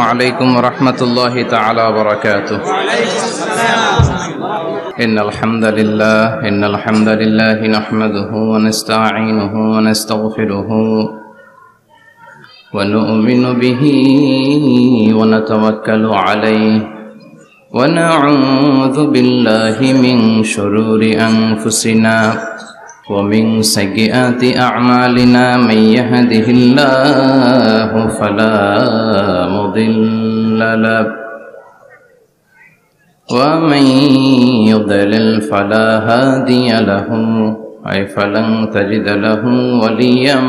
عليكم ورحمة الله تعالى وبركاته. إن الحمد لله نحمده ونستعينه ونستغفره ونؤمن به ونتوكل عليه ونعوذ بالله من شرور أنفسنا ومن سيئات أعمالنا. من يهده الله فلا مضل له ومن يضلل فلا هادي له فلن تجد له وليا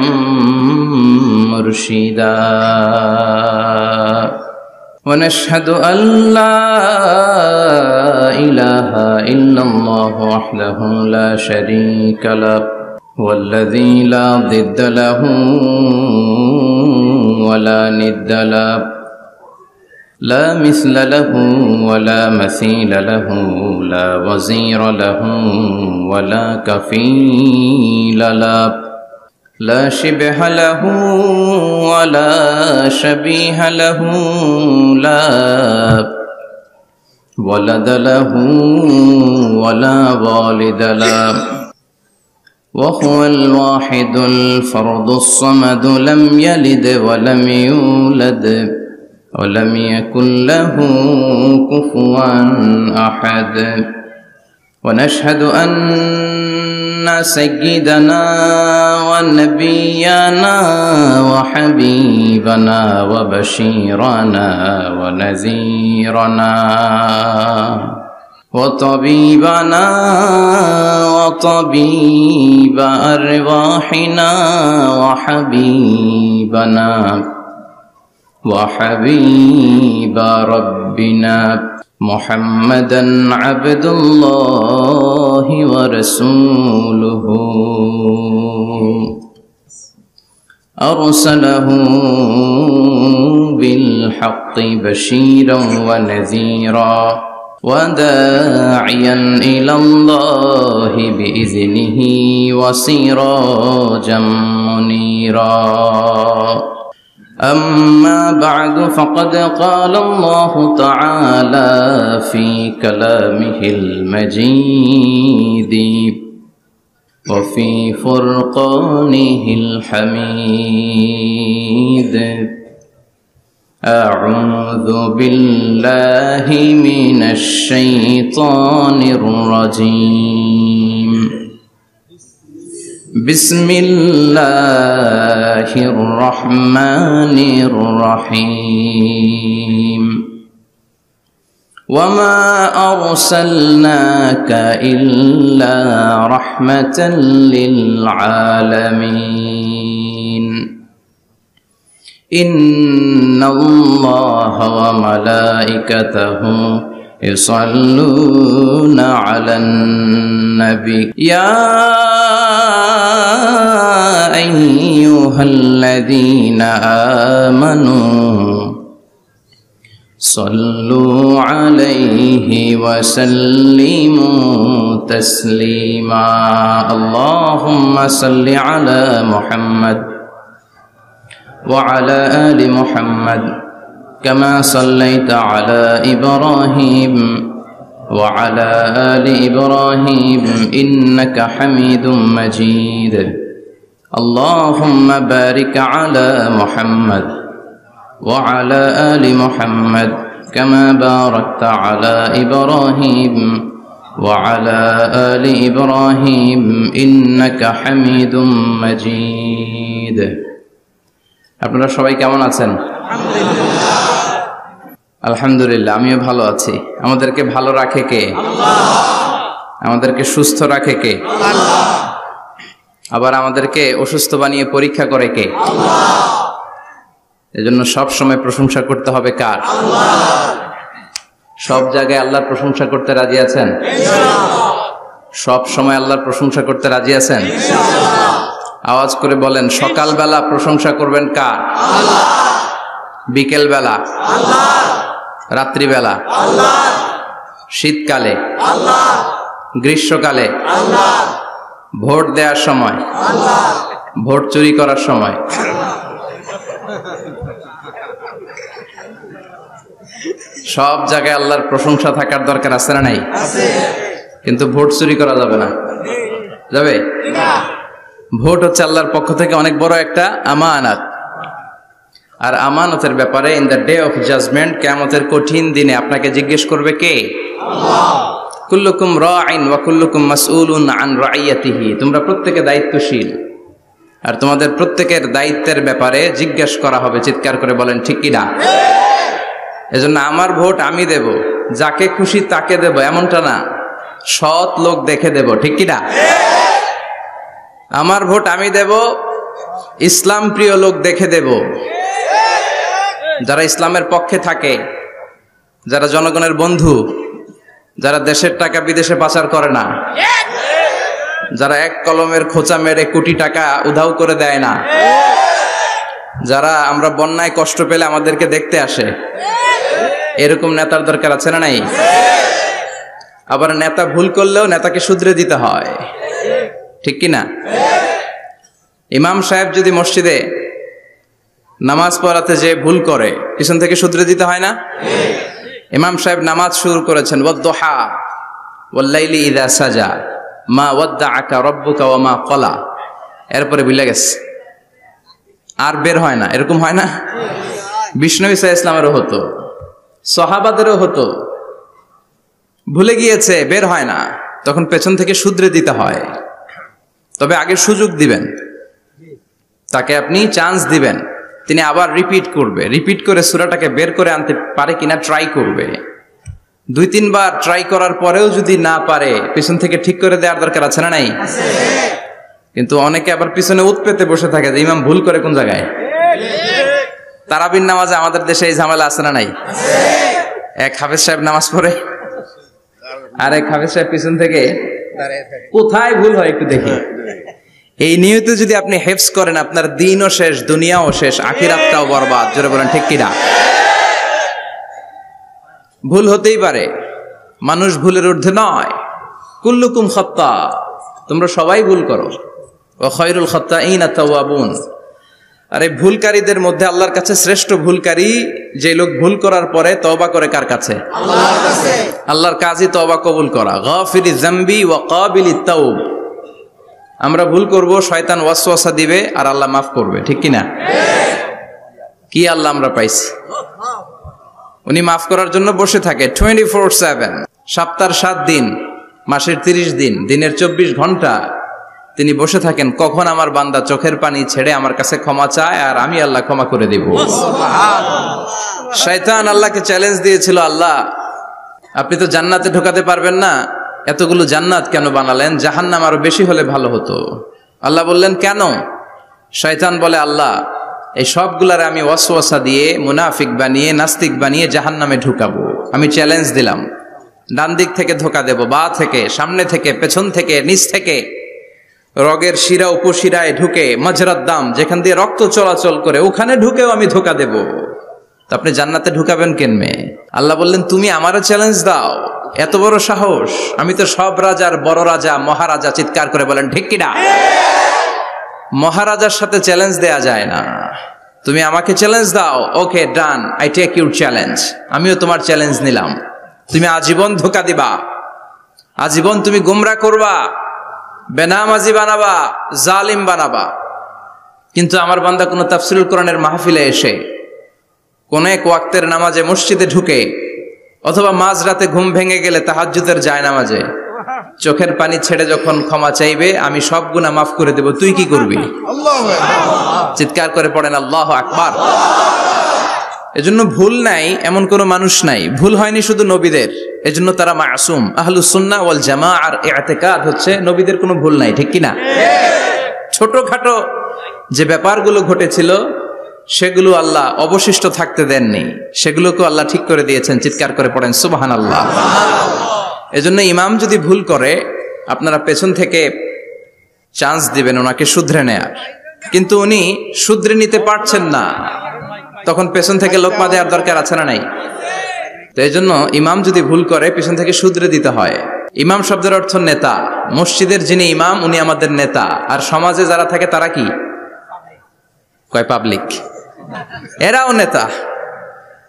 مرشدا. ونشهد أن لا إله إلا الله وحده لا شريك له والذي لا ضد له ولا ند له لا مثل له ولا مثيل له لا وزير له ولا كفيل له لا شبه له ولا شبيه له لا ولد له ولا والد له وهو الواحد الفرد الصمد لم يلد ولم يولد ولم يكن له كفوا أحد. ونشهد أن سيدنا ونبينا وحبيبنا وبشيرنا ونذيرنا وطبيبنا وطبيب أرواحنا وحبيب ربنا محمدا عبد الله ورسوله أرسله بالحق بشيرا ونذيرا وداعيا إلى الله بإذنه وسراجا منيرا. أما بعد فقد قال الله تعالى في كلامه المجيد وفي فرقانه الحميد. أعوذ بالله من الشيطان الرجيم. بسم الله الرحمن الرحيم. وما أرسلناك إلا رحمة للعالمين. إن الله وملائكته يصلون على النبي يا أيها الذين آمنوا صلوا عليه وسلموا تسليما. اللهم صل على محمد وعلى آل محمد كما صليت على إبراهيم وعلى آل إبراهيم إنك حميد مجيد. اللهم بارك على محمد وعلى آل محمد كما باركت على إبراهيم وعلى آل إبراهيم إنك حميد مجيد. আপনারা সবাই কেমন আছেন? আলহামদুলিল্লাহ, আমিও ভালো আছি। আমাদেরকে ভালো রাখে কে? আমাদেরকে সুস্থ রাখে কে? আবার আমাদেরকে অসুস্থ বানিয়ে পরীক্ষা করে কে? এজন্য সব সময় প্রশংসা করতে হবে কার? সব জায়গায় আল্লাহর প্রশংসা করতে রাজি আছেন? সব সময় আল্লাহর প্রশংসা করতে রাজি আছেন? আওয়াজ করে বলেন, সকালবেলা প্রশংসা করবেন কার? বিকেল বেলা, রাত্রিবেলা, শীতকালে, গ্রীষ্মকালে, ভোট দেওয়ার সময়, ভোট চুরি করার সময়, সব জায়গায় আল্লাহর প্রশংসা থাকার দরকার আছে না নাই? কিন্তু ভোট চুরি করা যাবে না, যাবে? ভোট হচ্ছে আল্লাহর পক্ষ থেকে অনেক বড় একটা আমানত, আর আমানতের ব্যাপারে in the day of judgment, কিয়ামতের কঠিন দিনে আপনাকে জিজ্ঞেস করবে কে? আল্লাহ। কুল্লুকুম রাঈন ওয়া কুল্লুকুম মাসউলুন আন রাইয়াতিহি, তোমরা প্রত্যেকে দায়িত্বশীল আর তোমাদের প্রত্যেকের দায়িত্বের ব্যাপারে জিজ্ঞেস করা হবে। চিৎকার করে বলেন ঠিক কি না? এজন্য আমার ভোট আমি দেব, যাকে খুশি তাকে দেব এমনটা না, সৎ লোক দেখে দেব, ঠিক কি না? আমার ভোট আমি দেব, ইসলাম প্রিয় লোক দেখে দেব, যারা ইসলামের পক্ষে থাকে, যারা জনগণের বন্ধু, যারা দেশের টাকা বিদেশে পাচার করে না, যারা এক কলমের খোঁচা মেরে কোটি টাকা উধাও করে দেয় না, যারা আমরা বন্যায় কষ্ট পেলে আমাদেরকে দেখতে আসে, এরকম নেতার দরকার আছে না নাই? আবার নেতা ভুল করলেও নেতাকে শুধরে দিতে হয়, ঠিক কি না? ইমাম সাহেব যদি মসজিদে নামাজ পড়াতে যে ভুল করে, পিছন থেকে শুধরে দিতে হয় না? ইমাম সাহেব নামাজ শুরু করেছেন, ওয়াদ-দুহা ওয়াল-লাইলি ইযা সাজা মা ওয়াদ্দাআকা রাব্বুকা ওয়া মা ক্বালা, এরপরে ভুলে গেছে, আর বের হয় না। এরকম হয় না? বিষ্ণু ঈসা ইসলামেরও হতো, সাহাবাদেরও হতো, ভুলে গিয়েছে, বের হয় না, তখন পেছন থেকে শুধরে দিতে হয়। তবে আগে সুযোগ দিবেন, তাকে আপনি চান্স দিবেন, তিনি আবার রিপিট করবে, রিপিট করে সূরাটাকে বের করে আনতে পারে কিনা ট্রাই করবে। 2-3 বার ট্রাই করার পরেও যদি না পারে, পিছন থেকে ঠিক করে দেওয়ার দরকার আছে না নাই? কিন্তু অনেকে আবার পিছনে উৎ পেতে বসে থাকে যে ইমাম ভুল করে কোন জায়গায়। তারাবির নামাজে আমাদের দেশে এই ঝামেলা আছে না নাই? এক হাফেজ সাহেব নামাজ পড়ে, আর এক হাফেজ সাহেব পিছন থেকে কোথায় ভুল হয় একটু দেখি। এই নিয়তে যদি আপনি হেফজ করেন, আপনার দিনও শেষ, দুনিয়াও শেষ, আখিরাতটাও বরবাদ। জোরে বলেন ঠিক কিনা? ভুল হতেই পারে, মানুষ ভুলের ঊর্ধ্বে নয়। কুল্লুকুম খাত্তা, তোমরা সবাই ভুল করো, ওয়া খায়রুল খাত্তাইনা তাওয়াবুন, আর এই ভুলকারীদের মধ্যে আল্লাহর কাছে শ্রেষ্ঠ ভুলকারী যে লোক ভুল করার পরে তওবা করে কার কাছে? আল্লাহর কাছে। আল্লাহর কাজই তওবা কবুল করা। গাফিরিজ যামবি ওয়া কাবিলিত তাওব, আমরা ভুল করব, শয়তান ওয়াসওয়াসা দিবে আর আল্লাহ মাফ করবে, ঠিক কি না? কি আল্লাহ আমরা পাইছি, উনি মাফ করার জন্য বসে থাকে 24/7, সপ্তাহের 7 দিন, মাসের 30 দিন, দিনের 24 ঘন্টা তিনি বসে থাকেন, কখন আমার বান্দা চোখের পানি ছেড়ে আমার কাছে ক্ষমা চায় আর আমি আল্লাহ ক্ষমা করে দেব। শয়তান আল্লাহকে চ্যালেঞ্জ দিয়েছিল, আল্লাহ আপনি তো জান্নাতে ঢোকাতে পারবেন না, এতগুলো জান্নাত কেন বানালেন? জাহান্নাম আরো বেশি হলে ভালো হতো। আল্লাহ বললেন কেন? শয়তান বলে, আল্লাহ এই সবগুলারে আমি ওয়াসওয়াসা দিয়ে, মুনাফিক বানিয়ে, নাস্তিক বানিয়ে জাহান্নামে ঢুকাবো। আমি চ্যালেঞ্জ দিলাম, ডান দিক থেকে ধোকা দেব, বা থেকে, সামনে থেকে, পেছন থেকে, নিচ থেকে, রগের শিরা উপশিরায় ঢুকে, মাজরাত দাম যেখান দিয়ে রক্ত চলাচল করে ওখানে ঢুকেও আমি ধোকা দেব। তো আপনি জান্নাতে ঢুকাবেন কেনমে? আল্লাহ বললেন তুমি আমারও চ্যালেঞ্জ দাও, এত বড় সাহস? আমি তো সব রাজার বড় রাজা, মহারাজা। চিৎকার করে বলেন ঠিক কিনা? মহারাজার সাথে চ্যালেঞ্জ দেয়া যায় না, তুমি আমাকে চ্যালেঞ্জ দাও। ওকে ডান, আই টেক ইউর চ্যালেঞ্জ, আমিও তোমার চ্যালেঞ্জ নিলাম। তুমি আজীবন ধোকা দিবা, আজীবন তুমি গুমরা করবা, বেনামাজি বানাবা, জালিম বানাবা, কিন্তু আমার বান্দা কোনো তাফসীরুল কোরআনের মাহফিলে এসে, কোন এক ওয়াক্তের নামাজে মসজিদে ঢুকে, অথবা মাঝরাতে ঘুম ভেঙে গেলে তাহাজ্জুদের জায়নামাজে চোখের পানি ছেড়ে যখন ক্ষমা চাইবে, আমি সব গুনাহ মাফ করে দেব, তুই কি করবি? চিৎকার করে পড়েন আল্লাহু আকবার। এজন্য ভুল নাই এমন কোন মানুষ নাই, ভুল হয়নি শুধু নবীদের, এজন্য তারা মাসুম। আহলুস সুন্নাহ ওয়াল জামাআর ইতিকাদ হচ্ছে নবীদের কোনো ভুল নাই, ঠিক কি না? ছোটখাটো যে ব্যাপারগুলো ঘটেছিল সেগুলো আল্লাহ অবশিষ্ট থাকতে দেননি, সেগুলোকে আল্লাহ ঠিক করে দিয়েছেন। চিৎকার করে পড়েন সুবহানাল্লাহ। এজন্য ইমাম যদি ভুল করে, আপনারা পেছন থেকে চান্স দিবেন ওনাকে শুধরে নেয়ার, কিন্তু উনি শুধরে নিতে পারছেন না, তখন পেছন থেকে লোকমা দেওয়ার দরকার আছে না নাই? তো এই জন্য ইমাম যদি ভুল করে পেছন থেকে শুধরে দিতে হয়। ইমাম শব্দের অর্থ নেতা, মসজিদের যিনি ইমাম উনি আমাদের নেতা, আর সমাজে যারা থাকে তারা কি কয়? পাবলিক, এরাও নেতা।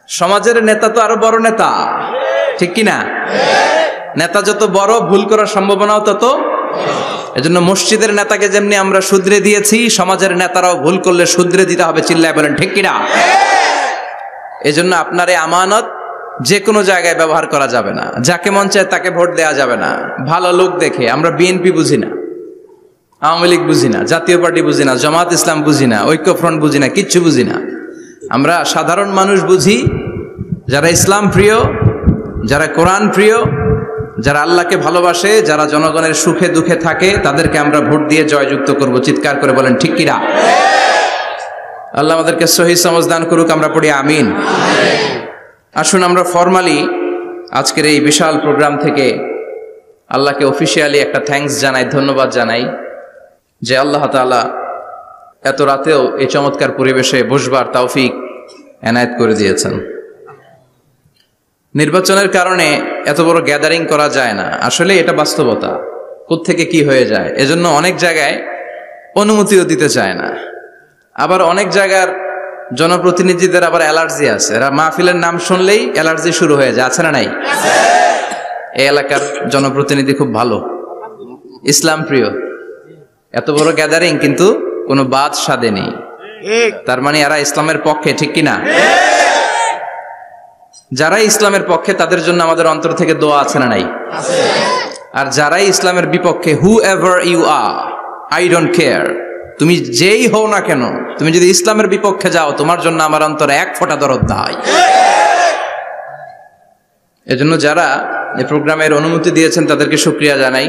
সমাজের নেতা তো আরো বড় নেতা, ঠিক কিনা? নেতা যত বড়, ভুল করার সম্ভাবনাও তত। এজন্য মসজিদের নেতাকে যেমনি আমরা শুধরে দিয়েছি, সমাজের নেতারাও ভুল করলে শুধরে দিতে হবে। চিল্লায় বলেন ঠিক কিনা? এজন্য আপনার এই আমানত যে কোনো জায়গায় ব্যবহার করা যাবে না। যাকে মন চায় তাকে ভোট দেওয়া যাবে না। ভালো লোক দেখে। আমরা বিএনপি বুঝি না, আওয়ামী লীগ বুঝি না, জাতীয় পার্টি বুঝি না, জামাত ইসলাম বুঝি না, ঐক্যফ্রন্ট বুঝি না, কিচ্ছু বুঝি না। আমরা সাধারণ মানুষ বুঝি, যারা ইসলাম প্রিয়, যারা কোরআন প্রিয়, যারা আল্লাহকে ভালোবাসে, যারা জনগণের সুখে দুঃখে থাকে, তাদেরকে আমরা ভোট দিয়ে জয়যুক্ত করব। চিৎকার করে বলেন ঠিক কিনা? আল্লাহ আমাদেরকে সহি সমঝ দান করুক। আমরা পড়ি আমিন। আসুন আমরা ফরমালি আজকের এই বিশাল প্রোগ্রাম থেকে আল্লাহকে অফিসিয়ালি একটা থ্যাঙ্কস জানাই, ধন্যবাদ জানাই যে আল্লাহ তাআলা এত রাতেও এই চমৎকার পরিবেশে বসবার তৌফিক এনায়েত করে দিয়েছেন। নির্বাচনের কারণে এত বড় গ্যাদারিং করা যায় না, আসলে এটা বাস্তবতা। কোত্থেকে কি হয়ে যায়, এজন্য অনেক জায়গায় অনুমতিও দিতে চায় না। আবার অনেক জায়গার জনপ্রতিনিধিদের আবার অ্যালার্জি আছে, এরা মাহফিলের নাম শুনলেই অ্যালার্জি শুরু হয়ে যায়। আছে না নাই? এই এলাকার জনপ্রতিনিধি খুব ভালো, ইসলাম প্রিয়, এত বড় গ্যাদারিং কিন্তু কোনো বাদ সাধে নেই, তার মানে এরা ইসলামের পক্ষে, ঠিক কিনা? যারাই ইসলামের পক্ষে তাদের জন্য আমাদের অন্তর থেকে দোয়া আছে না নাই? আর যারাই ইসলামের বিপক্ষে, whoever you are, I don't care, তুমি যেই হও না কেন, তুমি যদি ইসলামের বিপক্ষে যাও, তোমার জন্য আমার অন্তরে এক ফোঁটা দরদ নাই। এজন্য যারা এই প্রোগ্রামের অনুমতি দিয়েছেন তাদেরকে শুকরিয়া জানাই।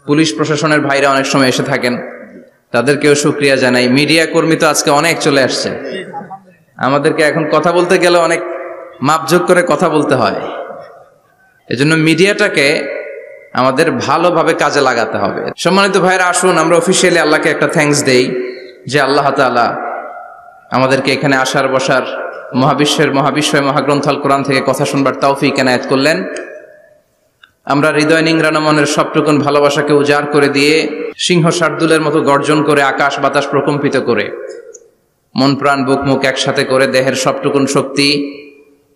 পুলিশ প্রশাসনের ভাইরা অনেক সময় এসে থাকেন, তাদেরকেও শুকরিয়া জানাই। মিডিয়া কর্মী তো আজকে অনেক চলে আসছে, আমাদেরকে এখন কথা বলতে গেলে অনেক মাপযোগ করে কথা বলতে হয়। এজন্য মিডিয়াটাকে আমাদের ভালোভাবে কাজে লাগাতে হবে। সম্মানিত ভাইরা, আসুন আমরা অফিসিয়ালি আল্লাহকে একটা থ্যাঙ্কস দেই যে আল্লাহ তাআলা আমাদেরকে এখানে আসার বসার, মহাবিশ্বের মহাবিশ্বয় মহাগ্রন্থ আল কোরআন থেকে কথা শুনবার তৌফিক এনায়েত করলেন। আমরা হৃদয় নিংড়ানো মনের সবটুকুন ভালোবাসাকে উজাড় করে দিয়ে, সিংহ শার্দুলের মতো গর্জন করে, আকাশ বাতাস প্রকম্পিত করে, মন প্রাণ বুক মুখ একসাথে করে, দেহের সবটুকুন শক্তি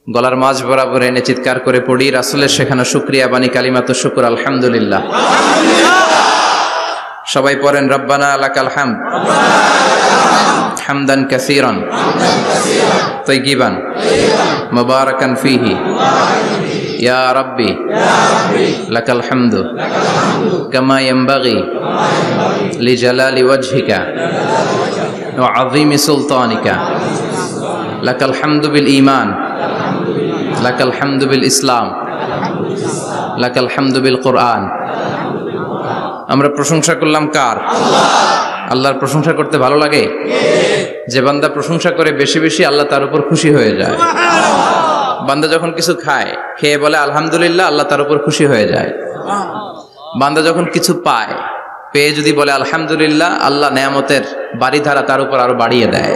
গলার মাঝ বরাবর এনে চিৎকার করে পড়ি রাসূলের শেখানো শুকরিয়া বাণী কালিমাত শুকর, আলহামদুলিল্লাহ। সবাই পড়েন রব্বানা লাকাল হামদ হামদান কাসীরান তাইয়িবান মুবারাকান ফীহি ইয়া রাব্বি লাকাল হামদু কামা ইয়ানবাগি লিজালালি ওয়াজহিকা ওয়া আযীমি সুলতানিকা লাকাল হামদু বিল ঈমান লাকাল হামদু বিল ইসলাম লাকাল হামদু বিল কোরআন। আমরা প্রশংসা করলাম কার? আল্লাহর প্রশংসা করতে ভালো লাগে? যে বান্দা প্রশংসা করে বেশি বেশি, আল্লাহ তার উপর খুশি হয়ে যায়। বান্দা যখন কিছু খায়, খেয়ে বলে আলহামদুলিল্লাহ, আল্লাহ তার উপর খুশি হয়ে যায়। বান্দা যখন কিছু পায়, পেয়ে যদি বলে আলহামদুলিল্লাহ, আল্লাহ নেয়ামতের বাড়িধারা তার উপর আরো বাড়িয়ে দেয়।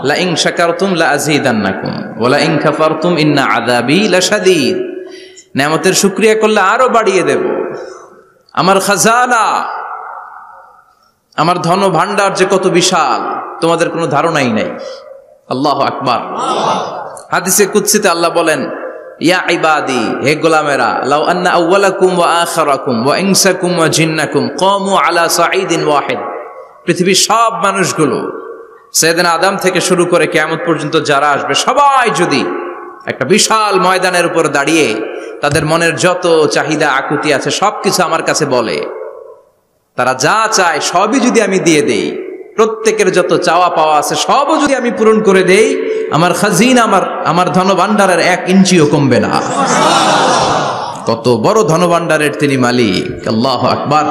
লা ইন শাকারতুম লা আযীদান্নাকুম ওয়া লা ইন কাফারতুম ইন্না আযাবী লাশাদীদ। নেয়ামতের শুকরিয়া করলে আরো বাড়িয়ে দেব। আমার খাজানা, আমার ধন ভান্ডার যে কত বিশাল, তোমাদের কোনো ধারণাই নাই। আল্লাহু আকবার। হাদিসে কুদসিতে আল্লাহ বলেন, ইয়া ইবাদি, হে গোলামেরা, লাউ আন্না আউওয়ালাকুম ওয়া আখিরাকুম ওয়া ইনসাকুম ওয়া জিন্নাকুম কামু আলা সাঈদিন ওয়াহিদ। পৃথিবীর সব মানুষগুলো, সাইয়েদনা আদম থেকে শুরু করে কিয়ামত পর্যন্ত যারা আসবে, সবাই যদি একটা বিশাল ময়দানের উপর দাঁড়িয়ে তাদের মনের যত চাহিদা আকুতি আছে সবকিছু আমার কাছে বলে, তারা যা চায় সবই যদি আমি দিয়ে দেই, প্রত্যেকের যত চাওয়া পাওয়া আছে সবও যদি আমি পূরণ করে দেই, আমার খাজিনা, আমার ধনভাণ্ডারের 1 ইঞ্চিও কমবে না। কত বড় ধনভাণ্ডারের তিনি মালিক। আল্লাহু আকবার।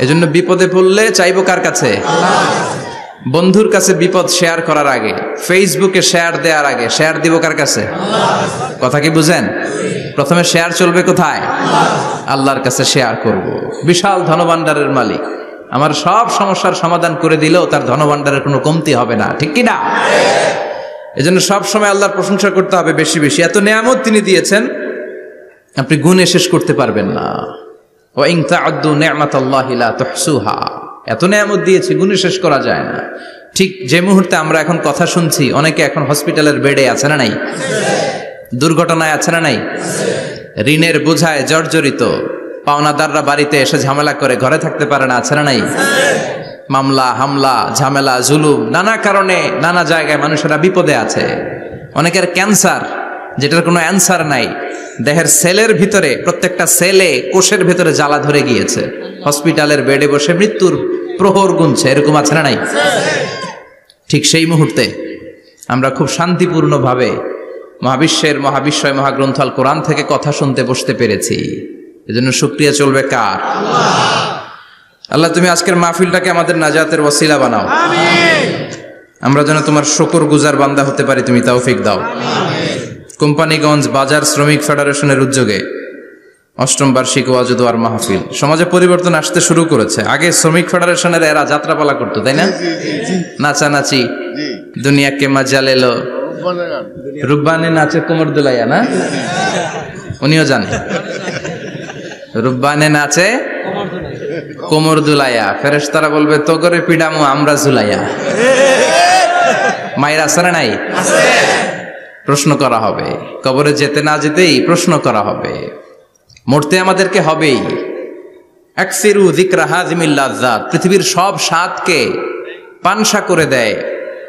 এজন্য বিপদে পড়লে চাইবো কার কাছে? বন্ধুর কাছে বিপদ শেয়ার করার আগে, ফেসবুকে শেয়ার দেওয়ার আগে শেয়ার দিব কার কাছে? কথা কি বুঝেন? প্রথমে শেয়ার চলবে কোথায়? আল্লাহর কাছে শেয়ার করব। বিশাল ধনভাণ্ডারের মালিক আমার সব সমস্যার সমাধান করে দিলেও তার ধনভাণ্ডারের কোনো কমতি হবে না, ঠিক কি না? এজন্য সব সময় আল্লাহর প্রশংসা করতে হবে বেশি বেশি। এত নিয়ামত তিনি দিয়েছেন, আপনি গুণে শেষ করতে পারবেন না। ওয়া ইন তা'উদ্দু নি'মাতাল্লাহি লা তুহসুহা। এত নিয়ামত দিয়েছে, গুণে শেষ করা যায় না। ঠিক যে মুহূর্তে আমরা এখন কথা শুনছি অনেকে এখন হসপিটালের বেডে আছে না নাই, দুর্ঘটনায় আছে না নাই, ঋণের বোঝায় জর্জরিত, পাওনাদাররা বাড়িতে এসে ঝামেলা করে ঘরে থাকতে পারে না, আছে না নাই, মামলা হামলা ঝামেলা জুলুম নানা কারণে নানা জায়গায় মানুষেরা বিপদে আছে। অনেকের ক্যান্সার যেটার কোনো অ্যান্সার নাই, দেহের সেলের ভিতরে প্রত্যেকটা সেলে কোষের ভিতরে জ্বালা ধরে গিয়েছে, হসপিটালের বেডে বসে মৃত্যুর প্রহর গুনছে, এরকম আছে না নাই? ঠিক সেই মুহূর্তে আমরা খুব শান্তিপূর্ণভাবে মহাবিশ্বয় মহাগ্রন্থ আল কোরআন থেকে কথা শুনতে বসতে পেরেছি। এজন্য শুকরিয়া চলবে কার? আল্লাহ, তুমি আজকের মাহফিলটাকে আমাদের নাজাতের ওসিলা বানাও, আমরা যেন তোমার শুকর গুজার বান্দা হতে পারি, তুমি তৌফিক দাও। কোম্পানিগঞ্জ বাজার শ্রমিক ফেডারেশনের উদ্যোগে ৮ম বার্ষিক ওয়াজ ও দোয়ার মাহফিল। সমাজে পরিবর্তন আসতে শুরু করেছে। আগে শ্রমিক ফেডারেশনের এরা যাত্রাপালা করতো, তাই না? নাচানাচি, দুনিয়া কে মজা লেলো, রুব্বানে নাচে কোমর দুলাইয়া, না? উনিও জানে রুব্বানে নাচে কোমর দুলাইয়া, ফেরেশতারা বলবে তো করে পিডামু আমরা জুলাইয়া। মায়ের আসরে নাই, প্রশ্ন করা হবে, কবরে যেতে না যেতেই প্রশ্ন করা হবে, মরতে আমাদেরকে হবেই। আকসিরু যিকরা হাযিমিল লাযযাত, পৃথিবীর সব স্বাদকে পানসা করে দেয়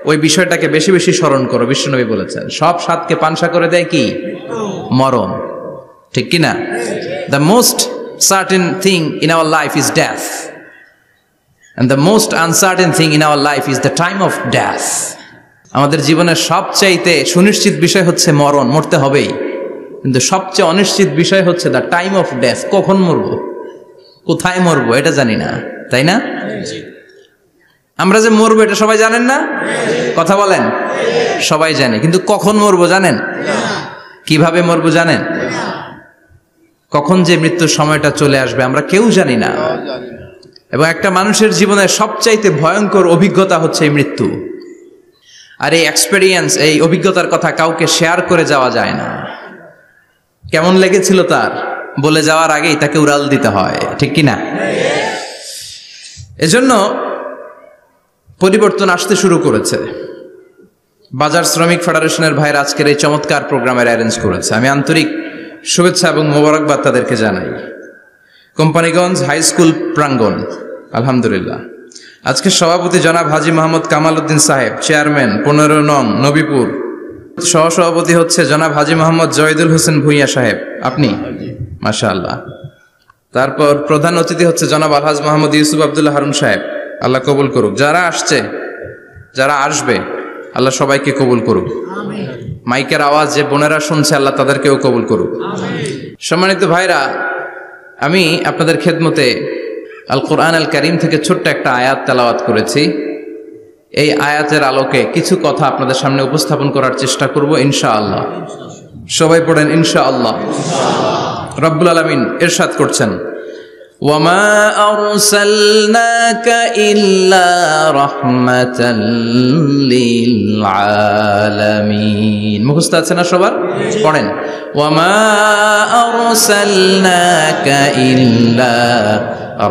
ওই বিষয়টাকে বেশি বেশি স্মরণ করো। বিশ্বনবী বলেছেন সব স্বাদকে পানসা করে দেয় কি? মরণ, ঠিক কি না? The most certain thing in our life is death, and the most uncertain thing in our life is the time of death. আমাদের জীবনের সবচাইতে সুনিশ্চিত বিষয় হচ্ছে মরণ, মরতে হবেই, কিন্তু সবচেয়ে অনিশ্চিত বিষয় হচ্ছে দ্য টাইম অফ ডেথ, কখন মরবো, কোথায় মরবো এটা জানি না, তাই না? আমরা যে মরবো এটা সবাই জানেন না? কথা বলেন। সবাই জানে, কিন্তু কখন মরবো জানেন? কিভাবে মরবো জানেন? কখন যে মৃত্যুর সময়টা চলে আসবে আমরা কেউ জানি না। এবং একটা মানুষের জীবনের সবচাইতে ভয়ঙ্কর অভিজ্ঞতা হচ্ছে এই মৃত্যু। আর এই এক্সপেরিয়েন্স, এই অভিজ্ঞতার কথা কাউকে শেয়ার করে যাওয়া যায় না। কেমন লেগেছিল তার বলে যাওয়ার আগেই তাকে উড়াল দিতে হয়, ঠিক কি না? এজন্য পরিবর্তন আসতে শুরু করেছে। বাজার শ্রমিক ফেডারেশনের ভাইয়ের আজকের এই চমৎকার প্রোগ্রামের অ্যারেঞ্জ করেছে, আমি আন্তরিক শুভেচ্ছা এবং মোবারকবাদ তাদেরকে জানাই। কোম্পানিগঞ্জ হাই স্কুল প্রাঙ্গণ, আলহামদুলিল্লাহ। আজকে সভাপতি জনাব হাজী মোহাম্মদ কামাল উদ্দিন সাহেব, চেয়ারম্যান 15 নং নবীপুর। সহসভাপতি হচ্ছে জনাব হাজী মোহাম্মদ জহিদুল হোসেন ভুইয়া সাহেব, আপনি, মাশাআল্লাহ। তারপর প্রধান অতিথি হচ্ছে জনাব আলহাজ মোহাম্মদ ইউসুফ আব্দুল্লাহ হারুন সাহেব, আল্লাহ কবুল করুক। যারা আসছে, যারা আসবে, আল্লাহ সবাইকে কবুল করুক। মাইকের আওয়াজ যে বোনেরা শুনছে, আল্লাহ তাদেরকেও কবুল করুক। সম্মানিত ভাইরা, আমি আপনাদের খেদমতে আল কোরআন আল কারীম থেকে ছোট্ট একটা আয়াত তেলাওয়াত করেছি। এই আয়াতের আলোকে কিছু কথা আপনাদের সামনে উপস্থাপন করার চেষ্টা করব ইনশাআল্লাহ। সবাই পড়েন ইনশাআল্লাহ। রব্বুল আলামিন ইরশাদ করছেন, ওয়ামা আরসালনাকা ইল্লা রাহমাতাল লিল আলামিন। মুখস্থ আছে না সবার? পড়েন, ওয়ামা আরসালনাকা ইল্লা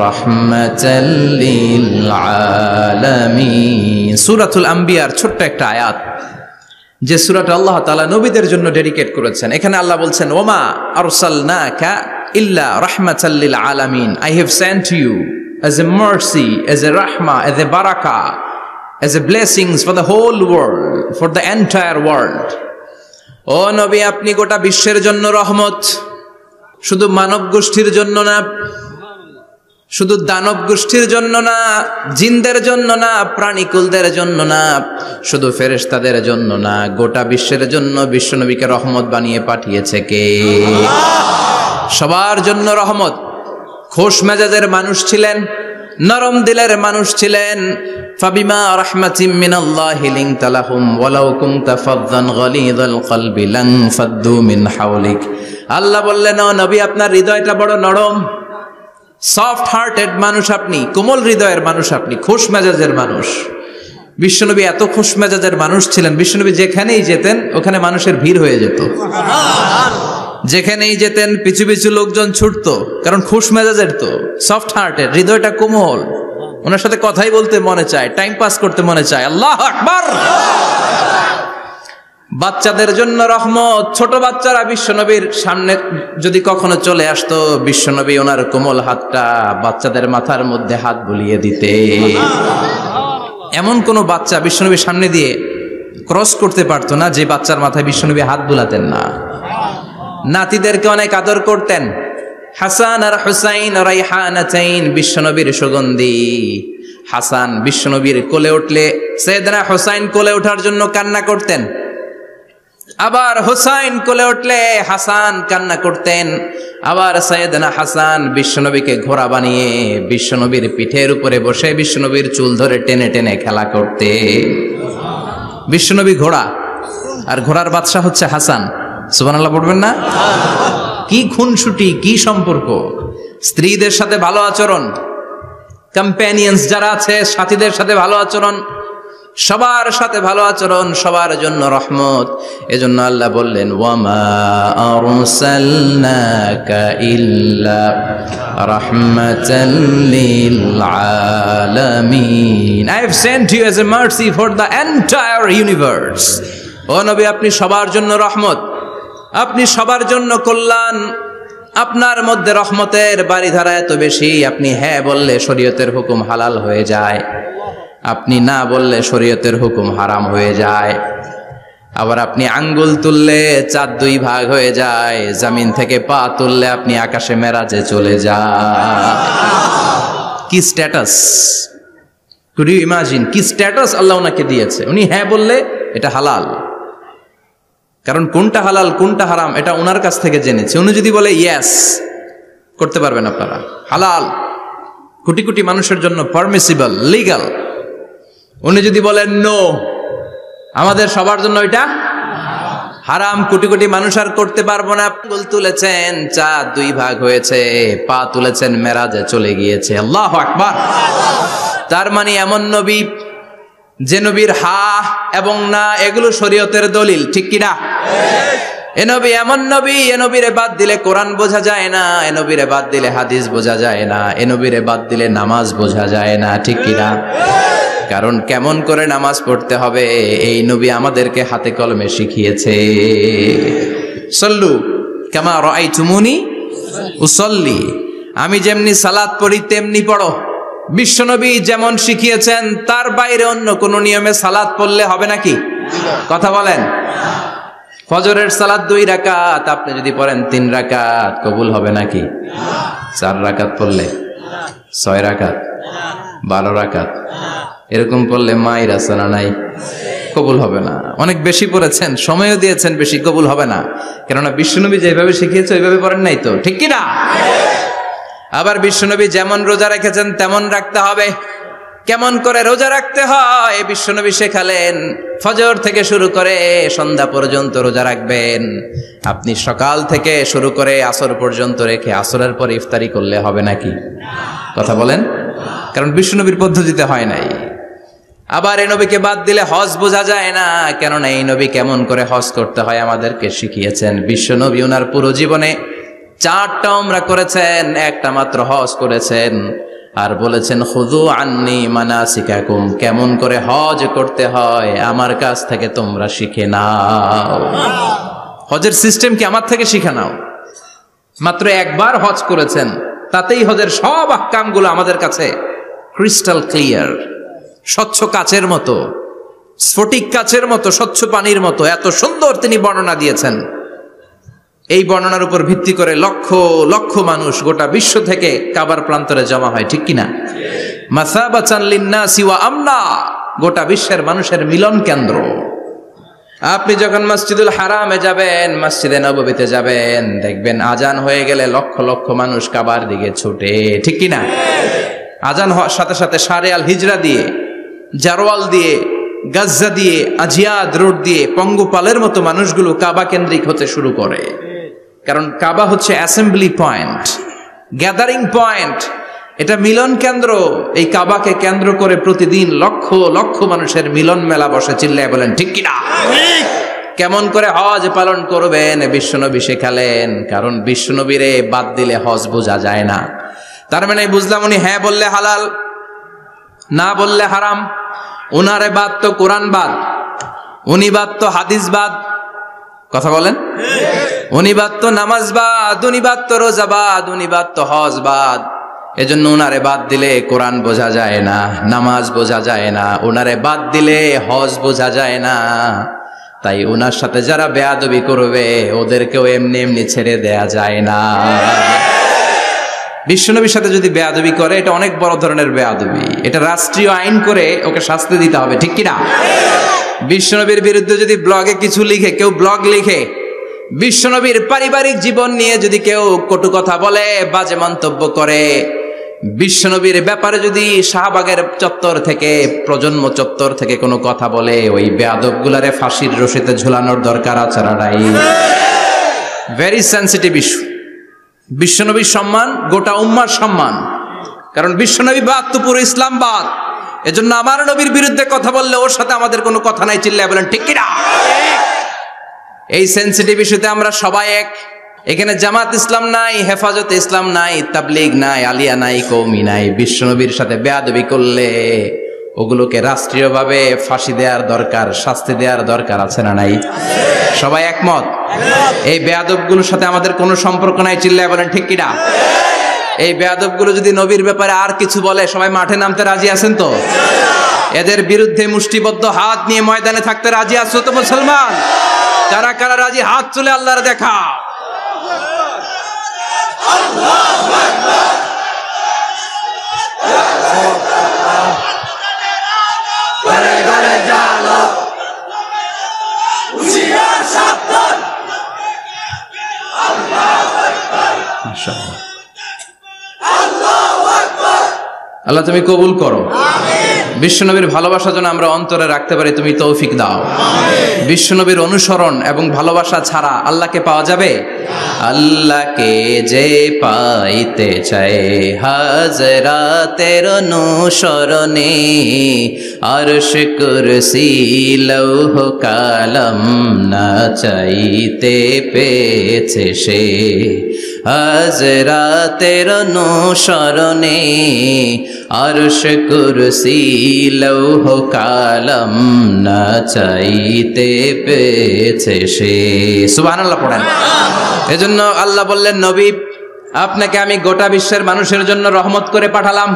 রাহমাতাল লিল আলামিন। সূরাতুল আম্বিয়ার ছোট্ট একটা আয়াত, যে সূরাটা আল্লাহ তাআলা নবীদের জন্য ডেডিকেট করেছেন। এখানে আল্লাহ বলছেন, ওয়ামা আরসালনাকা illa rahmatan lil alamin, I have sent you as a mercy, as a rahmah, as a barakah, as a blessings for the whole world, for the entire world. ও নবী, আপনি গোটা বিশ্বের জন্য রহমত, শুধু মানব গোষ্ঠীর জন্য না, শুধু দানব গোষ্ঠীর জন্য না, জিনদের জন্য না, প্রাণীকুলদের জন্য না, শুধু ফেরেশতাদের জন্য না, গোটা বিশ্বের জন্য বিশ্বনবীকে রহমত বানিয়ে পাঠিয়েছে কে? সবার জন্য রহমত। খোশ মেজাজের মানুষ ছিলেন, নরম দিলের মানুষ ছিলেন। ফাবিমা রাহমাতিম মিনাল্লাহি লিনতা লাহুম ওয়ালাউ কুনতা ফাযযান গালিযাল কলবি লানফাদ্দু মিন হাওলিক। আল্লাহ বললেন, ও নবী, আপনার হৃদয়টা বড় নরম, সফট হার্টেড মানুষ আপনি, কোমল হৃদয়ের মানুষ আপনি, খোশ মেজাজের মানুষ। বিশ্বনবী এত খোশ মেজাজের মানুষ ছিলেন, বিশ্বনবী যেখানেই যেতেন ওখানে মানুষের ভিড় হয়ে যেত। যেখানেই যেতেন পিছু পিছু লোকজন ছুটতো, কারণ খুশ মেজাজের তো, সফট হার্টের, হৃদয়টা কোমল। ওনার সাথে কথাই বলতে মনে চায়, টাইম পাস করতে মনে চায়। আল্লাহু আকবার। বাচ্চাদের জন্য রহমত। ছোট বাচ্চারা বিশ্বনবীর সামনে যদি কখনো চলে আসতো, বিশ্বনবী ওনার কোমল হাতটা বাচ্চাদের মাথার মধ্যে হাত বুলিয়ে দিতে। এমন কোন বাচ্চা বিশ্বনবীর সামনে দিয়ে ক্রস করতে পারতো না যে বাচ্চার মাথায় বিশ্বনবী হাত বুলাতেন না। নাতিদেরকে অনেক আদর করতেন। হাসান আর হুসাইন রাইহানাতাইন, বিশ্বনবীর সুগন্ধি। হাসান বিশ্বনবীর কোলে উঠলে সাইয়েদনা হুসাইন কোলে ওঠার জন্য কান্না করতেন, আবার হুসাইন কোলে উঠলে হাসান কান্না করতেন। আবার সাইয়েদনা হাসান বিশ্বনবীকে ঘোড়া বানিয়ে বিশ্বনবীর পিঠের উপরে বসে বিশ্বনবীর চুল ধরে টেনে টেনে খেলা করতে। বিশ্বনবী ঘোড়া, আর ঘোড়ার বাদশা হচ্ছে হাসান। সুবহানাল্লাহ পড়বেন না? কি খুনসুটি, কি সম্পর্ক! স্ত্রীদের সাথে ভালো আচরণ, কম্প্যানিয়ন্স যারা আছে সাথীদের সাথে ভালো আচরণ, সবার সাথে ভালো আচরণ, সবার জন্য রহমত। এজন্য আল্লাহ বললেন, ওয়ামা আরসালনাকা ইল্লা রাহমাতাল লিল আলামিন। I have sent you as a mercy for the entire universe. ও নবী, আপনি সবার জন্য রহমত, আপনি সবার জন্য কল্যাণ। আপনার মধ্যে রহমতের বাড়িধারা এত বেশি, আপনি হ্যাঁ বললে শরীয়তের হুকুম হালাল হয়ে যায়, আপনি না বললে শরীয়তের হুকুম হারাম হয়ে যায়। আবার আপনি আঙ্গুল তুললে চাঁদ দুই ভাগ হয়ে যায়, জমিন থেকে পা তুললে আপনি আকাশে মেরাজে চলে যান। কি স্ট্যাটাস! কুড ইউ ইমাজিন কি স্ট্যাটাস আল্লাহ ওনাকে দিয়েছে। উনি হ্যাঁ বললে এটা হালাল, কারণ কোনটা হালাল কোনটা হারাম এটা ওনার কাছ থেকে জেনেছে। উনি যদি বলে ইয়েস, করতে পারবেন আপনারা, হালাল, কোটি কোটি মানুষের জন্য পারমিসিবল, লিগ্যাল। উনি যদি বলেন নো, আমাদের সবার জন্য এটা হারাম, কোটি কোটি মানুষ আর করতে পারবো না। আঙ্গুল তুলেছেন, চাঁদ দুই ভাগ হয়েছে, পা তুলেছেন, মেরাজে চলে গিয়েছে। আল্লাহু আকবার। তার মানে এমন নবী যে নবীর হা এবং না এগুলো শরীয়তের দলিল, ঠিক কিনা? এ নবী এমন নবী, এ নবীরে বাদ দিলে কোরআন বোঝা যায় না, এ নবীরে বাদ দিলে হাদিস বোঝা যায় না, এ নবীরে বাদ দিলে নামাজ বোঝা যায় না, ঠিক কিনা? কারণ কেমন করে নামাজ পড়তে হবে এই নবী আমাদেরকে হাতে কলমে শিখিয়েছে। সল্লু কামা রাআইতুমুনি উসাল্লি, আমি যেমনি সালাত পড়ি তেমনি পড়ো। বিশ্বনবী যেমন শিখিয়েছেন তার বাইরে অন্য কোন নিয়মে সালাত পড়লে হবে নাকি? কথা বলেন। ফজরের সালাত 2 রাকাত, আপনি যদি পড়েন 3 রাকাত, কবুল হবে নাকি? 4 রাকাত পড়লে, 6 রাকাত, 12 রাকাত এরকম পড়লে মায়ের আসানা নাই, কবুল হবে না। অনেক বেশি পড়েছেন, সময়ও দিয়েছেন বেশি, কবুল হবে না। কেননা বিশ্বনবী যেভাবে শিখিয়েছে ওইভাবে পড়েন নাই তো, ঠিক কিনা? আবার বিশ্বনবী যেমন রোজা রেখেছেন তেমন রাখতে হবে। কেমন করে রোজা রাখতে হয় বিশ্বনবী শেখালেন। ফজর থেকে শুরু করে সন্ধ্যা পর্যন্ত রোজা রাখবেন। আপনি সকাল থেকে শুরু করে আসর পর্যন্ত রেখে আসরের পর ইফতারি করলে হবে নাকি? কথা বলেন। কারণ বিশ্বনবীর পদ্ধতিতে হয় নাই। আবার এই নবীকে বাদ দিলে হজ বোঝা যায় না, কেননা এই নবী কেমন করে হজ করতে হয় আমাদেরকে শিখিয়েছেন। বিশ্বনবী ওনার পুরো জীবনে 4টা উমরা করেছেন, একটা মাত্র হজ করেছেন। আর বলেছেন খুযু আন্নী মানাসিকাকুম, কেমন করে হজ করতে হয় আমার কাছ থেকে তোমরা শিখে নাও। হজের সিস্টেম কি আমার থেকে শিখে নাও। মাত্র একবার হজ করেছেন, তাতেই হজের সব আহকামগুলো আমাদের কাছে ক্রিস্টাল ক্লিয়ার, স্বচ্ছ কাচের মতো, স্ফটিক কাচের মতো, স্বচ্ছ পানির মতো এত সুন্দর তিনি বর্ণনা দিয়েছেন। এই বর্ণনার উপর ভিত্তি করে লক্ষ লক্ষ মানুষ গোটা বিশ্ব থেকে কাবার প্রান্তরে জমা হয়, ঠিক কিনা? মাসাবাতান লিন্নাসি ওয়া আমনা, গোটা বিশ্বের মানুষের মিলন কেন্দ্র। আপনি যখন মসজিদুল হারামে যাবেন, মসজিদে নববীতে যাবেন, দেখবেন আজান হয়ে গেলে লক্ষ লক্ষ মানুষ কাবার দিকে ছুটে, ঠিক কিনা? আজান হওয়ার সাথে সাথে সারে আল হিজরা দিয়ে, জারওয়াল দিয়ে, গাজ্জা দিয়ে, আজিয়াদ রোড দিয়ে পঙ্গপালের মতো মানুষগুলো কাবা কেন্দ্রিক হতে শুরু করে। কারণ কাবা হচ্ছে অ্যাসেম্বলি পয়েন্ট, গ্যাদারিং পয়েন্ট, এটা মিলন কেন্দ্র। এই কাবাকে কেন্দ্র করে প্রতিদিন লক্ষ লক্ষ মানুষের মিলন মেলা বসে। চিল্লায় বলেন ঠিক কিনা? কেমন করে হজ পালন করবেন বিশ্বনবী শেখালেন। কারণ বিশ্বনবীরে বাদ দিলে হজ বোঝা যায় না। তার মানে বুঝলাম উনি হ্যাঁ বললে হালাল, না বললে হারাম। উনারে বাদ তো কোরআন বাদ, উনি বাদ তো হাদিস বাদ। কথা বলেন। উনি বাদ তো নামাজ বাদ, উনি বাদ তো রোজা বাদ, উনি বাদ তো হজ বাদ। এজন্য উনারে বাদ দিলে কোরআন বোঝা যায় না, নামাজ বোঝা যায় না, উনারে বাদ দিলে হজ বোঝা যায় না। তাই উনার সাথে যারা বেয়াদবি করবে ওদেরকেও এমনি এমনি ছেড়ে দেয়া যায় না। বিশ্বনবীর সাথে যদি বেয়াদবি করে এটা অনেক বড় ধরনের বেয়াদবি, এটা রাষ্ট্রীয় আইন করে ওকে শাস্তি দিতে হবে, ঠিক কিনা? বিশ্বনবীর বিরুদ্ধে যদি ব্লগে কিছু লিখে, কেউ ব্লগ লিখে, বিশ্বনবীর পারিবারিক জীবন নিয়ে যদি কেউ কটু কথা বলে, বাজে মন্তব্য করে, বিশ্বনবীর ব্যাপারে যদি শাহবাগের চত্বর থেকে, প্রজন্ম চত্বর থেকে কোনো কথা বলে, ওই বেয়াদবগুলারে ফাঁসির রশিতে ঝুলানোর দরকার আছে না নাই? Very sensitive issue. বিশ্বনবীর সম্মান গোটা উম্মার সম্মান, কারণ বিশ্বনবী বাদ তো পুরো ইসলাম বাদ। এজন্য আমার নবীর বিরুদ্ধে কথা বললে ওর সাথে আমাদের কোনো কথা নাই, চিল্লায় বলেন ঠিক কিনা? এই সেনসিটিভ ইস্যুতে আমরা সবাই এক। এখানে জামাত ইসলাম নাই, হেফাজত ইসলাম নাই, তাবলীগ নাই, আলিয়া নাই, কওমি নাই। বিশ্বনবীর সাথে বেয়াদবি করলে ওগুলোকে রাষ্ট্রীয়ভাবে ফাঁসি দেওয়ার দরকার, শাস্তি দেওয়ার দরকার আছে না নাই? সবাই একমত? এই বেয়াদবগুলোর সাথে আমাদের কোনো সম্পর্ক নাই, চিল্লায় বলেন ঠিক কিনা? এই বেয়াদবগুলো যদি নবীর ব্যাপারে আর কিছু বলে সবাই মাঠে নামতে রাজি আছেন তো? এদের বিরুদ্ধে মুষ্টিবদ্ধ হাত নিয়ে ময়দানে থাকতে রাজি আছো তো মুসলমান? কারা কারা রাজি হাত তুলে আল্লাহর দেখা। আল্লাহ তুমি কবুল করো। বিশ্বনবীর ভালোবাসা যেন আমরা অন্তরে রাখতে পারি, তুমি তৌফিক দাও। বিশ্বনবীর অনুসরণ এবং ভালোবাসা ছাড়া আল্লাহকে পাওয়া যাবে? আল্লাহকে যে পাইতে চায় হাজরাতের অনুসরণে, আরশ কুরসি লৌহ কালাম না চাইতে পেয়েছে সে। হাজরাতের অনুসরণে আরশ কুরসি লৌহ কালাম না চাইতে পেয়েছে সে। সুবহানাল্লাহ পড়েন। এজন্য আল্লাহ বললেন, নবী আপনাকে আমি গোটা বিশ্বের মানুষের জন্য রহমত করে পাঠালাম,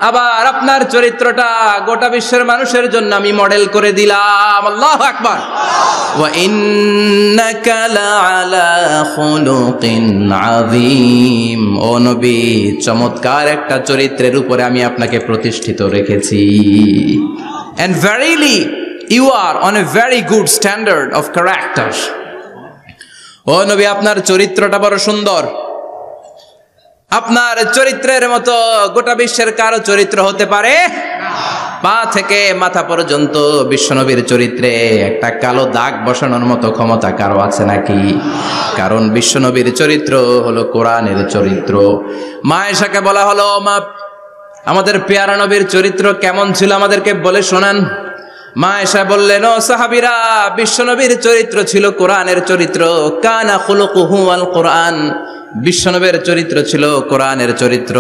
আবার আপনার চরিত্রটা গোটা বিশ্বের মানুষের জন্য আমি মডেল করে দিলাম। আল্লাহু আকবার। ওয়া ইন্নাকা লাআলা খুলুকিন আযীম। ও নবী, চমৎকার একটা চরিত্রের উপরে আমি আপনাকে প্রতিষ্ঠিত রেখেছি। And verily you are on a very good standard of character. ও নবী, আপনার চরিত্রটা বড় সুন্দর। আপনার চরিত্রের মতো গোটা বিশ্বের কারো চরিত্র হতে পারে পা থেকে মাথা পর্যন্ত বিশ্বনবীর চরিত্রে একটা কালো দাগ বসানোর মতো ক্ষমতা কারো আছে নাকি? কারণ বিশ্বনবীর চরিত্র হলো কোরআনের চরিত্র। মা আয়েশাকে বলা হলো, মা আমাদের পেয়ারা নবীর চরিত্র কেমন ছিল আমাদেরকে বলে শোনান। মা আয়েশা বললেন, ও সাহাবীরা, বিশ্বনবীর চরিত্র ছিল কোরআনের চরিত্র। কানা খুলুকুহু আল কোরআন। বিশ্বনবীর চরিত্র ছিল কোরআনের চরিত্র।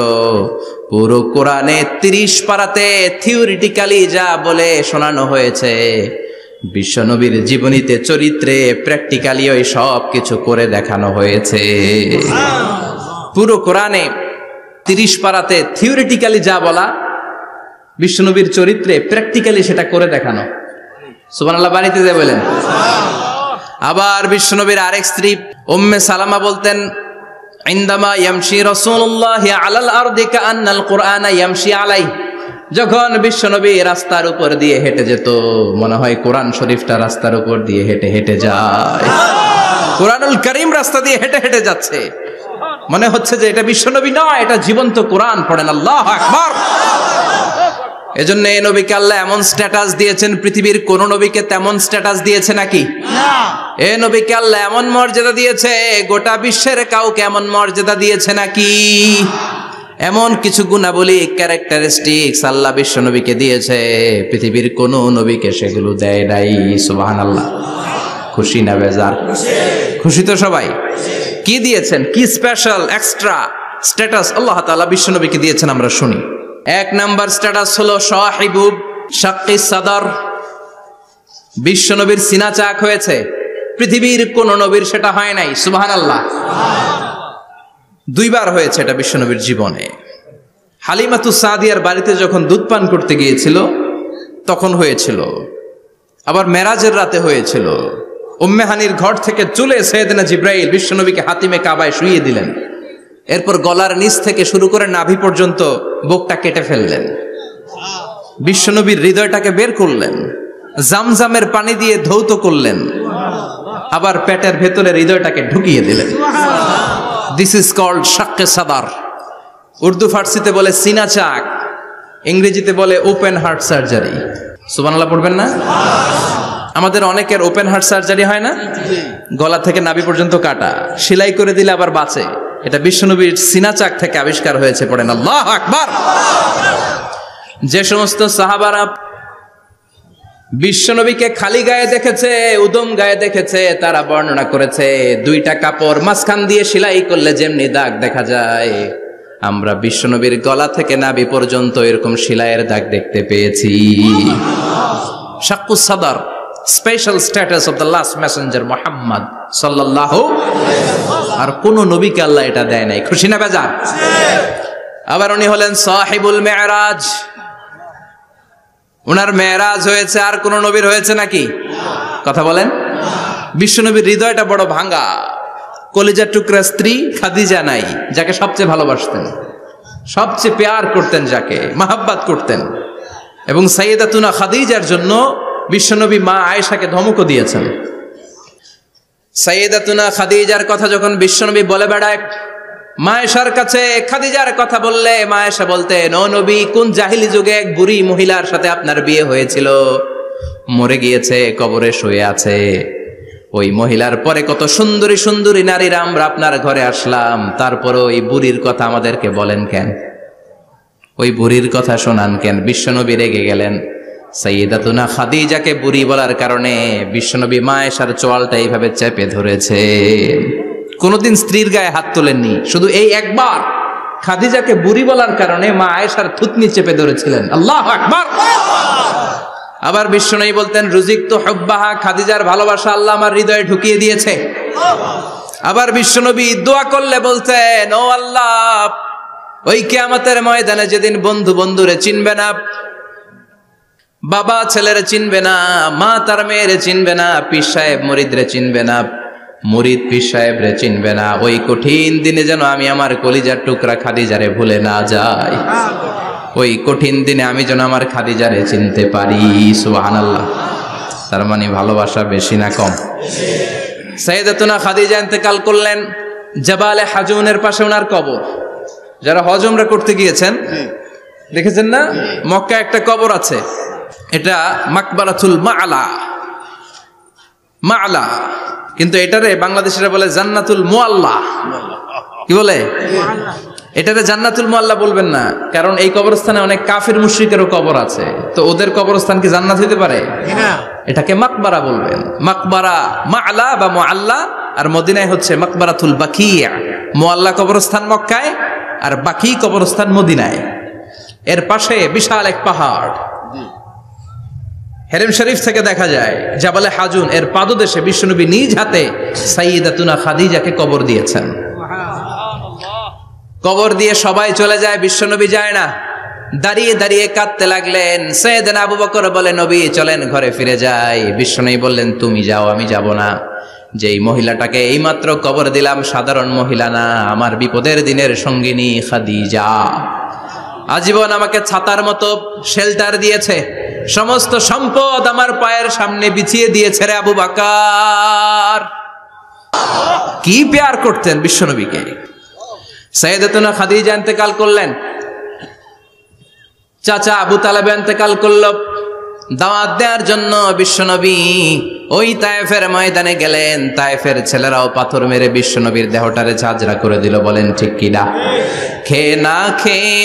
পুরো কোরআনে 30 পারাতে থিওরিটিক্যালি যা বলে শোনানো হয়েছে, বিশ্বনবীর জীবনীতে চরিত্রে প্র্যাকটিক্যালি ওই সব কিছু করে দেখানো হয়েছে। পুরো কোরআনে 30 পারাতে থিওরিটিক্যালি যা বলা, বিশ্বনবীর চরিত্রে প্র্যাকটিক্যালি সেটা করে দেখানো। সুবহানাল্লাহ বাড়িতে যায় বলেন। আবার বিশ্বনবীর আরেক স্ত্রী উম্মে সালামা বলতেন, ইনদামা ইয়ামশি রাসূলুল্লাহ আলাল আরদি কাআন্নাল কুরআনা ইয়ামশি আলাইহি। যখন বিশ্বনবী রাস্তার উপর দিয়ে হেঁটে যেত, মনে হয় কোরআন শরীফটা রাস্তার উপর দিয়ে হেঁটে হেঁটে যায়। কোরআনুল কারীম রাস্তা দিয়ে হেঁটে হেঁটে যাচ্ছে, মনে হচ্ছে যে এটা বিশ্বনবী নয়, এটা জীবন্ত কোরআন। পড়েন আল্লাহু আকবার। এজন্য এই নবীকে আল্লাহ এমন স্ট্যাটাস দিয়েছেন, পৃথিবীর কোন নবীকে তেমন স্ট্যাটাস দিয়েছে নাকি? এই নবীকে আল্লাহ এমন মর্যাদা দিয়েছে, গোটা বিশ্বের কাউকে এমন মর্যাদা দিয়েছে নাকি? এমন কিছু গুণাবলী, ক্যারেক্টারিস্টিক্স আল্লাহ বিশ্ব নবীকে দিয়েছে, পৃথিবীর কোন নবীকে সেগুলো দেয় নাই। সুবহানাল্লাহ। খুশি না বেজার? খুশি তো সবাই। কি দিয়েছেন, কি স্পেশাল এক্সট্রা স্ট্যাটাস আল্লাহ তাআলা বিশ্ব নবীকে দিয়েছেন আমরা শুনি। এক নাম্বার স্ট্যাটাস হলো সাহিবু শাক্কি সাদর, বিশ্ব নবীর সিনা চাক হয়েছে, পৃথিবীর কোন নবীর সেটা হয় নাই। সুবহানাল্লাহ। দুইবার হয়েছে এটা বিশ্ব নবীর জীবনে। হালিমাতু সাদিয়ার বাড়িতে যখন দুধ পান করতে গিয়েছিল তখন হয়েছিল, আবার মেরাজের রাতে হয়েছিল। উম্মে হানির ঘর থেকে চলে সাইয়েদনা জিব্রাইল বিশ্বনবীকে হাতিমে কাবায় শুইয়ে দিলেন, এরপর গলার নিচ থেকে শুরু করে নাভি পর্যন্ত বুকটা কেটে ফেললেন, বিশ্বনবীর হৃদয়টাকে বের করলেন, জামজামের পানি দিয়ে ধৌত করলেন, আবার পেটের ভেতরে হৃদয়টাকে ঢুকিয়ে দিলেন। দিস ইজ কল্ড শাক্কে সাদার। উর্দু ফার্সিতে বলে সিনা চাক, ইংরেজিতে বলে ওপেন হার্ট সার্জারি। সুবহানাল্লাহ পড়বেন না? আমাদের অনেকের ওপেন হার্ট সার্জারি হয় না, গলা থেকে নাভি পর্যন্ত কাটা, সেলাই করে দিলে আবার বাঁচে। এটা বিশ্বনবীর সিনা চাক থেকে আবিষ্কার হয়েছে। পড়েন আল্লাহু আকবার। যে সমস্ত সাহাবারা বিশ্বনবীকে খালি গায়ে দেখেছে, উদম গায়ে দেখেছে, তারা বর্ণনা করেছে দুইটা কাপড় মাঝখান দিয়ে সেলাই করলে যেমনি দাগ দেখা যায়, আমরা বিশ্বনবীর গলা থেকে নাভি পর্যন্ত এরকম সেলাইয়ের দাগ দেখতে পেয়েছি। শাক্কুস সাদর, special status of the last Messenger Muhammad সাল্লাল্লাহু আলাইহি ওয়াসাল্লাম। আর কোন নবীকে আল্লাহ এটা দেয় নাই। খুশি না বেজার? আবার উনি হলেন সাহিবুল মেরাজ। উনার মেরাজ হয়েছে, আর কোন নবীর হয়েছে নাকি? কথা বলেন। বিশ্বনবীর হৃদয়টা বড় ভাঙা, কলিজার টুকরা স্ত্রী খাদিজা নাই, যাকে সবচেয়ে ভালোবাসতেন, সবচেয়ে প্যার করতেন, যাকে মাহাব্বাত করতেন। এবং সাইয়েদাতুনা খাদিজার জন্য বিশ্বনবী মা আয়েশাকে ধমকও দিয়েছেন। সাইয়েদাতুনা খাদিজার কথা যখন বিশ্বনবী বলে বেড়ায় মা আয়েশার কাছে, খাদিজার কথা বললে মা আয়েশা বলতেন, ও নবী, কোন জাহিলি যুগে এক বুড়ি মহিলার সাথে আপনার বিয়ে হয়েছিল, মরে গিয়েছে, কবরে শুয়ে আছে। ওই মহিলার পরে কত সুন্দরী সুন্দরী নারীরা আমরা আপনার ঘরে আসলাম, তারপরে ওই বুড়ির কথা আমাদেরকে বলেন কেন, ওই বুড়ির কথা শোনান কেন? বিশ্বনবী রেগে গেলেন। সাইয়েদাতুনা খাদিজাকে বুড়ি বলার কারণে বিশ্বনবী মা আয়েশার চোয়ালটা এইভাবে চেপে ধরেছে। কোনদিন স্ত্রীর গায়ে হাত তোলেননি, শুধু এই একবার খাদিজাকে বুড়ি বলার কারণে মা আয়েশার থুতনি চেপে ধরেছিলেন। আল্লাহু আকবার। আবার বিশ্বনবী বলতেন, রুজিকতু হুব্বাহা, খাদিজার ভালোবাসা আল্লাহ আমার হৃদয়ে ঢুকিয়ে দিয়েছে। আবার বিশ্বনবী দোয়া করলে বলতেন, ও আল্লাহ, ওই কিয়ামতের ময়দানে যেদিন বন্ধু বন্ধুরে চিনবে না, বাবা ছেলেরে চিনবে না, মা তার মেয়েরে চিনবে না, পীর সাহেব মুরিদরে চিনবে না, মুরিদ পীর সাহেবরে চিনবে না, ওই কঠিন দিনে যেন আমি আমার কলিজার টুকরা খাদিজারে ভুলে না যাই। ওই কঠিন দিনে আমি যেন আমার খাদিজারে চিনতে পারি। সুবহানাল্লাহ। তার মানে ভালোবাসা বেশি না কম? সাইয়েদাতুনা খাদিজা ইন্তেকাল করলেন, জাবালে হাজুনের পাশে ওনার কবর। যারা হজ উমরা করতে গিয়েছেন দেখেছেন না, মক্কা একটা কবর আছে, এটা মাকবারাতুল মাআলা। মাআলা, কিন্তু এটারে বাংলাদেশিরা বলে জান্নাতুল মুআল্লা। কি বলে? এটারে জান্নাতুল মুআল্লা বলবেন না, কারণ এই কবরস্থানে অনেক কাফির মুশরিকেরও কবর আছে, তো ওদের কবরস্থান কি জান্নাত হইতে পারে? এটাকে মাকবারা বলবেন। মাকবারা মাআলা বা মুআল্লা, আর মদিনায় হচ্ছে মাকবারাতুল বাকিয়া। মুআল্লা কবরস্থান মক্কায়, আর বাকি কবরস্থান মদিনায়। এর পাশে বিশাল এক পাহাড়, হেরেম শরীফ থেকে দেখা যায় জাবালে হাজুন, এর পাদদেশে বিশ্বনবী নিজ হাতে সাইয়েদাতুনা খাদিজাকে কবর দিয়েছেন। কবর দিয়ে সবাই চলে যায়, বিশ্বনবী যায় না। দাঁড়িয়ে দাঁড়িয়ে কাঁদতে লাগলেন। সাইয়েদনা আবু বকর বলে, নবী চলেন ঘরে ফিরে যাই। বিশ্বনবী বললেন, তুমি যাও, আমি যাব না। যেই মহিলাটাকে এইমাত্র কবর দিলাম সাধারণ মহিলা না, আমার বিপদের দিনের সঙ্গিনী খাদিজা। আজীবন আমাকে ছাতার মতো শেল্টার দিয়েছে, সমস্ত সম্পদ আমার পায়ের সামনে বিছিয়ে দিয়েছে রে আবু বকর। কি প্যার করতেন বিশ্বনবীকে। সাইয়েদাতুনা খাদিজা ইন্তেকাল করলেন, চাচা আবু তালেব ইন্তেকাল করলো। দাওয়াত দেওয়ার জন্য বিশ্বনবী ওই তায়েফের ময়দানে গেলেন। তায়েফের ছেলেরাও পাথর মেরে বিশ্বনবীর দেহটারে ঝাঁঝরা করে দিল। বলেন ঠিক কিনা? খেয়ে না খেয়ে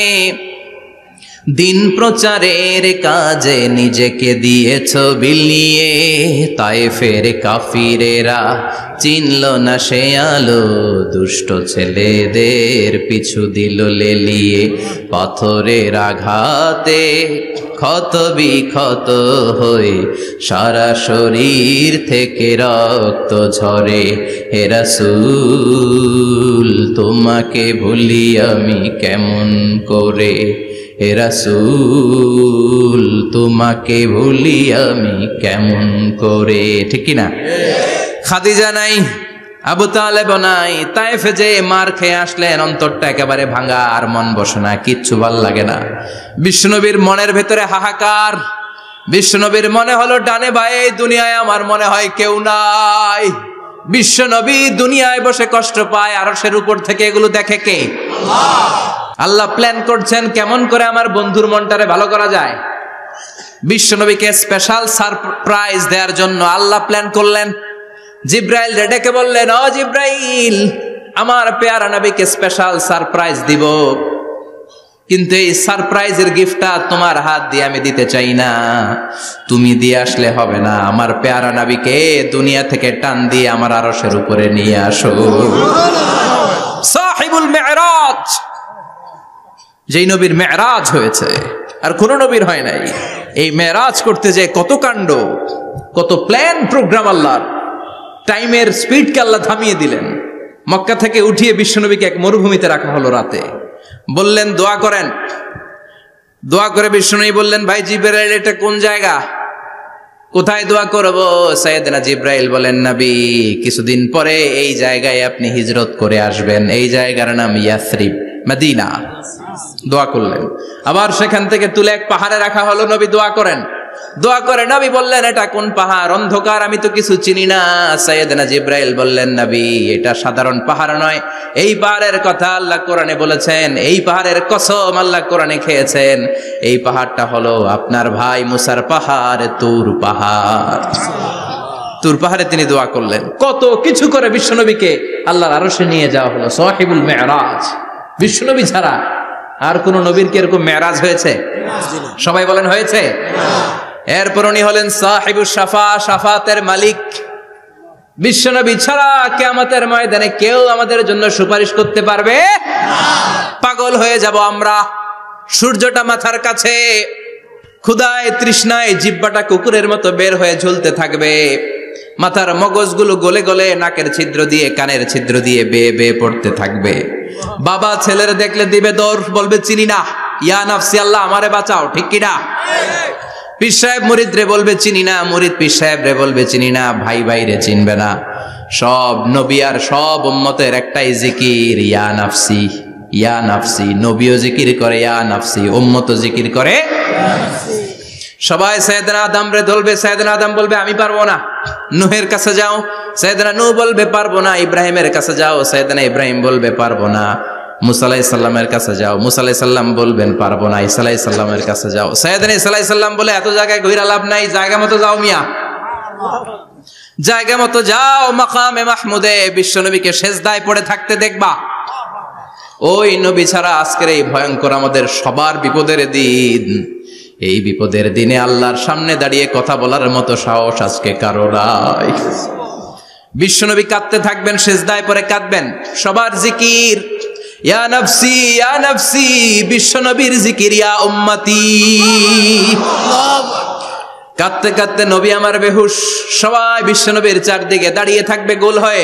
দিন প্রচারের কাজে নিজেকে দিয়েছ বিলিয়ে, তায়েফের কাফিরেরা চিনল না সে আলো, দুষ্ট ছেলেদের পিছু দিল লেলিয়ে। পাথরের আঘাতে ক্ষত বিক্ষত হয়ে সারা শরীর থেকে রক্ত ঝরে। হে রাসূল তোমাকে ভুলি আমি কেমন করে, হে রাসূল তোমাকে ভুলি আমি কেমন করে। ঠিক কি না? খাদিজা নাই, আবু তালেব নাই, তায়েফে যে মার খেয়ে আসলেন, অন্তরটা একেবারে ভাঙা, আর মন বসে না, কিচ্ছু ভাল লাগে না। বিশ্বনবীর মনের ভেতরে হাহাকার। বিশ্বনবীর মনে হলো ডানে বায়ে দুনিয়ায় আমার মনে হয় কেউ নাই। বিশ্বনবী দুনিয়ায় বসে কষ্ট পায়, আরশের উপর থেকে এগুলো দেখে কে? আল্লাহ প্ল্যান করছেন কেমন করে আমার বন্ধুর মনটারে ভালো করা যায়। বিশ্বনবীকে স্পেশাল সারপ্রাইজ দেওয়ার জন্য আল্লাহ প্ল্যান করলেন। জিব্রাইল ডেকে বললেন, ও জিব্রাইল, আমার পেয়ারা নবীকে স্পেশাল সারপ্রাইজ দিব, কিন্তু এই সারপ্রাইজের গিফটটা তোমার হাত দিয়ে আমি দিতে চাই না, তুমি দিয়ে আসলে হবে না। আমার পেয়ারা নবীকে দুনিয়া থেকে টান দিয়ে আমার আরশের উপরে নিয়ে আসো। সাহিবুল মেরাজ, যেই নবীর মেরাজ হয়েছে আর কোন নবীর হয় নাই। এই মেরাজ করতে যে কত কাণ্ড, কত প্ল্যান প্রোগ্রাম আল্লাহর। টাইমের স্পিডকে আল্লাহ থামিয়ে দিলেন। মক্কা থেকে উঠিয়ে বিশ্বনবীকে এক মরুভূমিতে রাখা হলো রাতে। বললেন দোয়া করেন। দোয়া করে বিশ্বনবী বললেন, ভাই জিবরাইল, এটা কোন জায়গা, কোথায় দোয়া করব? সাইয়েদনা জিবরাইল বলেন, নবী, কিছুদিন পরে এই জায়গায় আপনি হিজরত করে আসবেন, এই জায়গার নাম ইয়াসরিব, মদিনা। দোয়া করলেন। আবার সেখান থেকে তুলে এক পাহাড়ে রাখা হলো, নবী দোয়া করেন। দোয়া করে নবী বললেন, এটা কোন পাহাড়? অন্ধকার, আমি তো কিছু চিনি না। সাইয়েদনা জিবরাইল বললেন, নবী, এটা সাধারণ পাহাড় নয়, এই পাহাড়ের কথা আল্লাহ কোরআনে বলেছেন, এই পাহাড়ের কসম আল্লাহ কোরআনে খেয়েছেন। এই পাহাড়টা হলো আপনার ভাই মুসার পাহাড়, তুর পাহাড়। তুর পাহাড়ে তিনি দোয়া করলেন। কত কিছু করে বিশ্বনবীকে আল্লাহর আরশে নিয়ে যাওয়া হলো। সাহিবুল মেরাজ। বিশ্বনবী ছাড়া আর কোন নবীর কি এরকম মেরাজ হয়েছে? সবাই বলেন হয়েছে। এরপর উনি হলেন সাহিবুস শাফা, শাফাতের মালিক। বিশ্বনবী ছাড়া কিয়ামতের ময়দানে কেউ আমাদের জন্য সুপারিশ করতে পারবে না। পাগল হয়ে যাব আমরা। সূর্যটা মাথার কাছে, ক্ষুধায় তৃষ্ণায় জিহ্বাটা কুকুরের মতো বের হয়ে ঝুলতে থাকবে। মাথার মগজগুলো গলে গলে নাকের ছিদ্র দিয়ে, কানের ছিদ্র দিয়ে বেয়ে বেয়ে পড়তে থাকবে। বাবা ছেলের দেখলে দিবে দৌড়, বলবে চিনি না, ইয়া নাফসি, আল্লাহ আমারে বাঁচাও। ঠিক কিনা? পীর সাহেব মুরিদ রে বলবে চিনি না, মুরিদ পীর সাহেব রে বলবে চিনি না, ভাই ভাই রে চিনবে না। সব নবী আর সব উম্মতের একটাই জিকির, ইয়া নাফসি, ইয়া নাফসি। নবীও জিকির করে ইয়া নাফসি, উম্মতও জিকির করে। সবাই সাইয়েদনা আদম রে ধরবে, সাইয়েদনা আদম বলবে আমি পারবো না। নূহের কাছে যাও, সাইয়েদনা নূহ বলবে পারবো না। ইব্রাহিমের কাছে যাও, সাইয়েদনা ইব্রাহিম বলবে পারবো না। মুসা আলাইহিস সালামের কাছে যাও, মুসা আলাইহিস সালাম বলবেন পারবো না। ঈসা আলাইহিস সালামের কাছে যাও, সাইয়েদনা ঈসা আলাইহিস সালাম বলে এত জায়গায় ঘুরে লাভ নাই, জায়গা মতো যাও মিয়া, জায়গা মতো যাও। মাকামে মাহমুদে বিশ্বনবীকে সেজদায় পড়ে থাকতে দেখবা। ওই নবী ছাড়া আজকের এই ভয়ঙ্কর আমাদের সবার বিপদের দিন। এই বিপদের দিনে আল্লাহর সামনে দাঁড়িয়ে কথা বলার মতো সাহস আজকে কারো নাই। বিশ্বনবী কাঁদতে থাকবেন, সেজদায় পড়ে কাঁদবেন। সবার জিকির ইয়া নাফসি, ইয়া নাফসি। বিশ্বনবীর জিকির ইয়া উম্মতি। কাঁদতে কাঁদতে নবী আমার বেহুশ। সবাই বিশ্বনবীর চারদিকে দাঁড়িয়ে থাকবে গোল হয়ে।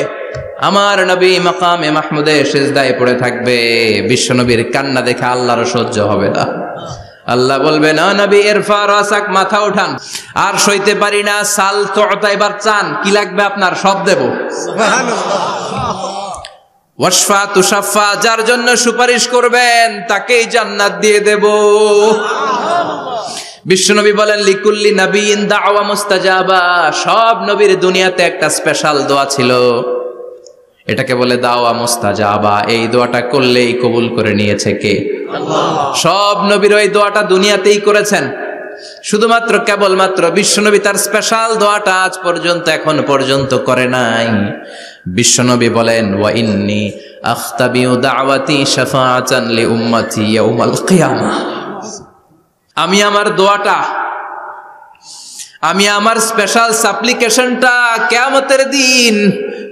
আমার নবী মাকামে মাহমুদে সেজদায় পড়ে থাকবে। বিশ্বনবীর কান্না দেখে আল্লাহর সহ্য হবে না। আল্লাহ বলবে, না নবী, ইরফা রাসাক, মাথা উঠান, আর সইতে পারি না। সাল তুতা, এবার চান, কি লাগবে আপনার, সব দেব। ওয়াশফা তুশাফা, যার জন্য সুপারিশ করবেন তাকেই জান্নাত দিয়ে দেব। বিশ্বনবী বলেন, লিকুল্লি নবিয়্যিন দাওয়া মুস্তাজাবা। সব নবীর দুনিয়াতে একটা স্পেশাল দোয়া ছিল, এটাকে বলে দাওয়া মুস্তাজাবা। এই দোয়াটা করলেই কবুল করে নিয়েছে কে? আল্লাহ। সব নবীর ওই দোয়াটা দুনিয়াতেই করেছেন, শুধুমাত্র কেবলমাত্র বিশ্বনবী তার স্পেশাল দোয়াটা আজ পর্যন্ত, এখন পর্যন্ত করে নাই। বিশ্বনবী বলেন, ওয়া ইন্নী আখতাবিউ দাওয়াতি শাফাআতান লি উম্মতি ইয়াউমাল কিয়ামাহ। আমি আমার দোয়াটা, আমি আমার স্পেশাল সাপ্লিকেশনটা কিয়ামতের দিন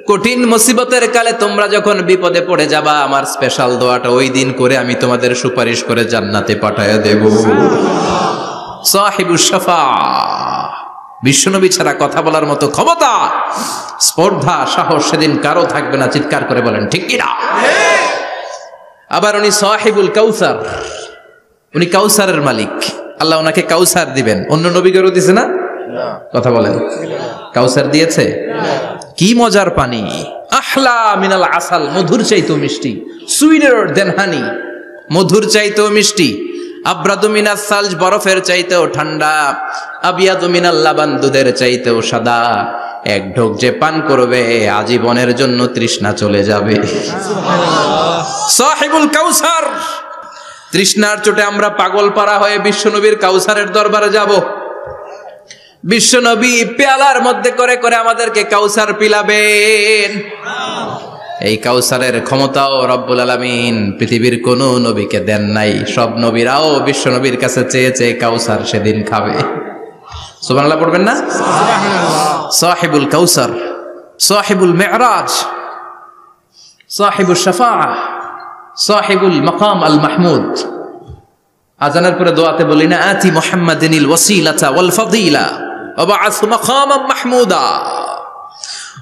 কঠিন মুসিবতের কালে তোমরা যখন বিপদে পড়ে যাবা, আমার স্পেশাল দোয়াটা ওই দিন করে আমি তোমাদের সুপারিশ করে জান্নাতে পাঠায়া দেব। সাহিবুশ শাফাআহ, বিশ্বনবী ছাড়া কথা বলার মতো ক্ষমতা, স্পর্ধা, সাহস সেদিন কারো থাকবে না। চিৎকার করে বলেন ঠিক কিনা? আবার উনি সাহিবুল কাউসার, উনি কাউসারের মালিক। আল্লাহ ওনাকে কাউসার দিবেন। অন্য নবীদেরও দিছে না? কথা বলেন, কাউসার দিয়েছে? কি মজার পানি, আহলা মিনাল আসাল, মধুর চাইতেও মিষ্টি, সুইটার দেন হানি, মধুর চাইতেও মিষ্টি, আব্রাদু মিনাস সালজ, বরফের চাইতেও ঠান্ডা, আবিয়াদু মিনাল লাবান, দুধের চাইতেও সাদা। এক ঢোক যে পান করবে আজীবনের জন্য তৃষ্ণা চলে যাবে। সাহিবুল কাউসার। তৃষ্ণার চোটে আমরা পাগল পারা হয়ে বিশ্বনবীর কাউসারের দরবারে যাব। বিশ্বনবী পেয়ালার মধ্যে করে করে আমাদেরকে কাউসার পিলাবেন। এই কাউসারের ক্ষমতাও রব্বুল আলামিন পৃথিবীর কোন নবীকে দেন নাই। সব নবীরাও বিশ্বনবীর কাছে চেয়ে চেয়ে কাউসার সেদিন খাবে। সুবহানাল্লাহ পড়বেন না? সাহিবুল কাউসার, সাহিবুল মিরাজ, সাহিবুশ শাফাআহ, সাহিবুল মাকাম আল মাহমুদ। আজানের পরে দোয়াতে বলি না, আতি মুহাম্মাদিনিল ওয়াসিলাতা ওয়াল ফাদিলা ওয়া বা'আথ মাকামান মাহমুদা।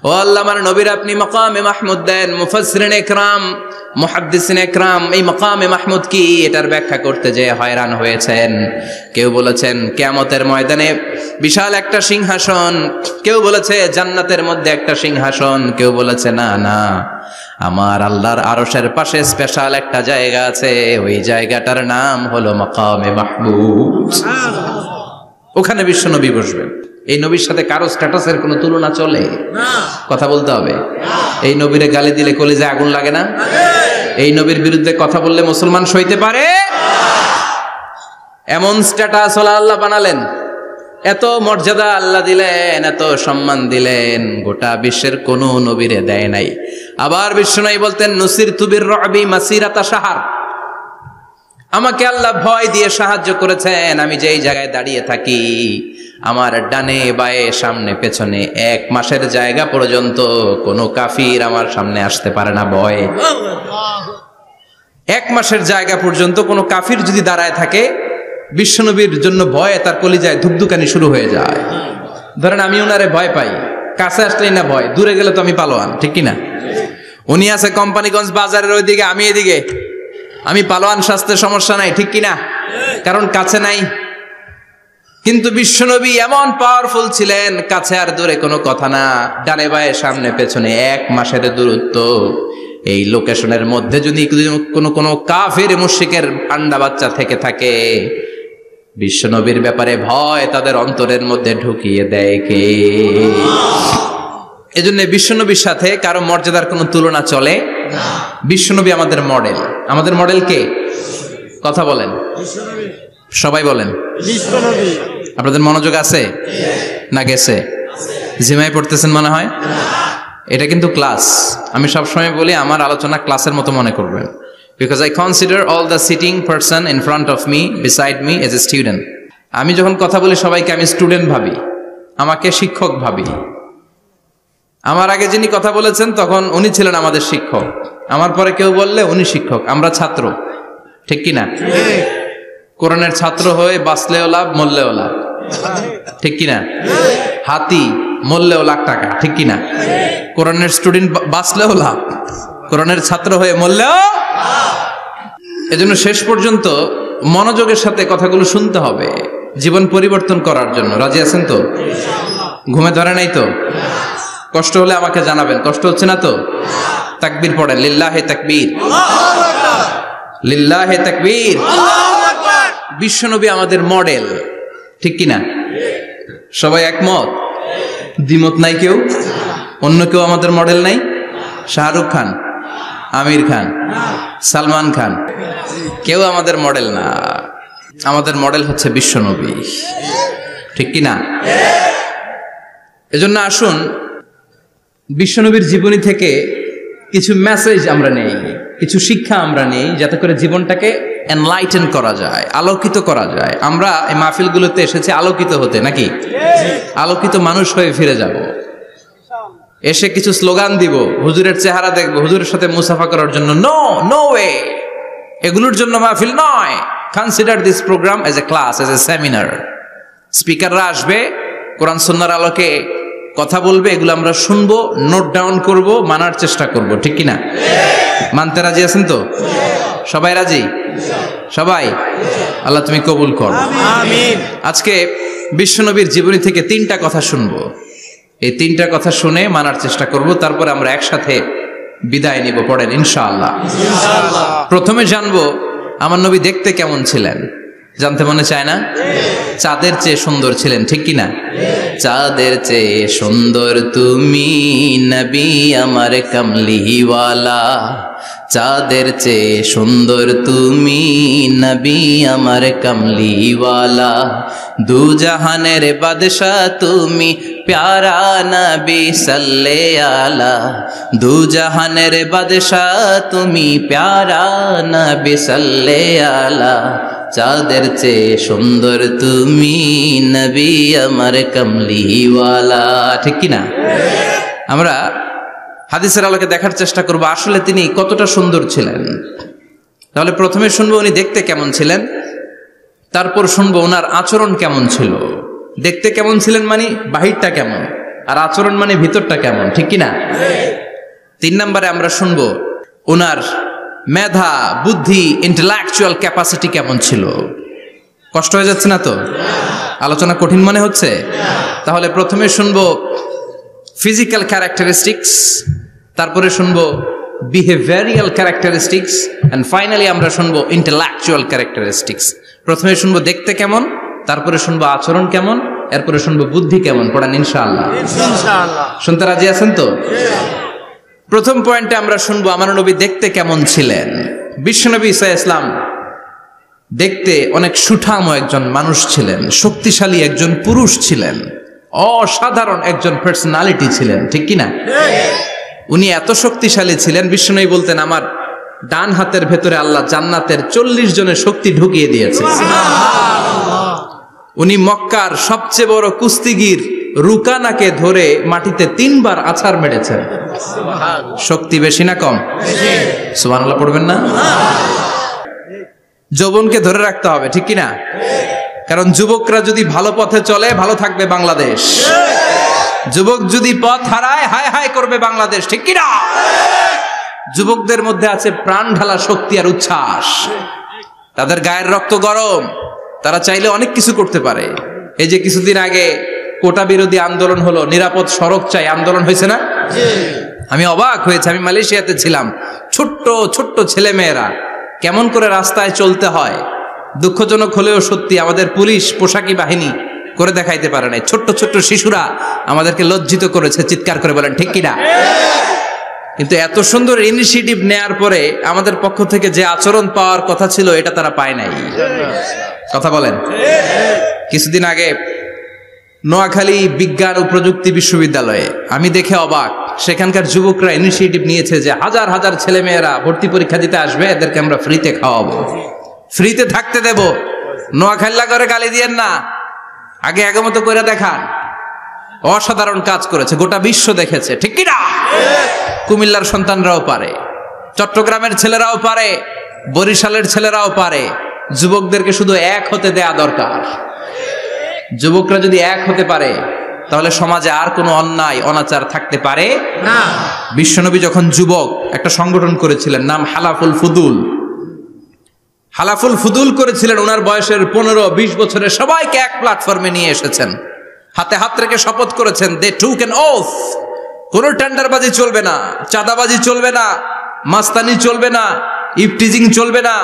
ও আল্লাহ, আমার নবীর আপনি মাকামে মাহমুদ দেন। মুফাসসিরিন ইকরাম, মুহাদ্দিসিন ইকরাম এই মাকামে মাহমুদ কি এটার ব্যাখ্যা করতে যে হয়রান হয়েছেন। কেউ বলেছেন কিয়ামতের ময়দানে বিশাল একটা সিংহাসন, কেউ বলেছে জান্নাতের মধ্যে একটা সিংহাসন, কেউ বলেছে না না, আমার আল্লাহর আরশের পাশে স্পেশাল একটা জায়গা আছে, ওই জায়গাটার নাম হলো মাকামে মাহমুদ। ওখানে বিশ্বনবী বসবেন। এই নবীর সাথে কারো স্ট্যাটাসের কোনো তুলনা চলে? কথা বলতে হবে। এই নবীরে গালি দিলে কলিজায় আগুন লাগে না? এই নবীর বিরুদ্ধে কথা বললে মুসলমান সইতে পারে? এমন স্ট্যাটাস হলো আল্লাহ বানালেন, এত মর্যাদা আল্লাহ দিলেন, এত সম্মান দিলেন, গোটা বিশ্বের কোন নবীরে দেয় নাই। আবার বিশ্বনবী বলতেন, নুসিরতু বির-রু'বি মাসিরাতা শাহর, আমাকে আল্লাহ ভয় দিয়ে সাহায্য করেছেন। আমি যেই জায়গায় দাঁড়িয়ে থাকি, আমার ডানে বায়ে সামনে পেছনে 1 মাসের জায়গা পর্যন্ত কোনো কাফির আমার সামনে আসতে পারে না ভয়ে। 1 মাসের জায়গা পর্যন্ত কোনো কাফির যদি দাঁড়ায় থাকে, বিশ্বনবীর জন্য ভয়ে তার কলিজায় ধুকধুকানি শুরু হয়ে যায়। ধরেন আমি ওনারে ভয় পাই, কাছে আসলেই না ভয়, দূরে গেলে তো আমি পালোয়ান, ঠিক কিনা? উনি আছে কোম্পানিগঞ্জ বাজারের ওইদিকে, আমি এদিকে, আমি পালোয়ান, স্বাস্থ্যের সমস্যা নাই, ঠিক কিনা? কারণ কাছে নাই। কিন্তু বিশ্বনবী এমন পাওয়ারফুল ছিলেন, কাছে আর দূরে কোনো কথা না, ডানে বায়ে সামনে পেছনে 1 মাসের দূরত্ব। এই লোকেশনের মধ্যে যদি কোনো কাফির মুশরিকের আন্ডা বাচ্চা থেকে থাকে, বিশ্বনবীর ব্যাপারে ভয় তাদের অন্তরের মধ্যে ঢুকিয়ে দেয় কে? এজন্য বিশ্বনবীর সাথে কারো মর্যাদার কোনো তুলনা চলে না। বিশ্বনবী আমাদের মডেল। আমাদের মডেল কে? কথা বলেন, সবাই বলেন বিশ্বনবী। আপনাদের মনোযোগ আছে না গেছে? জিমাই পড়তেছেন মনে হয়। এটা কিন্তু ক্লাস। আমি সবসময় বলি আমার আলোচনা ক্লাসের মতো মনে করবেন, because I consider all the sitting person in front of me, beside me as a student. আমি যখন কথা বলি সবাইকে আমি স্টুডেন্ট ভাবি, আমাকে শিক্ষক ভাবি। আমার আগে যিনি কথা বলেছেন তখন উনি ছিলেন আমাদের শিক্ষক, আমার পরে কেউ বললে উনি শিক্ষক, আমরা ছাত্র, ঠিক কি না? কোরআনের ছাত্র হয়ে বাঁচলেও লাভ, মরলেও লাভ, ঠিক কিনা? হাতি মরলেও লাখ টাকা, ঠিক কিনা? কোরআনের স্টুডেন্ট বাঁচলেও লাভ, কোরআনের ছাত্র হয়ে মরলেও। এজন্য শেষ পর্যন্ত মনোযোগের সাথে কথাগুলো শুনতে হবে জীবন পরিবর্তন করার জন্য। রাজি আছেন তো? ঘুমে ধরে নাই তো? কষ্ট হলে আমাকে জানাবেন। কষ্ট হচ্ছে না তো? তাকবীর পড়েন, লিল্লাহে তাকবীর, লিল্লাহে তাকবীর। বিশ্বনবী আমাদের মডেল, ঠিক কিনা? সবাই একমত? দ্বিমত নাই কেউ? অন্য কেউ আমাদের মডেল নাই? শাহরুখ খান, আমির খান, সালমান খান, কেউ আমাদের মডেল না। আমাদের মডেল হচ্ছে বিশ্বনবী, ঠিক কিনা? এজন্য আসুন বিশ্বনবীর জীবনী থেকে কিছু মেসেজ আমরা নেই, কিছু শিক্ষা আমরা নেই, যাতে করে জীবনটাকে এনলাইটেন করা যায়, আলোকিত করা যায়। আমরা এই মাহফিলগুলোতে এসেছি আলোকিত হতে, নাকি আলোকিত মানুষ হয়ে ফিরে যাব। এসে কিছু স্লোগান দিব, হুজুরের চেহারা দেখবো, হুজুরের সাথে মুসাফা করার জন্য, নো নো ওয়ে, এগুলোর জন্য মাহফিল নয়। Consider this program as a class, as a seminar. স্পিকাররা আসবে, কোরআন সুন্নাহর আলোকে কথা বলবে, এগুলো আমরা শুনবো, নোট ডাউন করব, মানার চেষ্টা করব, ঠিক কিনা? মানতে রাজি আছেন তো? সবাই রাজি? সবাই? আল্লাহ তুমি কবুল করো, আমিন। আজকে বিশ্বনবীর জীবনী থেকে 3টা কথা শুনবো। এই 3টা কথা শুনে মানার চেষ্টা করব, তারপরে আমরা একসাথে বিদায় নিব। পড়েন ইনশাআল্লাহ। প্রথমে জানবো আমার নবী দেখতে কেমন ছিলেন। জানতে মনে চায় না? চাঁদের চেয়ে সুন্দর ছিলেন, ঠিক কিনা? চাঁদের চেয়ে সুন্দর তুমি নবী আমার কামলিওয়ালা, চাঁদের চেয়ে সুন্দর তুমি নবী আমার কামলিওয়ালা, দু জাহানের বাদশাহ তুমি প্যারা নবী সাল্লে আলা, দু জাহানের বাদশাহ তুমি প্যারা নবী সাল্লে আলা, চাঁদের চেয়ে সুন্দর তুমি নবী আমার কামলিওয়ালা, ঠিক কিনা? আমরা হাদিসের আলোকে দেখার চেষ্টা করব আসলে তিনি কতটা সুন্দর ছিলেন। তাহলে প্রথমে শুনবো উনি দেখতে কেমন ছিলেন, তারপর শুনবো ওনার আচরণ কেমন ছিল। দেখতে কেমন ছিলেন মানে বাহিরটা কেমন, আর আচরণ মানে ভিতরটা কেমন, ঠিক কিনা? 3 নম্বরে আমরা শুনবো ওনার মেধা, বুদ্ধি, ইন্টেলেকচুয়াল ক্যাপাসিটি কেমন ছিল। কষ্ট হয়ে যাচ্ছে না তো? আলোচনা কঠিন মনে হচ্ছে? তাহলে প্রথমে শুনবো ফিজিক্যাল ক্যারেক্টারিস্টিক্স, তারপরে শুনবো বিহেভিয়ারাল ক্যারেক্টারিস্টিক্স, এন্ড ফাইনালি আমরা শুনবো ইন্টেলেকচুয়াল ক্যারেক্টারিস্টিক্স। প্রথমে শুনবো দেখতে কেমন, তারপরে শুনবো আচরণ কেমন, এরপরে শুনবো বুদ্ধি কেমন। পড়ান ইনশাআল্লাহ। ইনশাআল্লাহ। শুনতে রাজি আছেন তো? প্রথম পয়েন্টে আমরা শুনবো আমার নবী দেখতে কেমন ছিলেন। বিশ্বনবী ঈসা ইসলাম দেখতে অনেক সুঠাম একজন মানুষ ছিলেন, শক্তিশালী একজন পুরুষ ছিলেন, অসাধারণ একজন পার্সোনালিটি ছিলেন, ঠিক কিনা? উনি এত শক্তিশালী ছিলেন, বিশ্বনবী বলতেন আমার ডান হাতের ভেতরে আল্লাহ জান্নাতের 40 জনের শক্তি ঢুকিয়ে দিয়েছে। উনি মক্কার সবচেয়ে বড় কুস্তিগির রুকানাকে ধরে মাটিতে 3 বার আছাড় মেরেছেন। শক্তি বেশি না কম? সুবহানাল্লাহ পড়বেন না? যৌবনকে ধরে রাখতে হবে, ঠিক কিনা? কারণ যুবকরা যদি ভালো পথে চলে ভালো থাকবে বাংলাদেশ, যুবক যদি পথ হারায় হায় হায় করবে বাংলাদেশ, ঠিক কিনা? যুবকদের মধ্যে আছে প্রাণ ঢালা শক্তি আর উচ্ছ্বাস, তাদের গায়ের রক্ত গরম, তারা চাইলে অনেক কিছু করতে পারে। এই যে কিছুদিন আগে কোটা বিরোধী আন্দোলন হলো, নিরাপদ সড়ক চাই আন্দোলন হয়েছে না? আমি অবাক হয়েছে, আমি মালয়েশিয়াতে ছিলাম, ছোট্ট ছোট্ট ছেলে মেয়েরা কেমন করে রাস্তায় চলতে হয় দুঃখজনক হলেও সত্যি আমাদের পুলিশ পোশাকি বাহিনী করে দেখাইতে পারে নাই। ছোট্ট ছোট্ট শিশুরা আমাদেরকে লজ্জিত করেছে, চিৎকার করে বলেন ঠিক কিনা? কিন্তু এত সুন্দর ইনিশিয়েটিভ নেয়ার পরে আমাদের পক্ষ থেকে যে আচরণ পাওয়ার কথা ছিল এটা তারা পায় নাই। কথা বলেন। কিছুদিন আগে নোয়াখালী বিজ্ঞান ও প্রযুক্তি বিশ্ববিদ্যালয়ে আমি দেখে অবাক, সেখানকার যুবকরা ইনিশিয়েটিভ নিয়েছে যে হাজার হাজার ছেলে মেয়েরা ভর্তি পরীক্ষা দিতে আসবে, এদেরকে আমরা ফ্রিতে খাওয়াবো, ফ্রিতে থাকতে দেব। নোয়াখালী করে গালি দিয়েন না, আগে আগমত করে দেখান। অসাধারণ কাজ করেছে, গোটা বিশ্ব দেখেছে, ঠিক কিনা? কুমিল্লার সন্তানরাও পারে, চট্টগ্রামের ছেলেরাও পারে, বরিশালের ছেলেরাও পারে। যুবকদেরকে শুধু এক হতে দেয়া দরকার। যুবকরা যদি এক হতে পারে তাহলে সমাজে আর কোনো অন্যায় অনাচার থাকতে পারে না। বিশ্বনবী যখন যুবক একটা সংগঠন করেছিলেন, নাম হালাফুল ফুদুল। হালাফুল ফুদুল করেছিলেন, ওনার বয়সের 15-20 বছরের সবাইকে এক প্ল্যাটফর্মে নিয়ে এসেছেন, হাতে হাত রেখে শপথ করেছেন, দে টুক অ্যান ওথ, কোনো টেন্ডারবাজি চলবে না, চাঁদাবাজি চলবে না, মাস্তানি চলবে না, ইফটিজিং চলবে না,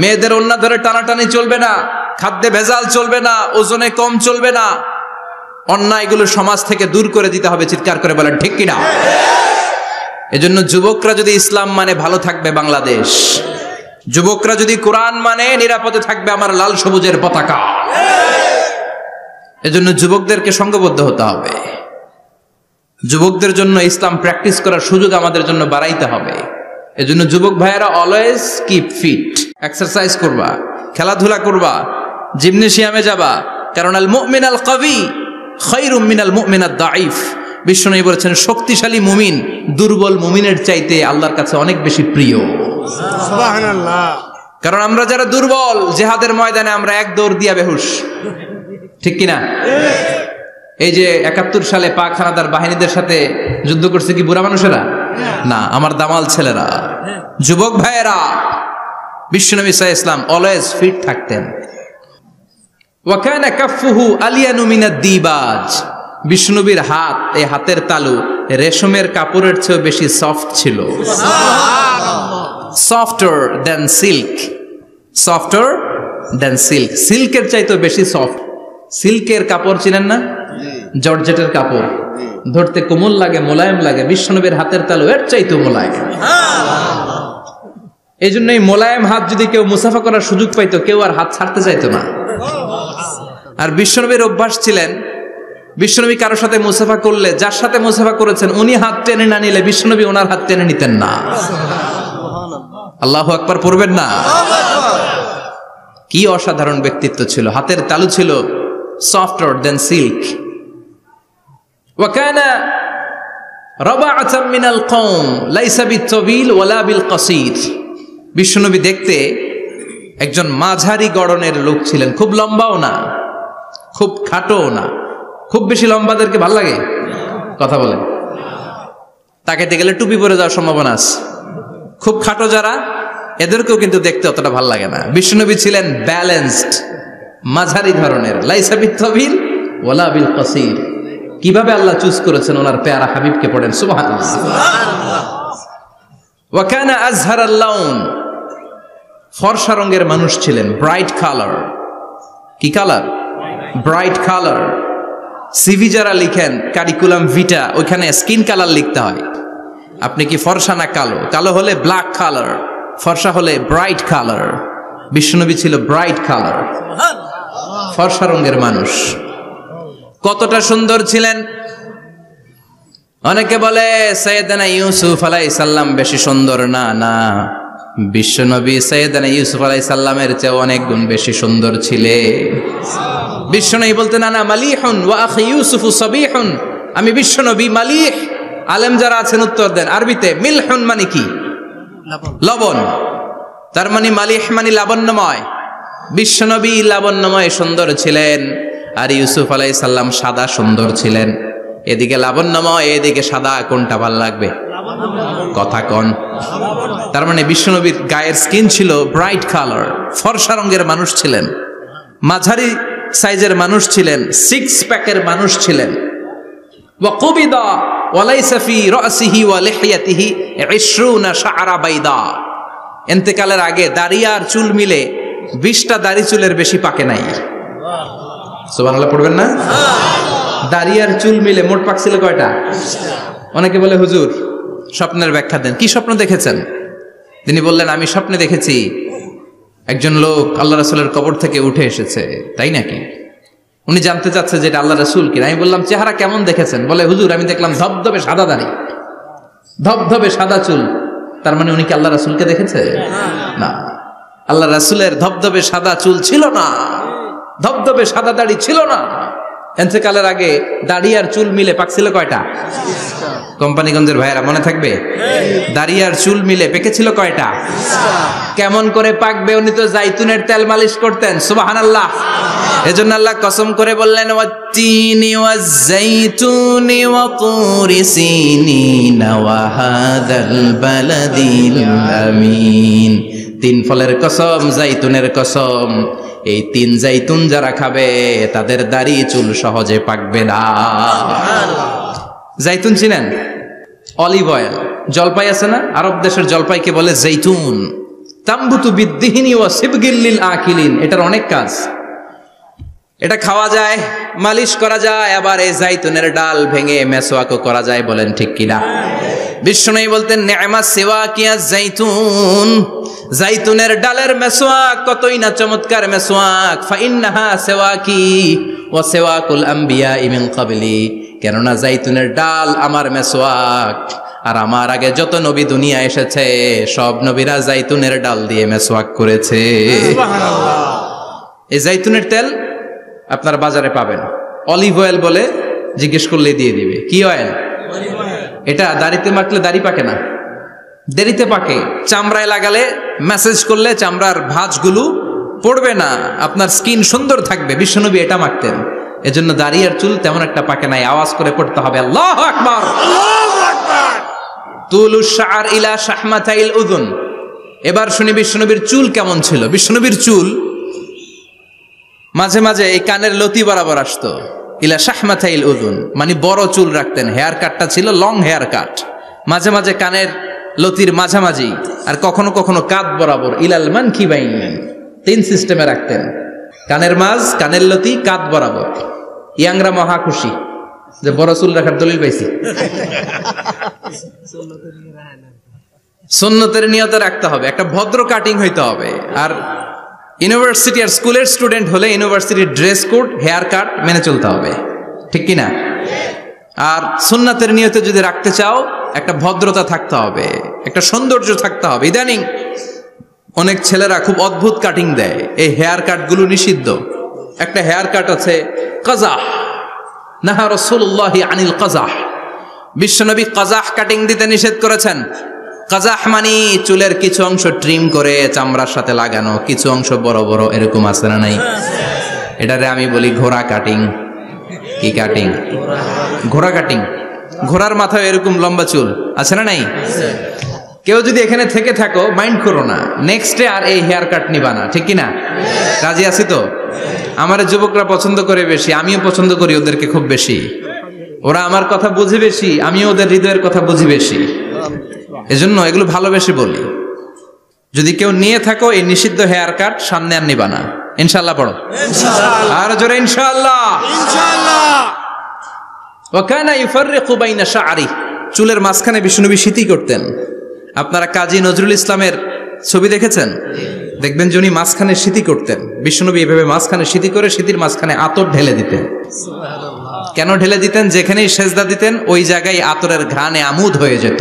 মেয়েদের ওন্না ধরে টানাটানি চলবে না, খাদ্যে ভেজাল চলবে না, ওজনে কম চলবে না, অন্যায়গুলো সমাজ থেকে দূর করে দিতে হবে। চিৎকার করে বলেন ঠিক কিনা? এজন্য যুবকরা যদি ইসলাম মানে ভালো থাকবে বাংলাদেশ, যুবকরা যদি কোরআন মানে নিরাপদে থাকবে আমার লাল সবুজের পতাকা। এজন্য যুবকদেরকে সংঘবদ্ধ হতে হবে, যুবকদের জন্য ইসলাম প্র্যাকটিস করার সুযোগ আমাদের জন্য বাড়াইতে হবে। এজন্য যুবক ভাইয়েরা অলওয়েজ কিপ ফিট। এক্সারসাইজ করবা, খেলাধুলা করবা, জিমনেশিয়ামে যাবা, কারণ আল মুমিন আল কবি খায়রুম মিনাল মুমিন আদ দাঈফ। বিশ্বনবী বলেছেন শক্তিশালী মুমিন দুর্বল মুমিনের চাইতে আল্লাহর কাছে অনেক বেশি প্রিয়। সুবহানাল্লাহ। কারণ আমরা যারা দুর্বল জিহাদের ময়দানে আমরা এক দৌড় দিয়া বেহুশ, ঠিক কিনা? এই যে ৭১ সালে পাক হানাদার বাহিনীদের সাথে যুদ্ধ করছে কি বুড়া মানুষেরা? না, আমার দামাল ছেলেরা, যুবক ভাইয়েরা। বিশ্বনবী সাল্লাল্লাহু আলাইহি ওয়াসাল্লাম অলওয়েজ ফিট থাকতেন। ওয়া কানা কাফফুহু আলিয়ানু মিনাদ দিবাজ। বিশ্বনবীর হাত, এই হাতের তালু রেশমের কাপড়ের চেয়ে বেশি সফট ছিল। সফটার দেন সিল্ক, সফটার দেন সিল্ক, সিল্কের চাইতে বেশি সফট। সিল্কের কাপড় চিনেন না? জর্জেটের কাপড় ধরতে কোমল লাগে, মোলায়েম লাগে। বিশ্বনবীর হাতের তালু এর চাইতে মোলায়েম। এই জন্য এই মোলায়েম হাত যদি কেউ মুসাফা করার সুযোগ পাইতো, কেউ আর হাত ছাড়তে চাইতো না। আর বিশ্বনবীর অভ্যাস ছিলেন, বিশ্বনবী কারোর সাথে মুসাফা করলে, যার সাথে মুসাফা করেছেন উনি হাত টেনে না নিলে বিশ্বনবী ওনার হাত টেনে নিতেন না। আল্লাহু আকবার পড়বেন না? কি অসাধারণ ব্যক্তিত্ব ছিল। হাতের তালু ছিল সফটার দেন সিল্ক। ওয়া কানা রাবাআতাম মিনাল কওম লাইসা বিত-তাবিল ওয়ালা বিল কাসীর। বিশ্বনবী দেখতে একজন মাঝারি গড়নের লোক ছিলেন, খুব লম্বাও না খুব খাটোও না। খুব বেশি লম্বাদেরকে ভাল লাগে? কথা বলেন। তাকাইতে গেলে টুপি পরে যাওয়ার সম্ভাবনা আছে। খুব খাটো যারা, এদেরকেও কিন্তু দেখতে অতটা ভাল লাগে না। বিশ্বনবী ছিলেন ব্যালেন্সড, মাঝারি ধরনের। লাইসা বিত-তাবিল ওয়ালা বিল কাসীর। কিভাবে আল্লাহ চুজ করেছেন ওনার পেয়ারা হাবিবকে, পড়েন সুবহানাল্লাহ। ওয়া কানা আযহারাল লাউন। ফর্সা রঙের মানুষ ছিলেন, ব্রাইট কালার। কি কালার? Bright colour. সিভি যারা লিখেন কারিকুলাম ভিটা, ওইখানে স্কিন কালার লিখতে হয়। আপনি কি ফর্সা না কালো? কালো হলে ব্ল্যাক কালার, ফর্সা হলে ব্রাইট কালার। বিশ্বনবী ছিল ব্রাইট কালার, ফর্সা রঙের মানুষ। কতটা সুন্দর ছিলেন! অনেকে বলে সাইয়েদনা ইউসুফ আলাইহিস সালাম বেশি সুন্দর। না না, বিশ্বনবী সাইয়েদনা ইউসুফ আলাইহিস সালামের চেয়ে অনেক গুণ বেশি সুন্দর ছিলেন। বিশ্বনবী বলতেন আনা মালিহুন ওয়া আখি ইউসুফু সাবিহুন। আমি বিশ্বনবী মালিহ। আলেম যারা আছেন উত্তর দেন আরবিতে। মিলহুন মানে কি? লবণ। তার মানে মালিহ মানে লাবণ্যময়। বিশ্বনবী লাবণ্যময় সুন্দর ছিলেন, আর ইউসুফ আলাইহিস সালাম সাদা সুন্দর ছিলেন। এদিকে লাবণ্যময়, এদিকে সাদা, কোনটা ভাল লাগবে? কথা কন। তার মানে বিশ্বনবীর গায়ের স্কিন ছিল ব্রাইট কালার, ফর্সা রঙের মানুষ ছিলেন, মাঝারি সাইজের মানুষ ছিলেন, সিক্স প্যাকের মানুষ ছিলেন। ওয়া কুবিদা ওয়া লাইসা ফি রাসিহি ওয়া লিহিয়াতিহি 20 শাআরা বাইদা। ইন্তেকালের আগে দাড়ি আর চুল মিলে 20টা দাড়ি চুলের বেশি পাকে নাই। সুবহানাল্লাহ পড়বেন না? দাড়ি আর চুল মিলে মোট পাকছিল কয়টা? অনেকে বলে হুজুর স্বপ্নের ব্যাখ্যা দেন। কি স্বপ্ন দেখেছেন? তিনি বললেন আমি স্বপ্নে দেখেছি একজন লোক আল্লাহ রাসূলের কবর থেকে উঠে এসেছে। তাই নাকি? উনি জানতে চাচ্ছে যে এটা আল্লাহ রাসূল কিনা। আমি বললাম চেহারা কেমন দেখেছেন? বলে হুজুর আমি দেখলাম ধবধবে সাদা দাড়ি, ধবধবে সাদা চুল। তার মানে উনি কি আল্লাহ রাসূলকে দেখেছে? না, আল্লাহ রাসূলের ধবধবে সাদা চুল ছিল না, ধবধবে সাদা দাড়ি ছিল না। ইন্তেকালের আগে দাড়ি আর চুল মিলে পাকছিল কয়টা? কোম্পানিগঞ্জের ভাইয়েরা মনে থাকবে? দাড়ি আর চুল মিলে পেকেছিল কয়টা? কেমন করে পাকবে? উনি তো জাইতুনের তেল মালিশ করতেন। সুবহানাল্লাহ। এজন্য আল্লাহ কসম করে বললেন ওয়াত্তিনি ওয়াজ-জাইতুনি ওয়া তুরি সিনিনা ওয়া হাদাল বালাদিল আমিন। তিন ফলের কসম, জাইতুনের কসম। এই তিন জাইতুন যারা খাবে তাদের দাড়ি চুল সহজে পাকবে না। জাইতুন চিনেন? Olive oil. জলপাই আছে না? আরব দেশের জলপাইকে বলে জাইতুন। তামবুতু বিদ্দিহিনি ওয়া সিবগিল লিল আকিলিন। এটার অনেক কাজ। এটা খাওয়া যায়, মালিশ করা যায়, আবার এই জাইতুনের ডাল ভেঙে মেসওয়াকও করা যায়। বলেন ঠিক কিনা? বিশ্বনবী বলতেন নি'মা সিওয়াকিয়া জাইতুন। জাইতুনের ডালের মেসওয়াক কতই না চমৎকার মেসওয়াক। ফাইন্নাহা সিওয়াকি ওয়া সিওয়াকুল আমবিয়া মিন ক্বাবলি। কেননা জাইতুনের ডাল আমার মেসওয়াক, আর আমার আগে যত নবী দুনিয়া এসেছে সব নবীরা জাইতুনের ডাল দিয়ে মেসওয়াক করেছে। এই জাইতুনের তেল আপনারা বাজারে পাবেন, অলিভ অয়েল বলে জিজ্ঞেস করলে দিয়ে দিবে। কি অয়েল? এটা দাড়িতে মাখলে দাড়ি পাকে না, দেরিতে পাকে। চামড়ায় লাগালে ম্যাসেজ করলে চামড়ার ভাঁজগুলো পড়বে না, আপনার স্কিন সুন্দর থাকবে। বিশ্বনবী এটা মাখতেন, এজন্য দাড়ি আর চুল তেমন একটা পাকে নাই। আওয়াজ করে পড়তে হবে আল্লাহু আকবার। তুলুশ শাআর ইলা শাহমাতাইল উযুন। এবার শুনি বিশ্বনবীর চুল কেমন ছিল। বিশ্বনবীর চুল মাঝে মাঝে এই কানের লতি বরাবর আসতো। ইলা শাহমাতাইল উযুন মানে বড় চুল রাখতেন। হেয়ার কাটটা ছিল লং হেয়ার কাট, মাঝে মাঝে কানের লতির মাঝামাঝি, আর কখনো কখনো কাঁধ বরাবর। ইলাল মানকিবাইন, তিন সিস্টেমে রাখতেন। কানের মাঝ, কানের লতি, কাঁধ বরাবর। ইয়াংরা মহা খুশি যে বড় চুল রাখার দলিল পাইছি। সুন্নতের নিয়তে রাখতে হবে, একটা ভদ্র কাটিং হইতে হবে। আর ইউনিভার্সিটি আর স্কুলের স্টুডেন্ট হলে ইউনিভার্সিটির ড্রেস কোড, হেয়ার কাট মেনে চলতে হবে, ঠিক কিনা? আর সুন্নাতের নিয়তে যদি রাখতে চাও একটা ভদ্রতা থাকতে হবে, একটা সৌন্দর্য থাকতে হবে। ইদানিং অনেক ছেলেরা খুব অদ্ভুত কাটিং দেয়, এই হেয়ার কাটগুলো নিষিদ্ধ। একটা হেয়ার কাট আছে কাজাহ, নাহা রাসূলুল্লাহি আনিল কাজাহ। বিশ্বনবী কাজাহ কাটিং দিতে নিষেধ করেছেন। কাজাহ মানে চুলের কিছু অংশ ট্রিম করে চামড়ার সাথে লাগানো, কিছু অংশ বড় বড়, এরকম আছে না নাই? এটারে আমি বলি ঘোড়া কাটিং। কি কাটিং? ঘোড়া কাটিং। ঘোড়ার মাথায় এরকম লম্বা চুল আছে না নাই? কেউ যদি এখানে থেকে থাকো মাইন্ড করো না, নেক্সটে আর এই হেয়ার কাট নিবা না, ঠিক কিনা? রাজি আছি তো? আমার যুবকরা পছন্দ করে বেশি, আমিও পছন্দ করি ওদেরকে খুব বেশি। ওরা আমার কথা বুঝে বেশি, আমিও ওদের হৃদয়ের কথা বুঝি বেশি, এজন্য এগুলো ভালোবেসে বলি। যদি কেউ নিয়ে থাকো এই নিষিদ্ধ হেয়ার কাট, সামনে আর নিবা না। ইনশাআল্লাহ পড়ো, আর জোরে ইনশাআল্লাহ। ওয়া কানা ইউফাররিকু বাইনা শা'রি। চুলের মাঝখানে বিষ্ণুনবী সিঁথি করতেন। আপনারা কাজী নজরুল ইসলামের ছবি দেখেছেন? দেখবেন যে উনি মাঝখানে সিঁথি করতেন। বিষ্ণুনবী এভাবে মাঝখানে সিঁথি করে সিঁথির মাঝখানে আতর ঢেলে দিতেন। কেন ঢেলে দিতেন? যেখানেই সেজদা দিতেন ওই জায়গায় আতরের ঘ্রাণে আমোদ হয়ে যেত।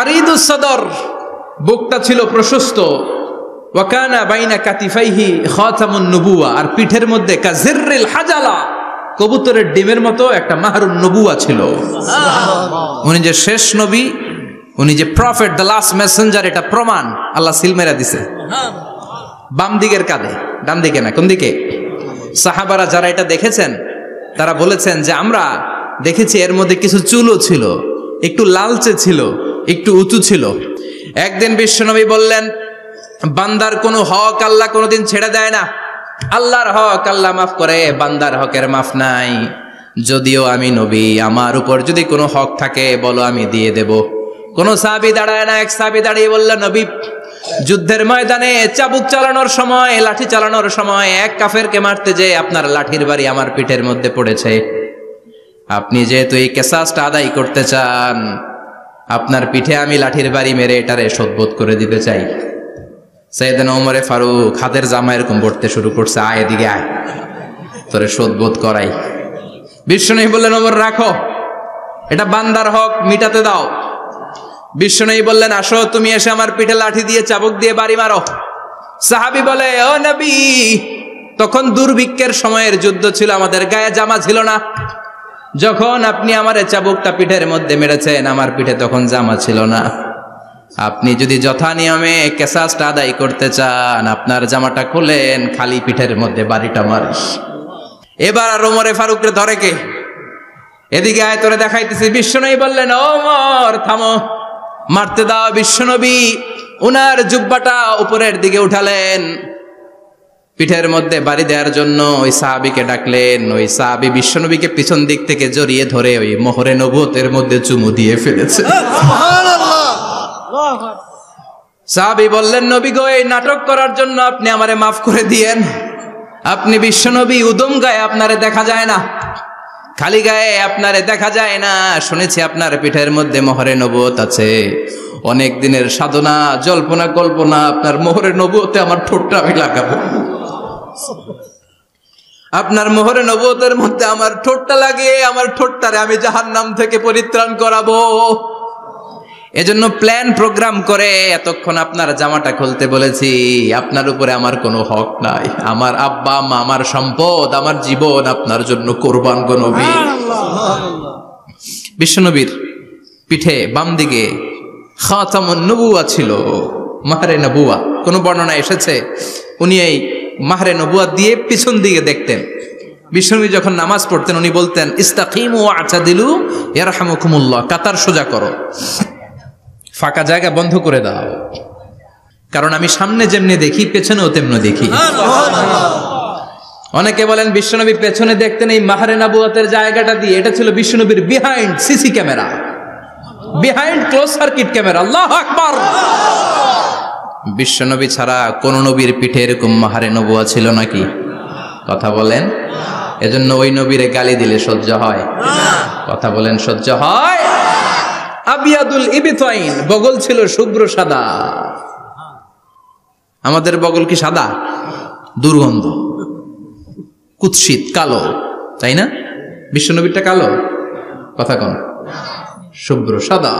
আরিদুস সদর, বুকটা ছিল প্রশস্ত। ওয়া কানা বাইনা কাতিফাইহি খাতামুন নবুওয়া, আর পিঠের মধ্যে কাজিররিল হাজালা, কবুতরের ডিমের মতো একটা মাহরুন নবুওয়া ছিল। উনি যে শেষ নবী, উনি যে প্রফেট, দ্য লাস্ট মেসেঞ্জার, এটা প্রমাণ আল্লাহ সিল মেরা দিছে। বাম দিকের কাঁধে, ডান দিকে না। কোন দিকে? সাহাবারা যারা এটা দেখেছেন তারা বলেছেন যে আমরা দেখেছি এর মধ্যে কিছু চুলও ছিল, একটু লালচে ছিল, একটু উঁচু ছিল। একদিন বিশ্বনবী বললেন, বান্দার কোনো হক আল্লাহ কোনোদিন ছেড়ে দেয় না। আল্লাহর হক আল্লাহ মাফ করে, বান্দার হকের মাফ নাই। যদিও আমি নবী, আমার উপর যদি কোনো হক থাকে বলো, আমি দিয়ে দেব। কোন সাহাবী দাঁড়ায় না। এক সাহাবী দাঁড়িয়ে বলল, নবী, যুদ্ধের ময়দানে চাবুক চালানোর সময়, লাঠি চালানোর সময় এক কাফেরকে মারতে যে আপনার লাঠির বাড়ি আমার পিঠের মধ্যে পড়েছে। আপনি যেহেতু এই কিসাসটা আদায় করতে চান, আপনার পিঠে আমি লাঠির বাড়ি মেরে এটারে শোধবোধ করে দিতে চাই। সাইয়েদনা ওমরে ফারুক হাতের জামা এরকম পড়তে শুরু করছে, আয় এদিকে আয়, তোরে শোধবোধ করাই। বিশ্বনবী বললেন, ওমর রাখো, এটা বান্দার হক, মিটাতে দাও। বিশ্বনবী বললেন, আসো তুমি এসে আমার পিঠে লাঠি দিয়ে চাবুক দিয়ে বাড়ি মারো। সাহাবী বলে, ও নবী, তখন দুর্ভিক্ষের সময়ের যুদ্ধ ছিল, আমাদের গায়ে জামা ছিল না। যখন আপনি আমার চাবুকটা পিঠের মধ্যে মেরেছেন, আমার পিঠে তখন জামা ছিল না। আপনি যদি যথা নিয়মে কিসাসটা আদায় করতে চান, আপনার জামাটা খুলেন, খালি পিঠের মধ্যে বাড়িটা মারিস। এবার আর ওমরে ফারুকরে ধরে কে? এদিকে আয়, তোরে দেখাইতেছি। বিশ্বনবী বললেন, ওমর থামো, মারতে দাও। বিশ্বনবী উনার জুব্বাটা উপরের দিকে উঠালেন, পিঠের মধ্যে বাড়ি দেওয়ার জন্য ওই সাহাবীকে ডাকলেন। ওই সাহাবী বিশ্বনবীকে পিছন দিক থেকে জড়িয়ে ধরে ওই মোহরে নবুয়তের মধ্যে চুমু দিয়ে ফেলেছে। সাহাবী বললেন, নবী গো, এই নাটক করার জন্য আপনি আমারে মাফ করে দিয়েন। আপনি বিশ্বনবী, উদম গায়ে আপনারে দেখা যায় না, খালি গায়ে আপনারে দেখা যায় না। শুনেছি আপনার পিঠের মধ্যে মোহরে নবুয়ত আছে। অনেক দিনের সাধনা, জল্পনা কল্পনা, আপনার মোহরে নবুয়তে আমার ঠোঁটটা আমি লাগাবো। আপনার মোহরে নবুয়তের মধ্যে আমার ঠোঁটটা লাগিয়ে আমার ঠোঁটটারে আমি জাহান্নাম থেকে পরিত্রাণ করাবো। এজন্য প্ল্যান প্রোগ্রাম করে এতক্ষণ আপনার জামাটা খুলতে বলেছি। আপনার উপরে আমার কোনো হক নাই। আমার আব্বা আম্মা, আমার সম্পদ, আমার জীবন আপনার জন্য কোরবান গো নবী। বিশ্বনবীর পিঠে বাম দিকে খাতামুন নবুয়া ছিল, মাহরে নবুয়া। কোন বর্ণনা এসেছে উনি এই মাহরে নবুয়া দিয়ে পিছন দিকে দেখতেন। বিশ্বনবী যখন নামাজ পড়তেন উনি বলতেন ইস্তাকিমু ওয়া'তাদিলু ইয়ারহামুকুমুল্লাহ, কাতার সোজা করো, ফাঁকা জায়গা বন্ধ করে দাও, কারণ আমি সামনে যেমনি দেখি পেছনেও তেমনি দেখি। অনেকে বলেন বিশ্বনবী পেছনে দেখতেন এই মাহরে নবুয়াতের জায়গাটা দিয়ে। এটা ছিল বিশ্বনবীর behind CC camera, behind close circuit camera. আল্লাহু আকবার। বিশ্বনবী ছাড়া কোন নবীর পিঠে এরকম মাহরে নবুয়া ছিল নাকি? কথা বলেন। এজন্য ওই নবীরে গালি দিলে সহ্য হয়? কথা বলেন, সহ্য হয়? আবিয়াদুল ইবতাইন, বগল ছিল শুভ্র সাদা। আমাদের বগল কি সাদা? দুর্গন্ধ, কুৎসিত, কালো, তাই না? বিশ্বনবীরটা কালো? কথা কন, শুভ্র সাদা।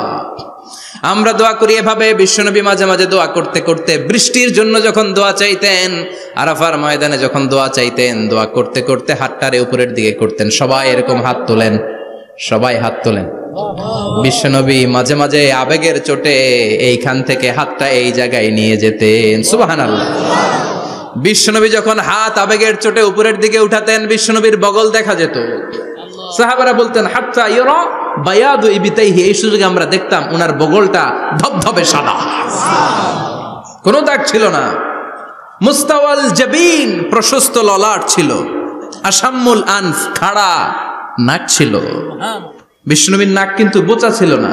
আমরা দোয়া করি এভাবে। বিশ্বনবী মাঝে মাঝে দোয়া করতে করতে বৃষ্টির জন্য যখন দোয়া চাইতেন, আরাফার ময়দানে যখন দোয়া চাইতেন, দোয়া করতে করতে হাতটারে উপরের দিকে করতেন। সবাই এরকম হাত তোলেন, সবাই হাত তোলেন। বিশ্বনবী মাঝে মাঝে আবেগের চোটে এইখান থেকে হাতটা এই জায়গায় নিয়ে যেতেন। সুবহানাল্লাহ। বিশ্বনবী যখন হাত আবেগের চোটে উপরের দিকে উঠাতেন, বিশ্বনবীর বগল দেখা যেত। সাহাবারা বলতেন হাত্তা ইরা বায়াদু ইবতাইহি, এই সুযোগে আমরা দেখতাম ওনার বগলটা ধবধবে সাদা, কোনো দাগ ছিল না। মুস্তাওয়াল জাবিন, প্রশস্ত ললাট ছিল। আসাম্মুল আনফ, খাড়া নাক ছিল। বিশ্বনবীর নাক কিন্তু বোচা ছিল না।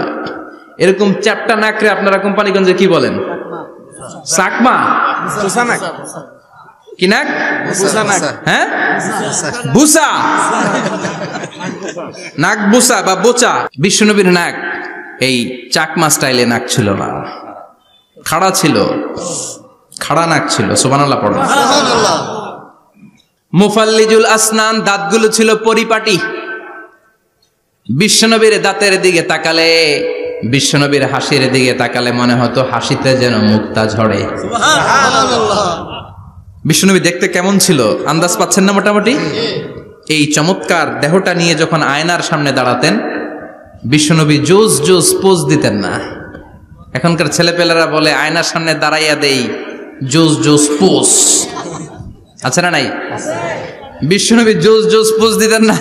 এরকম চ্যাপটা নাকরে আপনারা কোম্পানিগঞ্জে কি বলেন? চাকমা, কি নাক? হ্যাঁ, বুসা, নাক বুসা বা বোচা। বিশ্বনবীর নাক এই চাকমা স্টাইলে নাক ছিল না, খাড়া ছিল, খাড়া নাক ছিল। সুবহানাল্লাহ পড়ো। মুফাল্লিজুল আসনান, দাঁতগুলো ছিল পরিপাটি। বিশ্বনবীর দাঁতের দিকে তাকালে, বিশ্বনবীর হাসির দিকে তাকালে মনে হতো হাসিতে যেন মুক্তা ঝরে। বিশ্বনবী দেখতে কেমন ছিল আন্দাজ পাচ্ছেন না মোটামুটি? এই চমৎকার দেহটা নিয়ে যখন আয়নার সামনে দাঁড়াতেন, বিশ্বনবী জোস জোস পোজ দিতেন না। এখনকার ছেলেপেলেরা বলে আয়নার সামনে দাঁড়াইয়া দেই জোস জোস পোজ, আছে না নাই? বিশ্বনবী জোস জোস পোজ দিতেন না।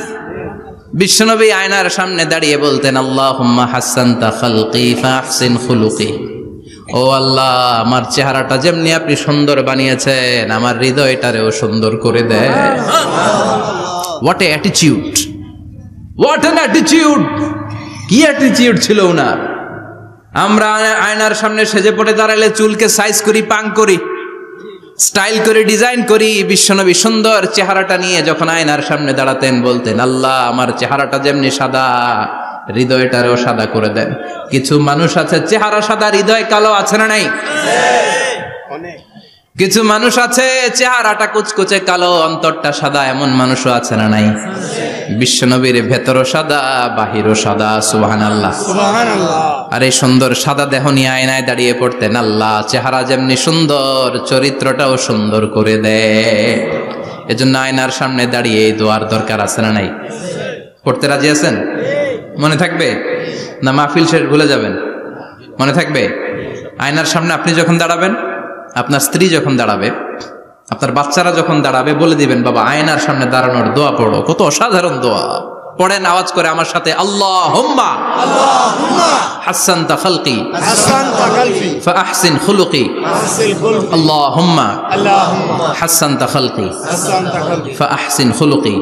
বিশ্বনবী আয়নার সামনে দাঁড়িয়ে বলতেন আল্লাহুম্মা হাসানতা খালকি ফাহসিন খুলুকি, ও আল্লাহ আমার চেহারাটা যেমনি আপনি সুন্দর বানিয়েছেন আমার হৃদয়টারেও সুন্দর করে দেয়। What a attitude, what an attitude! কি অ্যাটিটিউড ছিল ওনার! আমরা আয়নার সামনে সেজে পড়ে দাঁড়ালে চুলকে সাইজ করি, পাং করি, স্টাইল করে ডিজাইন করি। বিশ্বনবী সুন্দর চেহারাটা নিয়ে যখন আয়নার সামনে দাঁড়াতেন বলতেন আল্লাহ আমার চেহারাটা যেমনি সাদা হৃদয়টারেও সাদা করে দেন। কিছু মানুষ আছে চেহারা সাদা হৃদয় কালো, আছে না নাই? কিছু মানুষ আছে চেহারাটা কুচকুচে কালো অন্তরটা সাদা, এমন মানুষও আছে না নাই? বিশ্বনবীর ভেতরও সাদা বাহিরও সাদা। সুবহানাল্লাহ, সুবহানাল্লাহ। আর এই সুন্দর সাদা দেহ নিয়ে আয়নায় দাঁড়িয়ে পড়তেন আল্লাহ চেহারা যেমনি সুন্দর চরিত্রটাও সুন্দর করে দেয়। এজন্য আয়নার সামনে দাঁড়িয়ে এই দোয়ার দরকার আছে না নাই? পড়তে রাজি আছেন? মনে থাকবে না মাহফিল শেষ ভুলে যাবেন? মনে থাকবে? আয়নার সামনে আপনি যখন দাঁড়াবেন, আপনার স্ত্রী যখন দাঁড়াবে, আপনার বাচ্চারা যখন দাঁড়াবে, বলে দিবেন বাবা আয়নার সামনে দাঁড়ানোর দোয়া পড়ো। কত অসাধারণ দোয়া! পড়েন আওয়াজ করে আমার সাথে, আল্লাহুম্মা হাসানতা খালকি ফাহসিন খুলুকি, আল্লাহুম্মা হাসানতা খালকি ফাহসিন খুলুকি।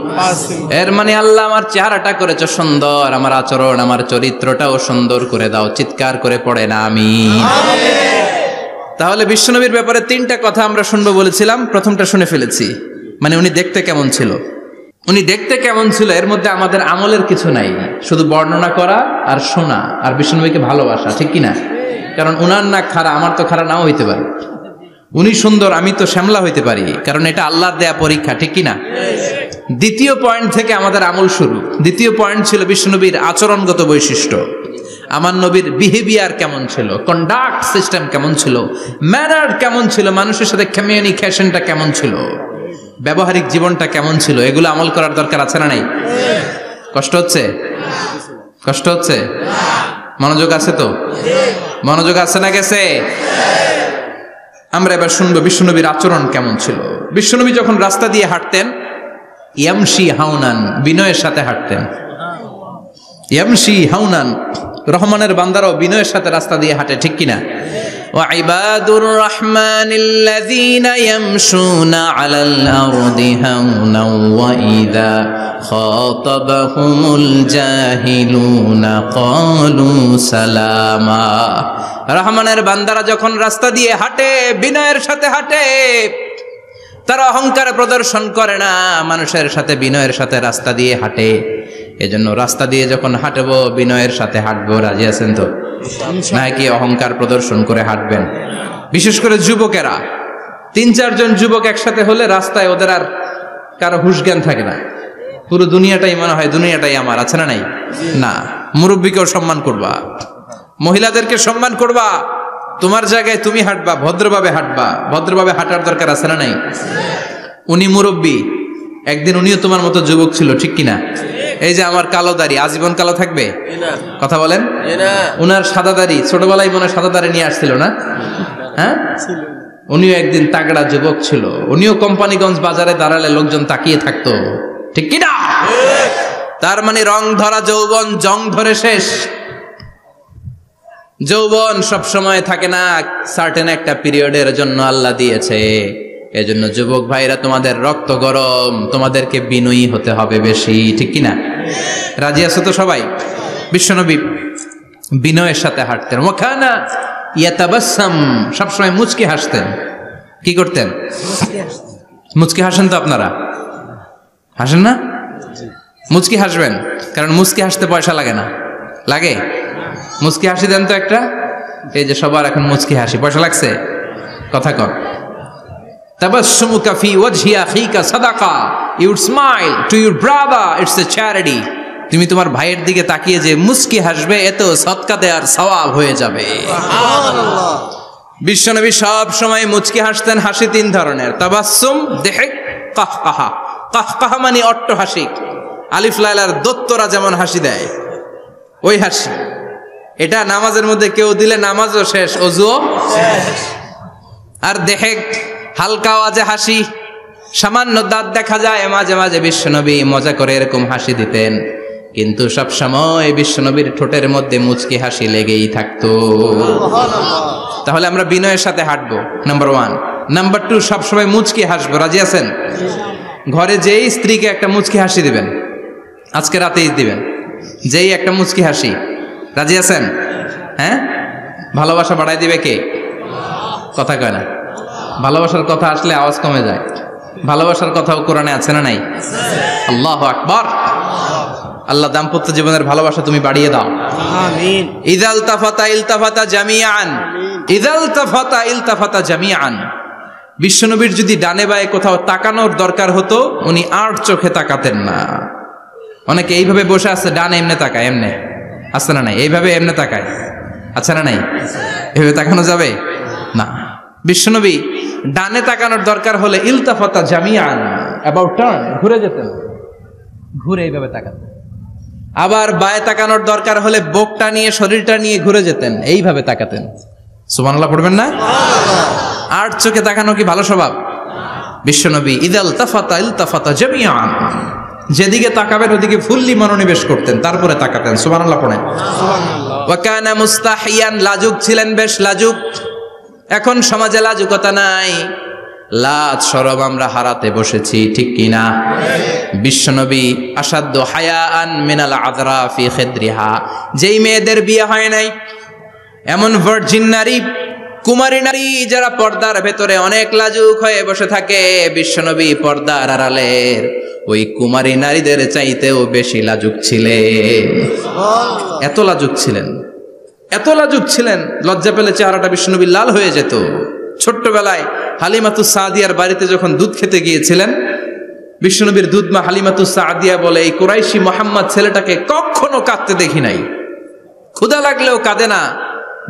এর মানে আল্লাহ আমার চেহারাটা করেছো সুন্দর, আমার আচরণ আমার চরিত্রটাও সুন্দর করে দাও। চিৎকার করে পড়েন আমিন। তাহলে বিশ্বনবীর ব্যাপারে তিনটা কথা আমরা শুনবো বলেছিলাম, প্রথমটা শুনে ফেলেছি, মানে উনি দেখতে কেমন ছিল। উনি দেখতে কেমন ছিল এর মধ্যে আমাদের আমলের কিছু নাই, শুধু বর্ণনা করা আর শোনা আর বিশ্বনবীকে ভালোবাসা, ঠিক কিনা? কারণ উনার না খাড়া, আমার তো খাড়া নাও হইতে পারে। উনি সুন্দর, আমি তো শ্যামলা হইতে পারি, কারণ এটা আল্লাহর দেয়া পরীক্ষা, ঠিক কিনা? দ্বিতীয় পয়েন্ট থেকে আমাদের আমল শুরু। দ্বিতীয় পয়েন্ট ছিল বিশ্বনবীর আচরণগত বৈশিষ্ট্য। আমার নবীর বিহেভিয়ার কেমন ছিল, কন্ডাক্ট সিস্টেম কেমন ছিল, ম্যানার কেমন ছিল, মানুষের সাথে কমিউনিকেশনটা কেমন ছিল, ব্যবহারিক জীবনটা কেমন ছিল, এগুলো আমল করার দরকার আছে না নাই? কষ্ট হচ্ছে? কষ্ট হচ্ছে? মনোযোগ আছে তো? মনোযোগ আছে না গেছে? আমরা এবার শুনবো বিশ্বনবীর আচরণ কেমন ছিল। বিশ্বনবী যখন রাস্তা দিয়ে হাঁটতেন, ইয়ামশি হাউনান, বিনয়ের সাথে হাঁটতেন। ইয়ামশি হাউনান, রহমানের বান্দারাও বিনয়ের সাথে রাস্তা দিয়ে হাঁটে, ঠিক কিনা? ওয়া ইবাদুর রাহমানিল্লাযীনা ইয়ামশুনা আলাল আরদি হাওনাও ওয়া ইযা খাতাবাহুমুল জাহিলুনা ক্বালু সালামা। রহমানের বান্দারা যখন রাস্তা দিয়ে হাঁটে, বিনয়ের সাথে হাঁটে, তারা অহংকার প্রদর্শন করে না, মানুষের সাথে বিনয়ের সাথে রাস্তা দিয়ে হাঁটে। এজন্য রাস্তা দিয়ে যখন হাঁটবো বিনয়ের সাথে হাঁটবো। রাজি আছেন তো? নাকি অহংকার প্রদর্শন করে হাঁটবেন? বিশেষ করে যুবকেরা, ৩-৪ জন যুবক একসাথে হলে রাস্তায় ওদের আর কারো হুঁশ জ্ঞান থাকে না, পুরো দুনিয়াটাই মনে হয় দুনিয়াটাই আমার, আছে না নাই? না, মুরব্বীকেও সম্মান করবা, মহিলাদেরকে সম্মান করবা, তোমার জায়গায় তুমি হাঁটবা, ভদ্রভাবে হাঁটবা। ভদ্রভাবে হাঁটার দরকার আছে না নাই? উনি মুরব্বী, একদিন উনিও তোমার মতো যুবক ছিল, ঠিক কিনা? এই যে আমার কালো দাড়ি আজীবন কালো থাকবে? কথা বলেন। উনার সাদা দাড়ি ছোটবেলায় মনে সাদা দাড়ি নিয়ে আসছিল না? হ্যাঁ, উনিও একদিন তাগড়া যুবক ছিল। উনিও কোম্পানিগঞ্জ বাজারে দাঁড়ালে লোকজন তাকিয়ে থাকতো, ঠিক কিনা? তার মানে রং ধরা যৌবন জং ধরে শেষ। যৌবন সব সময় থাকে না, সার্টেন একটা পিরিয়ডের জন্য আল্লাহ দিয়েছে। এজন্য যুবক ভাইরা, তোমাদের রক্ত গরম, তোমাদেরকে বিনয়ী হতে হবে বেশি, ঠিক কিনা? রাজি আছো তো সবাই? বিশ্বনবী বিনয়ের সাথে হাঁটতেন। ওয়াকানা ইয়াতাবাসসাম, সবসময় মুচকি হাসতেন। কি করতেন? মুচকি হাসেন তো আপনারা? হাসেন না? মুচকি হাসবেন, কারণ মুচকি হাসতে পয়সা লাগে না। লাগে? মুচকি হাসি দেন তো একটা। এই যে সবার এখন মুচকি হাসি, পয়সা লাগছে? কথা কর। তাবাসসুমুকা ফি ওয়াজহি আখিকা সাদাকা, you smile to your brother, it's a charity. তুমি তোমার ভাইয়ের দিকে তাকিয়ে যে মুচকি হাসবে, এত সদকা দেওয়ার সওয়াব হয়ে যাবে। সুবহানাল্লাহ। বিশ্বনবী সব সময় মুচকি হাসতেন। হাসি 3 ধরনের, তাবাসসুম, দিহক, কাহকাহা। কাহকাহা মানে অট্ট হাসি, আলিফ লাইলার দত্তরা যেমন হাসি দেয় ওই হাসি। এটা নামাজের মধ্যে কেউ দিলে নামাজও শেষ, ওযুও শেষ। আর দিহক, হালকা আওয়াজে হাসি, সামান্য দাঁত দেখা যায় মাঝে মাঝে। বিশ্বনবী মজা করে এরকম হাসি দিতেন, কিন্তু সব সময় বিশ্বনবীর ঠোঁটের মধ্যে মুচকি হাসি লেগেই থাকতো। তাহলে আমরা বিনয়ের সাথে হাঁটবো, নাম্বার 1। নাম্বার 2, সবসময় মুচকি হাসবো। রাজি আছেন? ঘরে যেই স্ত্রীকে একটা মুচকি হাসি দিবেন, আজকে রাতেই দিবেন, যেই একটা মুচকি হাসি। রাজি আছেন? হ্যাঁ, ভালোবাসা বাড়াই দিবে কে? কথা কয় না। ভালোবাসার কথা আসলে আওয়াজ কমে যায়। ভালোবাসার কথাও কোরআনে আছে না নাই? আল্লাহু আকবার। আল্লাহ দাম্পত্য জীবনের ভালোবাসা তুমি বাড়িয়ে দাও, আমিন। ইযাল তাফাতা ইলতাফাতা জামিআন, ইযাল তাফাতা ইলতাফাতা জামিআন। বিশ্বনবীর যদি ডানে বায়ে কোথাও তাকানোর দরকার হতো, উনি আর চোখে তাকাতেন না। অনেকে এইভাবে বসে আছে, ডানে এমনে তাকায়, এমনে আছে না নাই? এইভাবে এমনে তাকায়, আছে না নাই? এভাবে তাকানো যাবে না। বিশ্বনবী ডানে তাকানোর দরকার হলে ইলতাফাতা জামিআন, অ্যাবাউট টার্ন, ঘুরে যেতেন, ঘুরে এইভাবে তাকাতেন। আবার বায়ে তাকানোর দরকার হলে বুকটা নিয়ে, শরীরটা নিয়ে ঘুরে যেতেন, এইভাবে তাকাতেন। সুবহানাল্লাহ পড়বেন না? আর চোখে তাকানো কি ভালো স্বভাব? বিশ্বনবী ইদাল তাফাতা ইলতাফাতা জামিআন, যেদিকে তাকাবেন ওদিকে ফুল্লি মনোনিবেশ করতেন, তারপরে তাকাতেন। সুবহানাল্লাহ পড়েন। সুবহানাল্লাহ। ওয়া কানা মুস্তাহিয়ান, লাজুক ছিলেন, বেশ লাজুক। এখন সমাজে লাজুকতা নাই, লাজ শরম আমরা হারাতে বসেছি, ঠিক কিনা? বিশ্বনবী আসাদ্দ হায়াআন মিনাল আযরা ফি খিদরিহা, যেই মেয়েদের বিয়ে হয় নাই, এমন ভার্জিন নারী, কুমারী নারী যারা পর্দার ভেতরে অনেক লাজুক হয়ে বসে থাকে, বিশ্বনবী পর্দার আড়ালের ওই কুমারী নারীদের চাইতেও বেশি লাজুক ছিলেন। এত লাজুক ছিলেন, এত লাজুক ছিলেন, লজ্জা পেলে চেহারাটা বিশ্বনবীর লাল হয়ে যেত। ছোট্টবেলায় হালিমাতুস সাদিয়ার বাড়িতে যখন দুধ খেতে গিয়েছিলেন, বিশ্বনবীর দুধমা হালিমাতুস সাদিয়া বলে, এই কুরাইশি মোহাম্মদ ছেলেটাকে কখনো কাঁদতে দেখি নাই। ক্ষুধা লাগলেও কাঁদে না,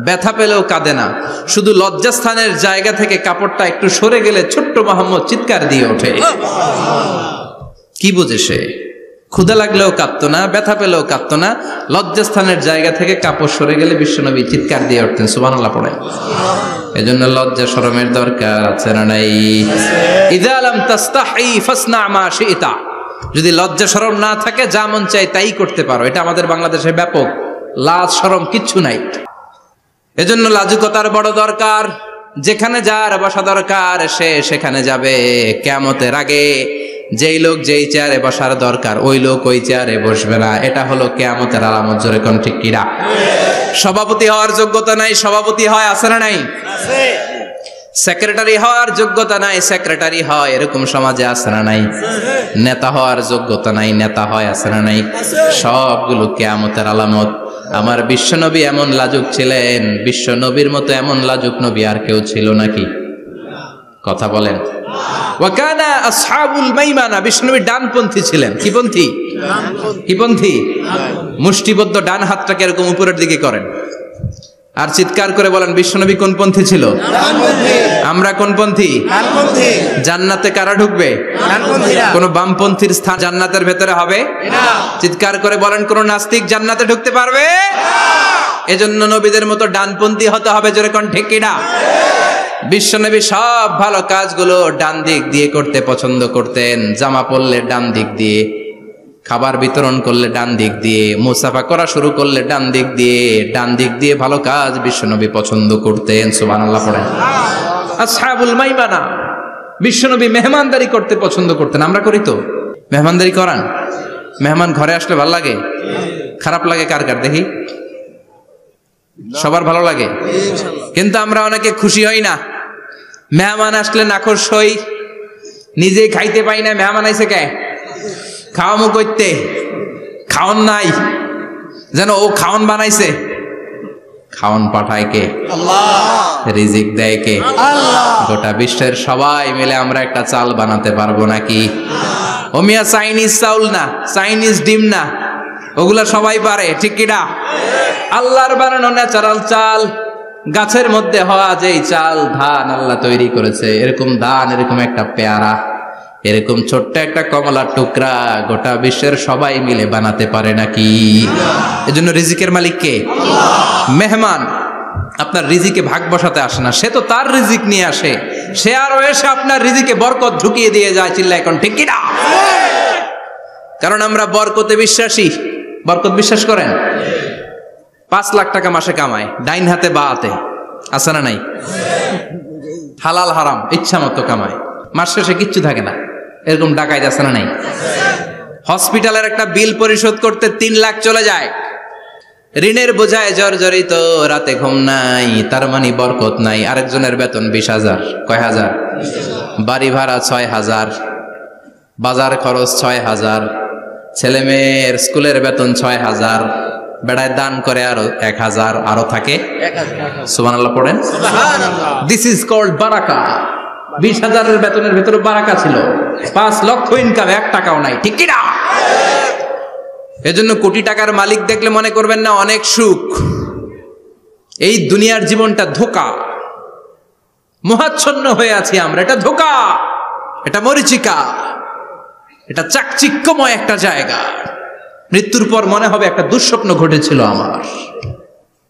ব্যথা পেলেও কাঁদে না, শুধু লজ্জাস্থানের জায়গা থেকে কাপড়টা একটু সরে গেলে ছোট্ট মোহাম্মদ চিৎকার দিয়ে ওঠে। কি বুঝে সে? ক্ষুধা লাগলেও কাঁদতো না, ব্যথা পেলেও কাঁদতো না, লজ্জাস্থানের জায়গা থেকে কাপড় সরে গেলে বিশ্বনবী চিৎকার দিয়ে উঠতেন। সুবহানাল্লাহ পড়ে। এজন্য লজ্জা শরমের দরকার আছে না নাই? ইযা লাম তাস্তাহি ফাসনা মা শি'তা। যদি লজ্জা শরম না থাকে, যা মন চাই তাই করতে পারো। এটা আমাদের বাংলাদেশে ব্যাপক। লাজ শরম কিচ্ছু নাই। এজন্য লাজুকতার বড় দরকার। যেখানে যার বসা দরকার সে সেখানে যাবে। কিয়ামতের আগে যেই লোক যেই চেয়ারে বসার দরকার ওই লোক ওই চেয়ারে বসবে না। এটা হলো কিয়ামতের আলামত। জোরে কোন ঠিক কিনা? সভাপতি হওয়ার যোগ্যতা নাই, সভাপতি হয়, আছে না নাই? আছে। সেক্রেটারি হওয়ার যোগ্যতা নাই, সেক্রেটারি হয়, এরকম সমাজে আছে না নাই? নেতা হওয়ার যোগ্যতা নাই, নেতা হয়, আছে না নাই? সবগুলো কিয়ামতের আলামত। আমার বিশ্বনবী এমন লাজুক ছিলেন, বিশ্বনবীর মতো এমন লাজুক নবী আর কেউ ছিল নাকি? কথা বলেন। ওয়াকানা আসহাবুল মাইমানা, বিশ্বনবী ডানপন্থী ছিলেন। কি পন্থী? কি পন্থী? মুষ্টিবদ্ধ ডান হাতটাকে এরকম উপরের দিকে করেন আর চিৎকার করে বলেন, বিশ্বনবী কোন পন্থী ছিল? আমরা কোন পন্থী? জান্নাতে কারা ঢুকবে? কোন বামপন্থীর স্থান জান্নাতের ভেতরে হবে না। চিৎকার করে বলেন, কোন নাস্তিক জান্নাতে ঢুকতে পারবে? এজন্য নবীদের মতো ডানপন্থী হতে হবে। জোরে কোন ঠিক কিনা? বিশ্বনবী সব ভালো কাজগুলো ডান দিক দিয়ে করতে পছন্দ করতেন। জামা পরলে ডান দিক দিয়ে, খাবার বিতরণ করলে ডান দিক দিয়ে, মুসাফা করা শুরু করলে ডান দিক দিয়ে, ডান দিক দিয়ে ভালো কাজ বিশ্বনবী পছন্দ করতেন। সুবহানাল্লাহ পড়েন। আসহাবুল মাইমানা, বিশ্বনবী মেহমানদারি করতে পছন্দ করতেন। আমরা করি তো? মেহমানদারি করান? মেহমান ঘরে আসলে ভালো লাগে? খারাপ লাগে কার কার দেখি? সবার ভালো লাগে, কিন্তু আমরা অনেকে খুশি হই না। মেহমান আসলে নাখোশ হই, নিজে খাইতে পাই না। মেহমান আইছে কে? খাওয়ামো করতে, খাওন নাই, যেন ও খাওন বানাইছে। খাওন পাঠায় কে? আল্লাহ। রিজিক দেয় কে? আল্লাহ। গোটা বিশ্বের সবাই মিলে আমরা একটা চাল বানাতে পারবো নাকি? ও মিয়া চাইনিজ চাউল না, চাইনিজ ডিম না, ওগুলা সবাই পারে, ঠিক কিনা? আল্লাহর বানানো ন্যাচারাল চাল, গাছের মধ্যে হওয়া যেই চাল, ধান আল্লাহ তৈরি করেছে, এরকম ধান, এরকম একটা পেয়ারা, এরকম ছোট্ট একটা কমলার টুকরা গোটা বিশ্বের সবাই মিলে বানাতে পারে নাকি? এজন্য রিজিকের মালিক কে? মেহমান আপনার রিজিকে ভাগ বসাতে আসে না, সে তো তার রিজিক নিয়ে আসে। সে আরো এসে আপনার রিজিকে বরকত ঢুকিয়ে দিয়ে যায়। চিল্লা এখন ঠিক কিনা? কারণ আমরা বরকতে বিশ্বাসী। বরকত বিশ্বাস করেন? 5 লাখ টাকা মাসে কামায়, ডাইন হাতে বা হাতে, আছে না নাই? হালাল হারাম ইচ্ছা মতো কামায়, মাস শেষে কিচ্ছু থাকে না, এরকম ডাকাইত আছে না নাই? হসপিটালের একটা বিল পরিশোধ করতে 3 লাখ চলে যায়, ঋণের বোঝায় জর্জরিত, রাতে ঘুম নাই, তার মানে বরকত নাই। আরেকজনের বেতন 20,000, কয় হাজার? বাড়ি ভাড়া 6,000, বাজার খরচ 6,000, ছেলে মেয়ের স্কুলের বেতন 6,000, বেড়ায় দান করে আরো 1,000, আরো থাকে। সুবহানাল্লাহ পড়েন। দিস ইজ কল্ড বারাকা। 20,000-এর বেতনের ভেতরে বারাকা ছিল। 5 লক্ষ ইনকাম, 1 টাকাও নাই, ঠিক কিনা? এজন্য কোটি টাকার মালিক দেখলে মনে করবেন না অনেক সুখ। এই দুনিয়ার জীবনটা ধোঁকা, মোহাচ্ছন্ন হয়ে আছি আমরা। এটা ধোঁকা, এটা মরিচিকা, এটা চাকচিক্যময় একটা জায়গা। মৃত্যুর পর মনে হবে একটা দুঃস্বপ্ন ঘটেছিল আমার,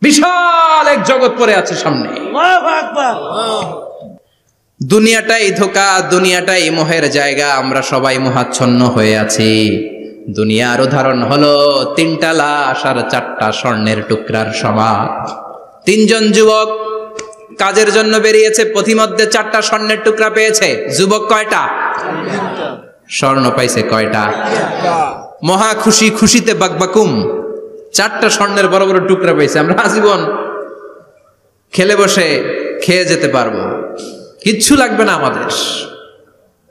বিশাল এক জগৎ পড়ে আছে সামনে। দুনিয়াটাই ধোঁকা, দুনিয়াটাই মোহের জায়গা। আমরা সবাই মোহাচ্ছন্ন হয়ে আছি। দুনিয়ার উদাহরণ হলো 3টা লাশ আর 4টা স্বর্ণের টুকরার সমান। 3 জন যুবক কাজের জন্য বেরিয়েছে, পথিমধ্যে 4টা স্বর্ণের টুকরা পেয়েছে। যুবক কয়টা? স্বর্ণ পাইছে কয়টা? মহা খুশি, খুশিতে বাকবাকুম। 4টা স্বর্ণের বড় বড় টুকরা পেয়েছে। আমরা আজীবন খেলে বসে খেয়ে যেতে পারবো, কিচ্ছু লাগবে না আমাদের।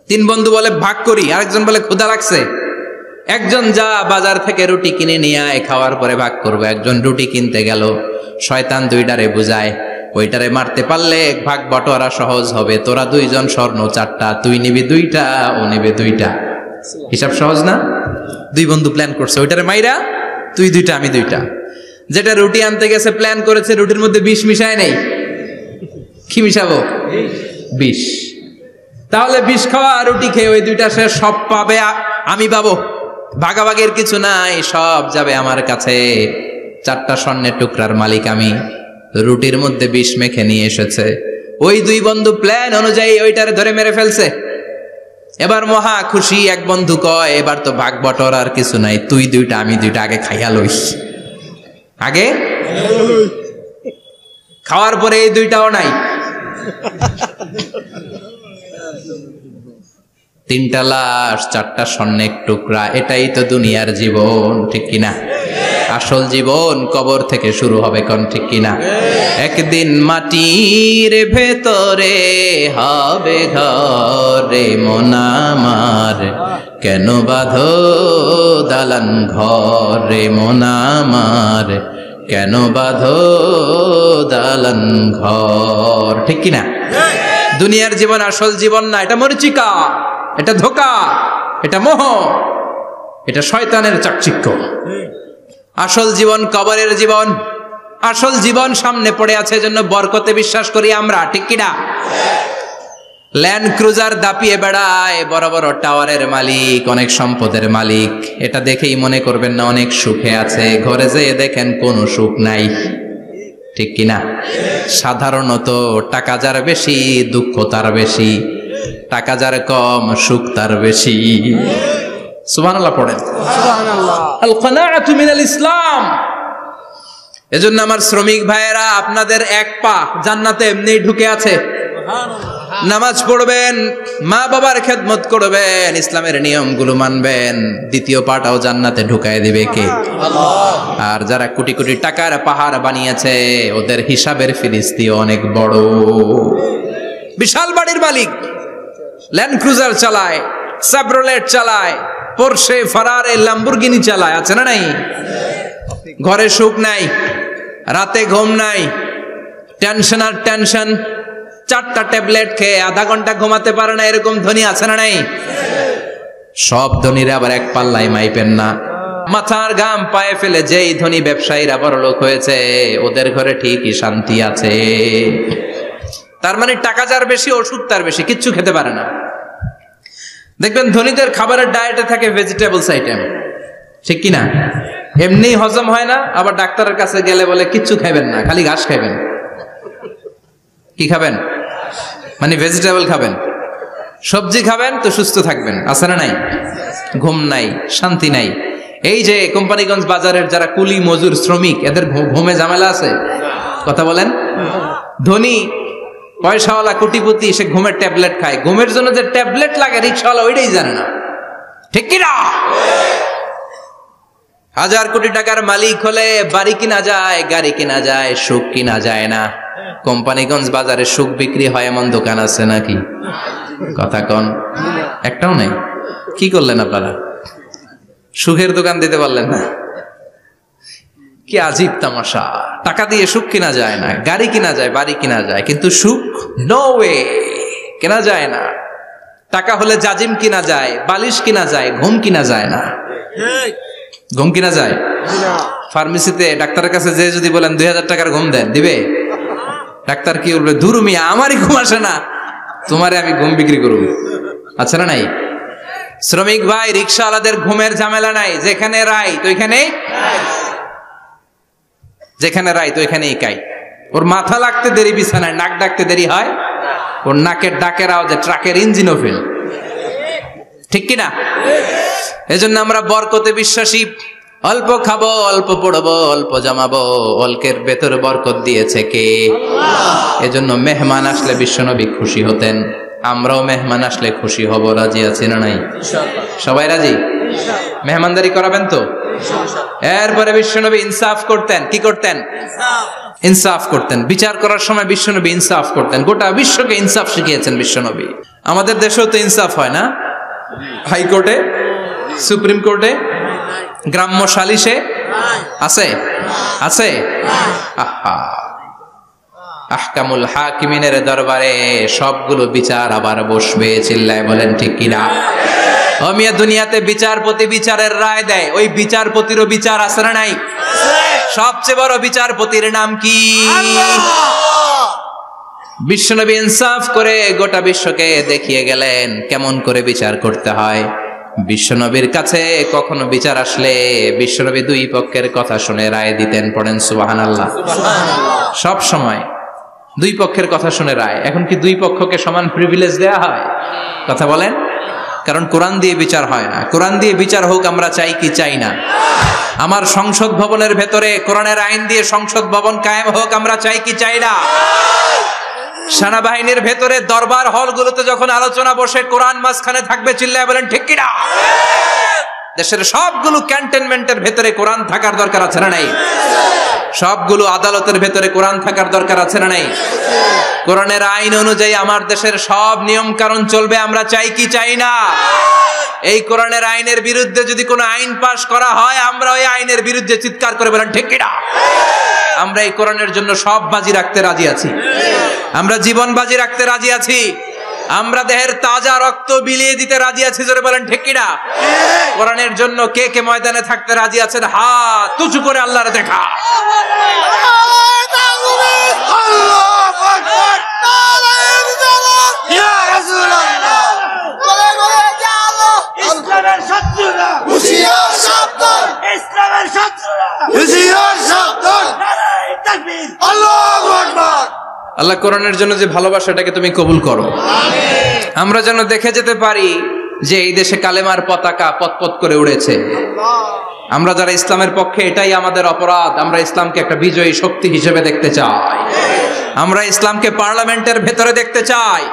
3 বন্ধু বলে ভাগ করি, আরেকজন বলে ক্ষুধা লাগছে। একজন যা বাজার থেকে রুটি কিনে নিয়ে আয়, খাওয়ার পরে ভাগ করবো। একজন রুটি কিনতে গেল, শয়তান 2টারে বুঝায়, ওইটারে মারতে পারলে ভাগ বটোয়ারা সহজ হবে। তোরা 2 জন স্বর্ণ 4টা, তুই নিবি 2টা, ও নিবে 2টা। হিসাব সহজ না? দুই বন্ধু প্ল্যান করছে, ওইটারে মাইরা তুই দুইটা আমি দুইটা। যেটা রুটি আনতে গেছে প্ল্যান করেছে রুটির মধ্যে বিষ মিশায় নেই, কি মিশাবো? বিষ। তাহলে বিষ খাওয়া রুটি খেয়ে ওই দুইটা সে সব পাবে, আমি পাবো, ভাগাভাগির কিছু নাই, সব যাবে আমার কাছে। 4টা স্বর্ণের টুকরার মালিক আমি। রুটির মধ্যে বিষ মেখে নিয়ে এসেছে, ওই দুই বন্ধু প্ল্যান অনুযায়ী ওইটারে ধরে মেরে ফেলছে। এবার মহা খুশি, এক বন্ধু কয় এবার তো ভাগ বটর আর কিছু নাই, তুই দুইটা আমি দুইটা, আগে খাইয়া লইস। আগে খাওয়ার পরে এই দুইটাও নাই। 3টা লাশ, 4টা স্বর্ণের টুকরা, এটাই তো দুনিয়ার জীবন, ঠিক কিনা? আসল জীবন কবর থেকে শুরু হবে, কোন ঠিক কিনা? একদিন মাটির ভেতরে হবে ঘরে মন আমার, কেন বাঁধো দালান ঘরে মন আমার, কেন বাঁধো দালান ঘর, ঠিক কিনা? দুনিয়ার জীবন আসল জীবন না, এটা মরিচিকা, এটা ধোঁকা, এটা মোহ, এটা শয়তানের চাকচিক্য। আসল জীবন কবরের জীবন, আসল জীবন সামনে পড়ে আছে, জন্য বরকতে বিশ্বাস করি আমরা, ঠিক কিনা? ল্যান্ড ক্রুজার দাপিয়ে বেড়ায়, বড় বড় টাওয়ারের মালিক, অনেক সম্পদের মালিক, এটা দেখেই মনে করবেন না অনেক সুখে আছে, ঘরে যেয়ে দেখেন কোনো সুখ নাই, ঠিক কিনা? সাধারণত টাকা যার বেশি দুঃখ তার বেশি, টাকা যার কম সুখ তার বেশি। সুবহানাল্লাহ পড়েন। আল কানাআতু মিনাল ইসলাম। এজন্য আমার শ্রমিক ভাইয়েরা, আপনাদের এক পা জান্নাতে এমনি ঢুকে আছে। নামাজ পড়বেন, মা বাবার খেদমত করবেন, ইসলামের নিয়মগুলো মানবেন, দ্বিতীয় পাটাও জান্নাতে ঢুকায় দিবে কে? আল্লাহ। আর যারা কোটি কোটি টাকার পাহাড় বানিয়েছে, ওদের হিসাবের ফিরিস্তি অনেক বড়। বিশাল বাড়ির মালিক, ল্যান্ড ক্রুজার চালায়, সাবরোলেট চালায়, পোরশে, ফারারে, ল্যাম্বরগিনি চালায়, আছে না নাই? ঘরে সুখ নাই, রাতে ঘুম নাই, টেনশন আর টেনশন, 4টা ট্যাবলেট খেয়ে আধা ঘন্টা ঘুমাতে পারে না, এরকম ধনী আছে না নাই? সব ধনীরা আবার এক পাল্লায় মাইপেন না। মাথার ঘাম পায়ে ফেলে যেই ধনী ব্যবসায়ীরা বড়লোক হয়েছে, ওদের ঘরে ঠিকই শান্তি আছে। তার মানে টাকা যার বেশি ওষুধ তার বেশি, কিচ্ছু খেতে পারে না। দেখবেন ধনীদের খাবারের ডায়েটে থাকে ভেজিটেবলস আইটেম, ঠিক কিনা? এমনি হজম হয় না, আবার ডাক্তারের কাছে গেলে বলে কিচ্ছু খাবেন না, খালি ঘাস খাবেন। কি খাবেন? মানে ভেজিটেবল খাবেন, সবজি খাবেন তো সুস্থ থাকবেন, আছে না নাই? ঘুম নাই, শান্তি নাই। এই যে কোম্পানিগঞ্জ বাজারের যারা কুলি মজুর শ্রমিক, এদের ঘুমে ঝামেলা আছে? কথা বলেন। ধনী পয়সাওয়ালা কোটিপতি, সে ঘুমের ট্যাবলেট খায়, ঘুমের জন্য যে ট্যাবলেট লাগে রিক্সাওয়ালা ওইটাই জানে না, ঠিক কিনা? 1000 কোটি টাকার মালিক হলে বাড়ি কিনা যায়, গাড়ি কিনা যায়, সুখ কিনা যায় না। কোম্পানিগঞ্জ বাজারে সুখ বিক্রি হয় এমন দোকান আছে নাকি? কথা কন, একটাও নাই। কি করলেন আপনারা? সুখের দোকান দিতে পারলেন না? কি আজীব তামাশা। টাকা দিয়ে সুখ কিনা যায় না, গাড়ি কিনা যায়, বাড়ি কিনা যায়, কিন্তু সুখ নো ওয়ে, কেনা যায় না। টাকা হলে জাজিম কিনা যায়, বালিশ কিনা যায়, ঘুম কিনা যায় না। ঘুম কিনা যায়? ফার্মেসিতে ডাক্তারের কাছে যে যদি বলেন 2000 টাকার ঘুম দেন, দিবে? ডাক্তার কি বলবে? ধুরু মিয়া, আমারই ঘুম আসে না, তোমারে আমি ঘুম বিক্রি করব, আচ্ছা না নাই? শ্রমিক ভাই, রিক্সাওয়ালাদের ঘুমের ঝামেলা নাই, যেখানে রাই তো ওইখানে, যেখানে রাই তো ওইখানেই কাই। ওর মাথা লাগতে দেরি বিছানায়, নাক ডাকতে দেরি হয়, ওর নাকের ডাকের আওয়াজে ট্রাকের ইঞ্জিনও ফেল, ঠিক কিনা? এজন্য আমরা বরকতে বিশ্বাসী। অল্প খাবো, অল্প পড়বো, অল্প জমাবো, অল্পের ভেতর বরকত দিয়েছে কে? এজন্য মেহমান আসলে বিশ্বনবী খুশি হতেন, আমরাও মেহমান আসলে খুশি হব। রাজি আছি না নাই? সবাই রাজি? মেহমানদারি করাবেন তো? এরপরে বিশ্বনবী ইনসাফ করতেন। কি করতেন? ইনসাফ করতেন। বিচার করার সময় বিশ্বনবী ইনসাফ করতেন। গোটা বিশ্বকে ইনসাফ শিখিয়েছেন বিশ্বনবী। আমাদের দেশেও তো ইনসাফ হয় না? হাইকোর্টে, সুপ্রিম কোর্টে, গ্রাম্য সালিশে আছে? আছে? আহা, আহকামুল হাকিমিনের দরবারে সবগুলো বিচার আবার বসবে। চিল্লায় বলেন ঠিক কিনা? ও মিয়া, দুনিয়াতে বিচারপতি বিচারের রায় দেয়, ওই বিচারপতিরও বিচার আছে না নাই? সবচেয়ে বড় বিচারপতির নাম কি? বিশ্বনবী ইনসাফ করে গোটা বিশ্বকে দেখিয়ে গেলেন কেমন করে বিচার করতে হয়। বিশ্বনবীর কাছে কখনো বিচার আসলে বিশ্বনবী দুই পক্ষের কথা শুনে রায় দিতেন। পড়েন সুবহানাল্লাহ। সব সময় দুই পক্ষের কথা শুনে রায়। এখন কি দুই পক্ষকে সমান প্রিভিলেজ দেয়া হয়? কথা বলেন। কারণ কোরআন দিয়ে বিচার হয় না। কোরআন দিয়ে বিচার হোক আমরা চাই কি চাই না? আমার সংসদ ভবনের ভেতরে কোরআনের আইন দিয়ে সংসদ ভবন কায়েম হোক আমরা চাই কি চাই না? সেনাবাহিনীর ভেতরে দরবার হলগুলোতে যখন আলোচনা বসে কোরআন মাঝখানে থাকবে, চিল্লায় বলেন ঠিক কিনা? দেশের সবগুলো ক্যান্টনমেন্টের ভেতরে কোরআন থাকার দরকার আছে না নাই? সবগুলো আদালতের ভেতরে কোরআন থাকার দরকার আছে না নাই? কোরআনের আইন অনুযায়ী আমার দেশের সব নিয়ম কানুন চলবে আমরা চাই কি চাই না? এই কোরআনের আইনের বিরুদ্ধে যদি কোনো আইন পাশ করা হয় আমরা ওই আইনের বিরুদ্ধে চিৎকার করে বলেন ঠিক কিনা? আমরা এই কোরআনের জন্য সব বাজি রাখতে রাজি আছি। আমরা জীবন বাজি রাখতে রাজি আছি। আমরা দেহের তাজা রক্ত বিলিয়ে দিতে রাজি আছি। জোরে বলেন ঠিক কিনা? কোরআনের জন্য কে কে ময়দানে থাকতে রাজি আছেন? হাত উঁচু করে আল্লাহর দেখা। ইসলামের শত্রুরা হুঁশিয়ার সাবধান, ইসলামের শত্রুরা হুঁশিয়ার সাবধান, নারায়ে তাকবীর, আল্লাহু আকবার। আল্লাহ কোরআনের জন্য যে ভালোবাসাটাকে তুমি কবুল করো। আমিন। আমরা যেন দেখে যেতে পারি যে এই দেশে কালেমার পতাকা পতপত করে উড়েছে। আমরা যারা ইসলামের পক্ষে, এটাই আমাদের অপরাধ। আমরা ইসলামকে একটা বিজয়ী শক্তি হিসেবে দেখতে চাই। আমরা ইসলামকে পার্লামেন্টের ভেতরে দেখতে চাই।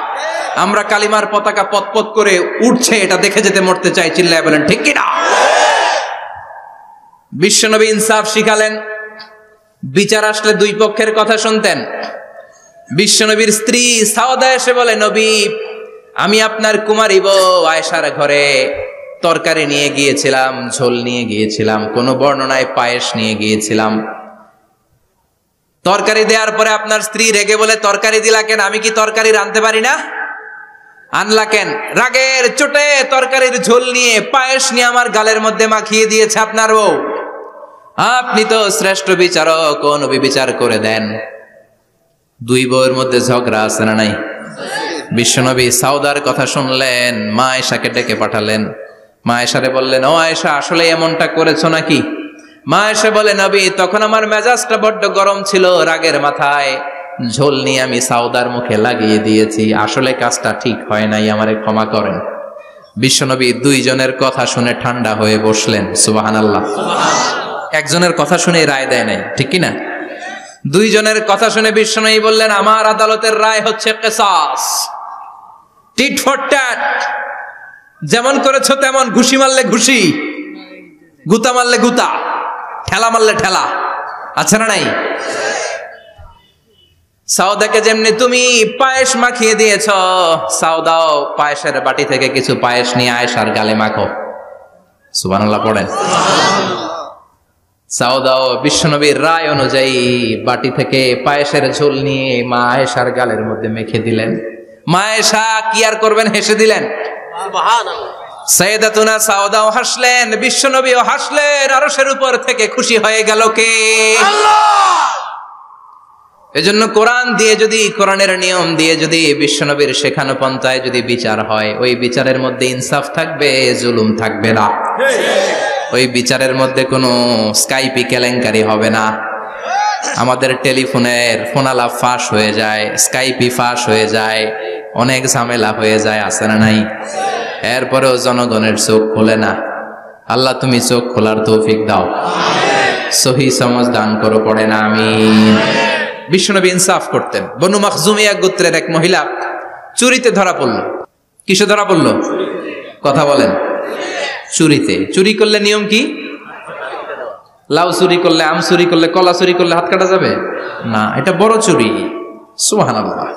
আমরা কালিমার পতাকা পতপত করে উঠছে এটা দেখে যেতে মরতে চাই। চিল্লায় বলেন ঠিক কিনা? বিশ্বনবী ইনসাফ শিখালেন। বিচার আসলে দুই পক্ষের কথা শুনতেন। বিশ্বনবীর স্ত্রী সাওদা এসে বলে, নবী, আমি আপনার কুমারী বউ আয়েশার ঘরে তরকারি নিয়ে গিয়েছিলাম, ঝোল নিয়ে গিয়েছিলাম, কোন বর্ণনায় পায়েস নিয়ে গিয়েছিলাম। তরকারি দেওয়ার পরে আপনার স্ত্রী রেগে বলে, তরকারি দিলা কেন? আমি কি তরকারি রাঁধতে পারি না? আনলা কেন? রাগের চোটে তরকারির ঝোল নিয়ে পায়েস নিয়ে আমার গালের মধ্যে মাখিয়ে দিয়েছে আপনার বউ। আপনি তো শ্রেষ্ঠ বিচারক, ও নবী বিচার করে দেন। দুই বউয়ের মধ্যে ঝগড়া আছে না নাই? বিশ্বনবী সাউদার কথা শুনলেন, মা আয়েশাকে ডেকে পাঠালেন। মা আয়েশারে বললেন, ও আয়েশা, আসলে এমনটা করেছো নাকি? মা আয়েশা বলে, নবী, তখন আমার মেজাজটা বড্ড গরম ছিল, রাগের মাথায় ঝোল নিয়ে আমি সাউদার মুখে লাগিয়ে দিয়েছি। আসলে কাজটা ঠিক হয় নাই, আমারে ক্ষমা করেন। বিশ্বনবী দুইজনের কথা শুনে ঠান্ডা হয়ে বসলেন। সুবহানাল্লাহ। একজনের কথা শুনে রায় দেয় নাই, ঠিক কিনা? দুইজনের কথা শুনে বিশ্বনবী বললেন, আমার আদালতের রায় হচ্ছে কিসাস, টিট ফর ট্যাট। যেমন করেছো তেমন, ঘুষি মারলে ঘুষি, গুতা মারলে গুতা, ঠেলা মারলে ঠেলা, আছে না নাই? সাউদাকে যেমনি তুমি পায়েস মাখিয়ে দিয়েছ, সাউদাও পায়েসের বাটি থেকে কিছু পায়েস নিয়ে আয়েশার গালে মাখো। সুবহানাল্লাহ পড়েন। সাউদাও বিশ্বনবীর রায় অনুযায়ী বাটি থেকে পায়েসের ঝোল নিয়ে মা আয়েশার গালের মধ্যে মেখে দিলেন। মা আয়েশা কি আর করবেন, হেসে দিলেন। সুবহানাল্লাহ। সাইয়েদাতুনা সাউদাও হাসলেন, বিশ্বনবীও হাসলেন। আরশের উপর থেকে খুশি হয়ে গেল কে? আল্লাহ। এজন্য কোরআন দিয়ে যদি, কোরআনের নিয়ম দিয়ে যদি, বিশ্বনবীর শেখানো পন্থায় যদি বিচার হয়, ওই বিচারের মধ্যে ইনসাফ থাকবে, জুলুম থাকবে না। ওই বিচারের মধ্যে কোনো স্কাইপি কেলেঙ্কারি হবে না। আমাদের টেলিফোনের ফোনালাপ ফাঁস হয়ে যায়, স্কাইপি ফাঁস হয়ে যায়, অনেক ঝামেলা হয়ে যায়, আছে না নাই? এরপরেও জনগণের চোখ খোলে না। আল্লাহ তুমি চোখ খোলার তৌফিক দাও, সহি সমাজ দান করো। পড়ে না আমিন। বিশ্বনবী ইনসাফ করতেন। বনু মাখজুমিয়া গোত্রের এক মহিলা চুরিতে ধরা পড়ল। কিসে ধরা পড়ল? কথা বলেন। চুরিতে। চুরি করলে নিয়ম কি? লাউ চুরি করলে, আম চুরি করলে, কলা চুরি করলে হাত কাটা যাবে না, এটা বড় চুরি। সুবহানাল্লাহ।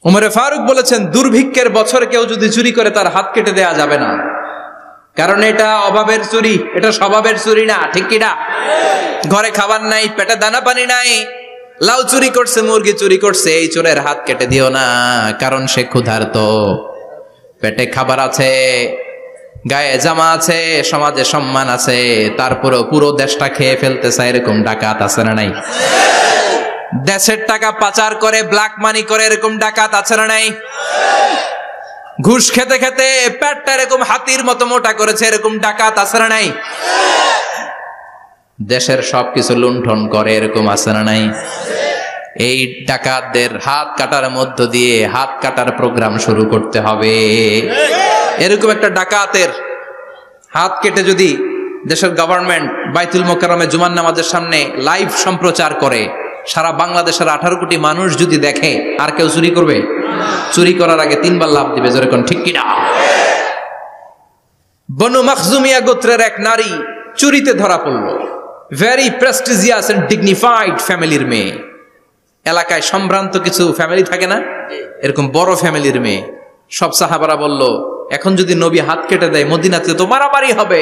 ওমরে ফারুক বলেছেন, দুর্ভিক্ষের বছর কেউ যদি চুরি করে তার হাত কেটে দেয়া যাবে না, কারণ এটা অভাবের চুরি, এটা স্বভাবের চুরি না, ঠিক কি না? ঘরে খাবার নাই, পেটে দানা পানি নাই, লাউ চুরি করছে, মুরগি চুরি করছে, এই চোরের হাত কেটে দিও না, কারণ সে ক্ষুধার্ত, পেটে খাবার আছে, গায়ে জামা আছে, সমাজে সম্মান আছে, তারপরেও পুরো দেশটা খেয়ে ফেলতে চায়, এরকম ডাকাত আছে না নাই? দেশের টাকা পাচার করে, ব্ল্যাক মানি করে, এরকম ডাকাত আছে না নাই? ঘুষ খেতে খেতে পেটটা এরকম হাতির মতো মোটা করেছে, এরকম ডাকাত আছে না নাই? দেশের সবকিছু লুণ্ঠন করে, এরকম আছে না নাই? এই ডাকাতদের হাত কাটার মধ্য দিয়ে হাত কাটার প্রোগ্রাম শুরু করতে হবে। এরকম একটা ডাকাতের হাত কেটে যদি দেশের গভর্নমেন্ট বাইতুল মোকাররমে জুমার নামাজের সামনে লাইভ সম্প্রচার করে, সারা বাংলাদেশের 18 কোটি মানুষ যদি দেখে, আর কেউ চুরি করবে? চুরি করার আগে 3 বার লাফ দিবে, যেরকম ঠিক কিনা? বনু মাখজুমিয়া গোত্রের এক নারী চুরিতে ধরা পড়ল। ভেরি প্রেস্টিজিয়াস এন্ড ডিগনিফাইড ফ্যামিলির মেয়ে। এলাকায় সম্ভ্রান্ত কিছু ফ্যামিলি থাকে না, এরকম বড় ফ্যামিলির মেয়ে। সব সাহাবারা বলল, এখন যদি নবী হাত কেটে দেয় মদিনাতে তো মারামারি হবে।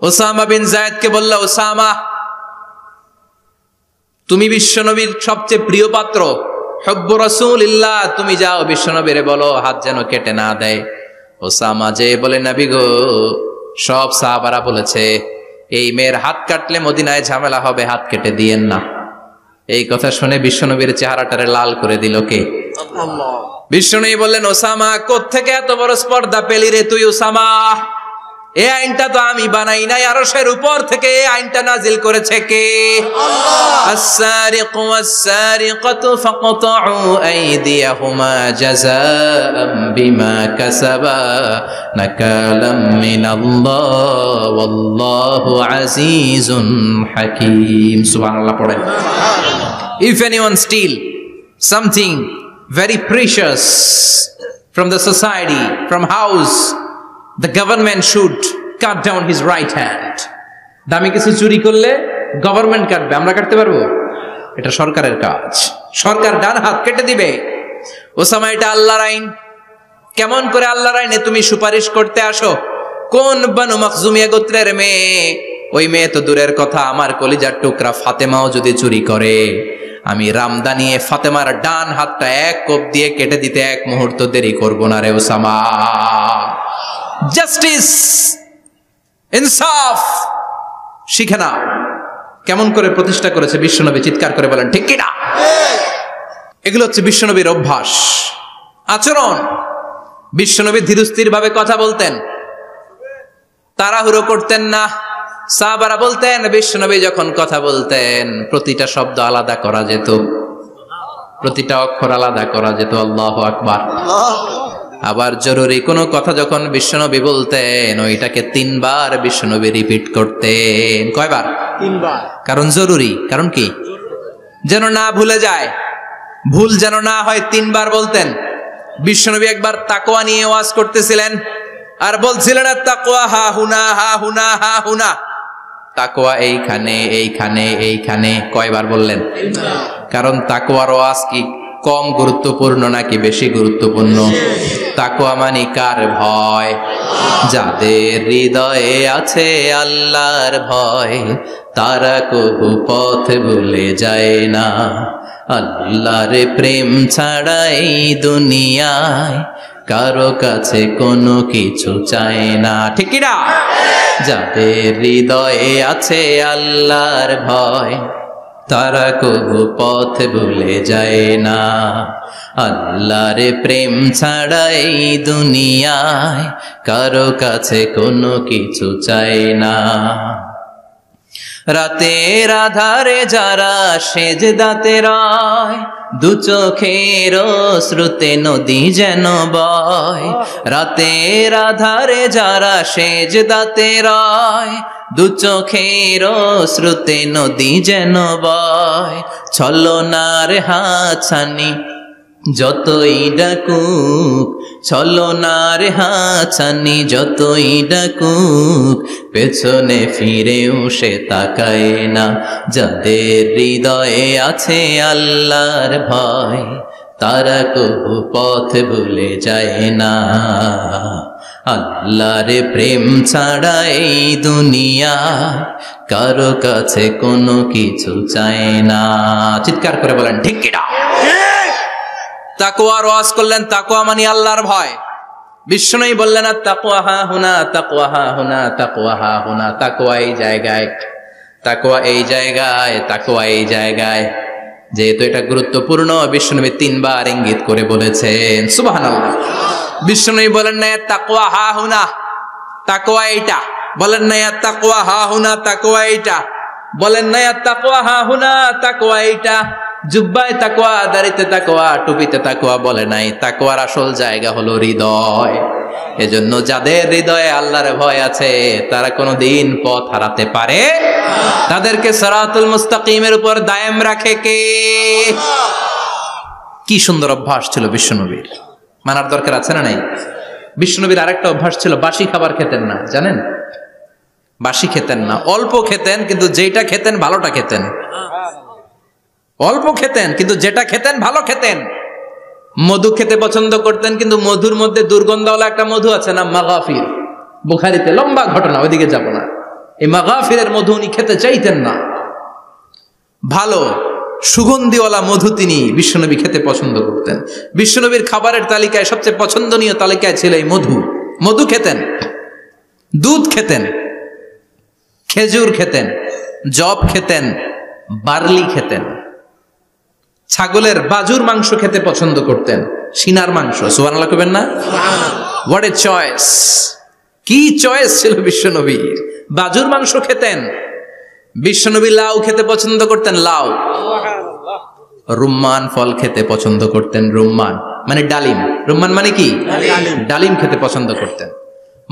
ওসামা বিন যায়েদকে বলল, ওসামা তুমি বিশ্বনবীর সবচেয়ে প্রিয় পাত্র, হুব্বু রাসূলিল্লাহ, তুমি যাও বিশ্বনবীরে বলো হাত যেন কেটে না দেয়। ওসামা যে বলে, নবী গো, সব সাহাবারা বলেছে এই মেয়ের হাত কাটলে মদিনায় ঝামেলা হবে, হাত কেটে দিয়েন না। এই কথা শুনে বিশ্বনবীর চেহারাটারে লাল করে দিল কে? বিশ্বনবী বললেন, ওসামা কোত্থেকে এত বড় স্পর্ধা পেলি রে তুই ওসামা? এই আইনটা তো আমি বানাই নাই, আরশের উপর থেকে এই আইনটা নাজিল করেছে কে? আস-সারিকু ওয়াস-সারিকাতু ফাকতাউ আইদিয়াহুমা জাযাআম বিমা কাসাবা নাকালাম মিনাল্লাহ ওয়াল্লাহু আজিজুন হাকীম। সুবহানাল্লাহ পড়েন। If anyone steal something very precious from the society, from house, the government should cut down his right hand. দামি কিছু চুরি করলে গভর্নমেন্ট কাটবে, আমরা কাটতে পারবো? এটা সরকারের কাজ, সরকার ডান হাত কেটে দিবে। ওসামা, এটা আল্লাহর আইন। কেমন করে আল্লাহর আইনে তুমি সুপারিশ করতে আসো? কোন বনু মাখজুমিয়া গোত্রের মেয়ে? ওই মেয়ে তো দূরের কথা, আমার কলিজার টুকরা ফাতেমাও যদি চুরি করে, আমি রামদা নিয়ে ফাতেমার ডান হাতটা এক কোপ দিয়ে কেটে দিতে এক মুহূর্ত দেরি করব না রে ওসামা। জাস্টিস, ইনসাফ শিখে নাও। কেমন করে প্রতিষ্ঠা করেছে বিশ্বনবী, চিৎকার করে বলেন ঠিক কিনা? এগুলো হচ্ছে বিশ্বনবীর অভ্যাস, আচরণ। বিশ্বনবী ধীরস্থির ভাবে কথা বলতেন, তাড়াহুড়ো করতেন না। সাহাবারা বলতেন, বিশ্বনবী যখন কথা বলতেন প্রতিটা শব্দ আলাদা করা যেত, প্রতিটা অক্ষর আলাদা করা যেত। আল্লাহু আকবার। আবার জরুরি কোনো কথা যখন বিশ্বনবী বলতেন, ওইটাকে 3 বার বিশ্বনবী রিপিট করতেন। কয়বার? 3 বার। কারণ জরুরি। কারণ কি? যেন না ভুলে যায়, ভুল যেন না হয়, 3 বার বলতেন। বিশ্বনবী একবার তাকওয়া নিয়ে ওয়াজ করতেছিলেন, আর বলছিলেন তাকওয়া হা হুনা হা হুনা হা হুনা, তাকওয়া এইখানে এইখানে এইখানে। কয়বার বললেন? কারণ তাকওয়ার ওয়াজ কি কম গুরুত্বপূর্ণ নাকি বেশি গুরুত্বপূর্ণ? তাকওয়া মানে কার ভয়? যাদের হৃদয়ে আছে আল্লাহর ভয়, তারা কবু পথ ভুলে যায় না। আল্লাহর প্রেম ছাড়া এই দুনিয়ায় কারো কাছে কোনো কিছু চায় না, ঠিক কি না? যাদের হৃদয়ে আছে আল্লাহর ভয়, তারা কবু পথ ভুলে যায় না। আল্লাহর প্রেম ছাড়া এই দুনিয়ায় কারো কাছে কোনো কিছু চায় না। রাতের আধারে যারা সেজদাতে রয়, দু চোখের শ্রুতে নদী যেন বয়। রাতের আধারে যারা সেজদাতে রয়, দু চোখের শ্রুতে নদী যেন বয়। ছলনার হাতছানি যতই ডাকুক, ছলনার হাতছানি যতই ডাকুক, পেছনে ফিরেও সে তাকায় না। যাদের হৃদয়ে আছে আল্লাহর ভয়, তারা কবু পথ ভুলে যায় না। আল্লাহর প্রেম ছাড়া এই দুনিয়া কারো কাছে কোনো কিছু চায় না। চিৎকার করে বলেন ঠিক কিনা? তাকওয়ার ওয়াজ করলেন। তাকওয়া মানে আল্লাহর ভয়। বিষ্ণুই বললেন তাকওয়া হা হুনা, তাকওয়া হা হুনা, তাকওয়া হা হুনা, তাকওয়া এই জায়গায়, তাকওয়া এই জায়গায়, তাকওয়া এই জায়গায়। যেহেতু এটা গুরুত্বপূর্ণ, বিষ্ণুনবী 3 বার ইঙ্গিত করে বলেছেন। সুবহানাল্লাহ। বিষ্ণুনবী বলেন না তাকওয়া হা হুনা, তাকওয়া এইটা। বলেন না তাকওয়া হা হুনা, তাকওয়া এইটা। বলেন না তাকওয়া হা হুনা, তাকওয়া এইটা। জুব্বায় তাকওয়া, দাড়িতে তাকওয়া, টুপিতে তাকওয়া বলে নাই। তাকওয়ার আসল জায়গা হলো হৃদয়। এজন্য যাদের হৃদয়ে আল্লাহর ভয় আছে তারা কোনোদিন পথ হারাতে পারে না। তাদেরকে সিরাতুল মুস্তাকিমের উপর দায়েম রাখে কে? কি সুন্দর অভ্যাস ছিল বিশ্বনবীর, মানার দরকার আছে না নাই? বিশ্বনবীর আরেকটা অভ্যাস ছিল, বাসি খাবার খেতেন না, জানেন? বাসি খেতেন না, অল্প খেতেন, কিন্তু যেটা খেতেন ভালোটা খেতেন। অল্প খেতেন কিন্তু যেটা খেতেন ভালো খেতেন। মধু খেতে পছন্দ করতেন, কিন্তু মধুর মধ্যে দুর্গন্ধওয়ালা একটা মধু আছে না, মাগাফির, বুখারীতে লম্বা ঘটনা, ওইদিকে যাব না। এই মাগাফিরের মধু উনি খেতে চাইতেন না। ভালো সুগন্ধিওয়ালা মধু তিনি বিশ্বনবী খেতে পছন্দ করতেন। বিশ্বনবীর খাবারের তালিকায় সবচেয়ে পছন্দনীয় তালিকায় ছিল এই মধু। মধু খেতেন, দুধ খেতেন, খেজুর খেতেন, জব খেতেন, বার্লি খেতেন, ছাগলের বাজুর মাংস খেতে পছন্দ করতেন, সিনার মাংস। সুবহানাল্লাহ কইবেন না? What a choice! কি চয়েস ছিল বিশ্বনবীর! বাজুর মাংস খেতেন। বিশ্বনবী লাউ খেতে পছন্দ করতেন, লাউ। রুম্মান ফল খেতে পছন্দ করতেন, রুম্মান মানে ডালিম। রুম্মান মানে কি? ডালিম খেতে পছন্দ করতেন।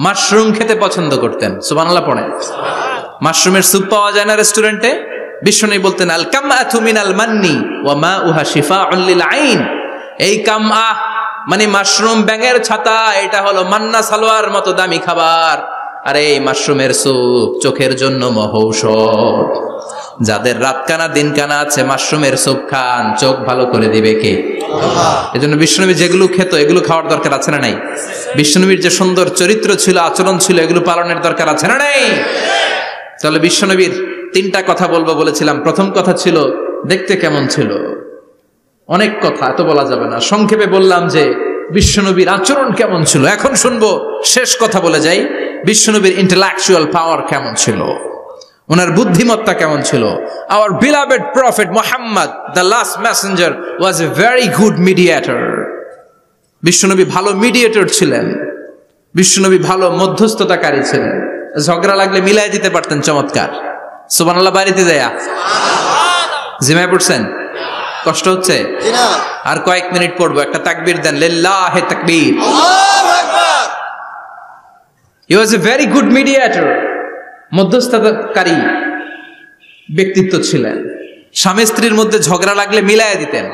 মাশরুম খেতে পছন্দ করতেন। সুবহানাল্লাহ পড়েন। মাশরুমের স্যুপ পাওয়া যায় না রেস্টুরেন্টে? বিশ্বনবী বলতেন আল কামআতু মিনাল মান্নি ওয়া মাউহা শিফাউন লিল আইন। এই কামআ মানে মাশরুম, ব্যাঙের ছাতা, এটা হলো মান্না সালোয়ার মতো দামি খাবার। আর এই মাশরুমের স্যুপ চোখের জন্য মহৌষধ। যাদের রাতকানা দিনকানা আছে মাশরুমের স্যুপ খান, চোখ ভালো করে দিবে কে? আল্লাহ। এজন্য বিশ্বনবী যেগুলো খেত এগুলো খাওয়ার দরকার আছে না নাই? বিশ্বনবীর যে সুন্দর চরিত্র ছিল, আচরণ ছিল, এগুলো পালনের দরকার আছে না নাই? তাহলে বিশ্বনবীর 3টা কথা বলবো বলেছিলাম। প্রথম কথা ছিল দেখতে কেমন ছিল। অনেক কথা এত বলা যাবে না, সংক্ষেপে বললাম যে বিশ্বনবীর আচরণ কেমন ছিল। এখন শুনবো, শেষ কথা বলে যাই, বিশ্বনবীর ইন্টেলেকচুয়াল পাওয়ার কেমন ছিল, ওনার বুদ্ধিমত্তা কেমন ছিল। Hour beloved prophet Muhammad, the last Messenger, was a very good mediator. বিশ্বনবী ভালো মিডিয়েটর ছিলেন। বিশ্বনবী ভালো মধ্যস্থতাকারী ছিলেন। ঝগড়া লাগলে মিলাই দিতে পারতেন, চমৎকার। সুবহানাল্লাহ। বাড়িতে যায়া জিমায় পড়ছেন? কষ্ট হচ্ছে? আর কয়েক মিনিট পড়বো, একটা তাকবীর দেন, লিল্লাহি তাকবীর। আল্লাহু আকবার। হি ওয়াজ এ ভেরি গুড মিডিয়েটর। মধ্যস্থতাকারী ব্যক্তিত্ব ছিলেন। স্বামী স্ত্রীর মধ্যে ঝগড়া লাগলে মিলাই দিতেন,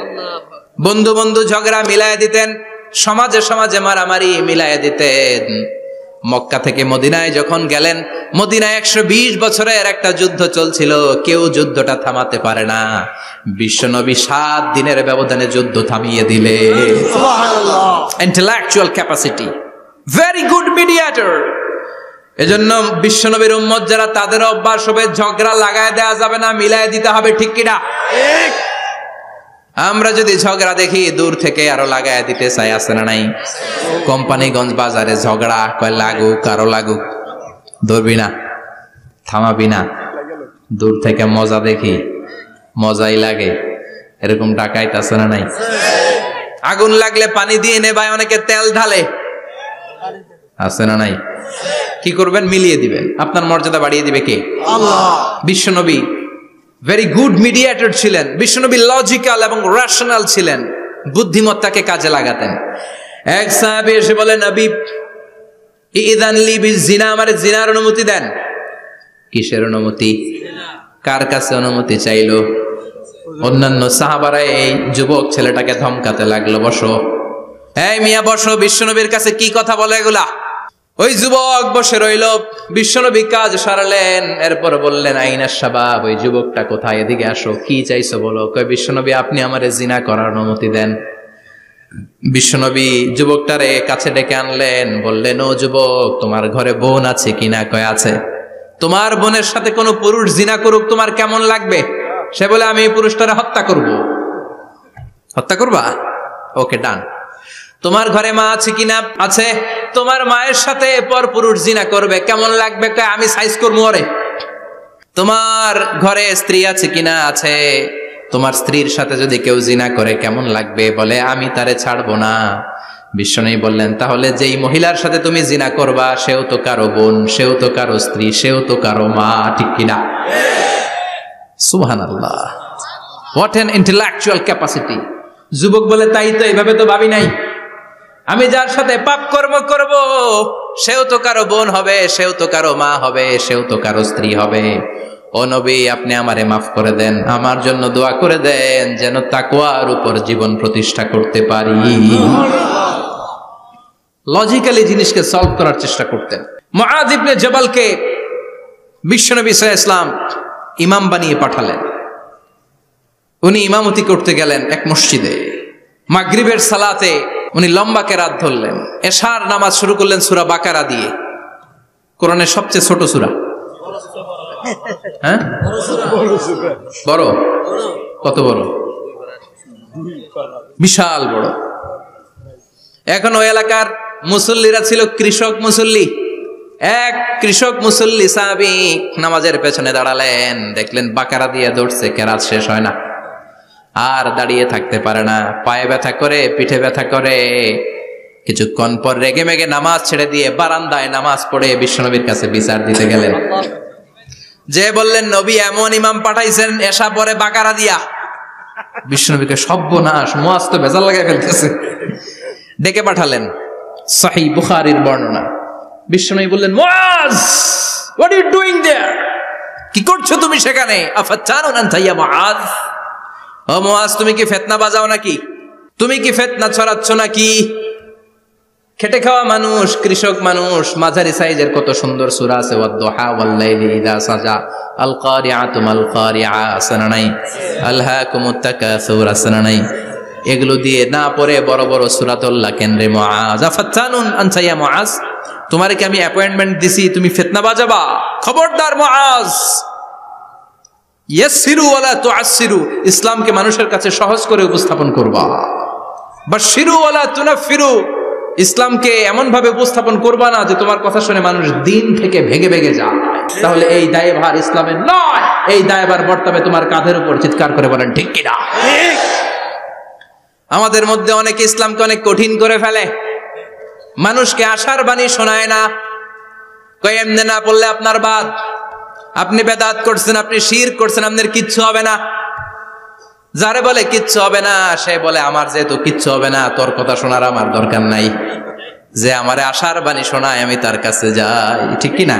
বন্ধু বন্ধু ঝগড়া মিলাই দিতেন, সমাজে সমাজে মারামারি মিলাই দিতেন। মক্কা থেকে মদিনায় যখন গেলেন, মদিনায় 120 বছরের একটা যুদ্ধ চলছিল, কেউ যুদ্ধটা থামাতে পারে না। বিশ্বনবী 7 দিনের ব্যবধানে যুদ্ধ থামিয়ে দিলে। সুবহানাল্লাহ। Intellectual capacity, very good mediator. এজন্য বিশ্বনবীর উম্মত যারা, তাদের অভ্যাস হবে ঝগড়া লাগায় দেওয়া যাবে না, মিলায় দিতে হবে। ঠিক কিনা? ঠিক। আমরা যদি ঝগড়া দেখি দূর থেকে আরো লাগায় দিতে চাই, আছে না নাই? কোম্পানিগঞ্জ বাজারে ঝগড়া, কয় লাগুক, আরো লাগুক, ধরবি না, থামাবি না। দূর থেকে মজা দেখি, মজাই লাগে, এরকম ডাকাইত আছে না নাই? আগুন লাগলে পানি দিয়ে নেবায়, অনেকে তেল ঢালে, আছে না নাই? কি করবেন? মিলিয়ে দিবেন। আপনার মর্যাদা বাড়িয়ে দিবে কে? আল্লাহ। বিশ্বনবী ভেরি গুড মিডিয়েটর ছিলেন। বিশ্বনবী লজিক্যাল এবং রেশনাল ছিলেন, বুদ্ধিমত্তাকে কাজে লাগাতেন। এক সাহাবী এসে বলে, নবী ইযান লি বিজিনা, আমারে জিনার অনুমতি দেন। কিসের অনুমতি? কার কাছে অনুমতি চাইলো? অন্যান্য সাহাবারা এই যুবক ছেলেটাকে ধমকাতে লাগলো, বসো, এই মিয়া বসো, বিশ্বনবীর কাছে কি কথা বলে এগুলা? ওই যুবক বসে রইল। বিশ্বনবী কাজ সারালেন, এরপর বললেন, আইনা শাবাব, ওই যুবকটা কোথায়? এদিকে আসো, কি চাইছো বলো। কয়, বিশ্বনবী আপনি আমারে জিনা করার অনুমতি দেন। বিশ্বনবী যুবকটারে কাছে ডেকে আনলেন, বললেন, ও যুবক, তোমার ঘরে বোন আছে কিনা? কয় আছে। তোমার বোনের সাথে কোনো পুরুষ জিনা করুক, তোমার কেমন লাগবে? সে বলে, আমি এই পুরুষটারে হত্যা করব। হত্যা করবা? ওকে, ডান। তোমার ঘরে মা আছে কিনা? আছে। তোমার মায়ের সাথে পরপুরুষ জিনা করবে, কেমন লাগবে? আমি সাইজ করবো ওরে। তোমার ঘরে স্ত্রী আছে কিনা? আছে। তোমার স্ত্রীর সাথে যদি কেউ জিনা করে কেমন লাগবে? বলে আমি তারে ছাড়বো না। বিশ্বনবী বললেন, তাহলে যেই মহিলার সাথে তুমি জিনা করবা সেও তো কারো বোন, সেও তো কারো স্ত্রী, সেও তো কারো মা, ঠিক কিনা? সুবহানাল্লাহ, হোয়াট অ্যান ইন্টেলেকচুয়াল ক্যাপাসিটি। যুবক বলে, তাই তো, এইভাবে তো ভাবি নাই। আমি যার সাথে পাপ কর্ম করব সেও তো কারো বোন হবে, সেও তো কারো মা হবে, সেও তো কারো স্ত্রী হবে। ও নবী, আপনি আমারে মাফ করে দেন, আমার জন্য দোয়া করে দেন যেন তাকওয়ার উপর জীবন প্রতিষ্ঠা করতে পারি। লজিক্যালি জিনিসকে সলভ করার চেষ্টা করতেন। মুআয ইবনে জবালকে বিশ্বনবী সাল্লাল্লাহু আলাইহি ওয়াসাল্লাম ইমাম বানিয়ে পাঠালেন। উনি ইমামতি করতে গেলেন এক মসজিদে। মাগরিবের সালাতে উনি লম্বা কেরাত ধরলেন। এশার নামাজ শুরু করলেন সূরা বাকারা দিয়ে, কোরআনের সবচেয়ে ছোট সূরা। হ্যাঁ, বড়? কত বড়? বিশাল বড়। এখন ওই এলাকার মুসল্লিরা ছিল কৃষক মুসল্লি। এক কৃষক মুসল্লি সাহাবী নামাজের পেছনে দাঁড়ালেন, দেখলেন বাকারা দিয়ে দৌড়ছে, কেরাত শেষ হয় না, আর দাঁড়িয়ে থাকতে পারে না, পায়ে ব্যথা করে, পিঠে ব্যথা করে। কিছুক্ষণ পর রেগে মেগে নামাজ ছেড়ে দিয়ে বারান্দায় নামাজ পড়ে বিশ্বনবীর কাছে বিচার দিতে গেলেন। যে বললেন, নবী এমন ইমাম পাঠাইছেন এশা পরে বাকারা দিয়া। বিশ্বনবীকে সর্বনাশ, মুআয তো ভেজাল লাগাই ফেলতেছে। ডেকে পাঠালেন, সহিহ বুখারীর বর্ণনা। বিশ্বনবী বললেন, মুআয, হোয়াট আর ইউ ডুইং দেয়ার? কি করছো তুমি সেখানে? আফাতানুন আনতা ইয়া মুআয? ও মুআয, তুমি কি ফিতনা বাজাও নাকি? তুমি কি ফিতনা ছড়াচ্ছ নাকি? খেটে খাওয়া মানুষ, কৃষক মানুষ, মাঝারি সাইজের কত সুন্দর সূরা আছে, ওয়াদ-দুহা ওয়াল-লাইলি ইযা সাজা, আল কারিআতু মাল কারিআ, আসনা নাই, আলহাকুমুত তাকাসুর, আসনা নাই। এগুলো দিয়ে না পড়ে বড় বড় সূরাতুল্লাহ কেন্দ্রে মুআয, আফাতানুন আনতা ইয়া মুআয, তোমারে কি আমি অ্যাপয়েন্টমেন্ট দিছি তুমি ফিতনা বাজাবা? খবরদার মুআয, ইয়াসসিরু ওয়ালা তুআসসিরু, ইসলামকে মানুষের কাছে সহজ করে উপস্থাপন করবা। বাশশিরু ওয়ালা তুনাফিরু, ইসলামকে এমন ভাবে উপস্থাপন করবা না যে তোমার কথা শুনে মানুষ দিন থেকে ভেগে ভেগে যায়। তাহলে এই দায়ভার ইসলামের নয়, এই দায়ভার বর্তাবে তোমার কাঁধের উপর। চিৎকার করে বলেন ঠিক কিনা? আমাদের মধ্যে অনেকে ইসলামকে অনেক কঠিন করে ফেলে, মানুষকে আশার বাণী শোনায় না, কয় এমনি না পড়লে আপনার বাদ, আপনি বেদাত করছেন, আপনি শিরক করছেন, আপনার কিচ্ছু হবে না। যারে বলে কিচ্ছু হবে না, সে বলে আমার যেহেতু কিচ্ছু হবে না, তোর কথা শোনার আমার দরকার নাই। যে আমারে আশার বাণী শোনায় আমি তার কাছে যাই, ঠিক কি না?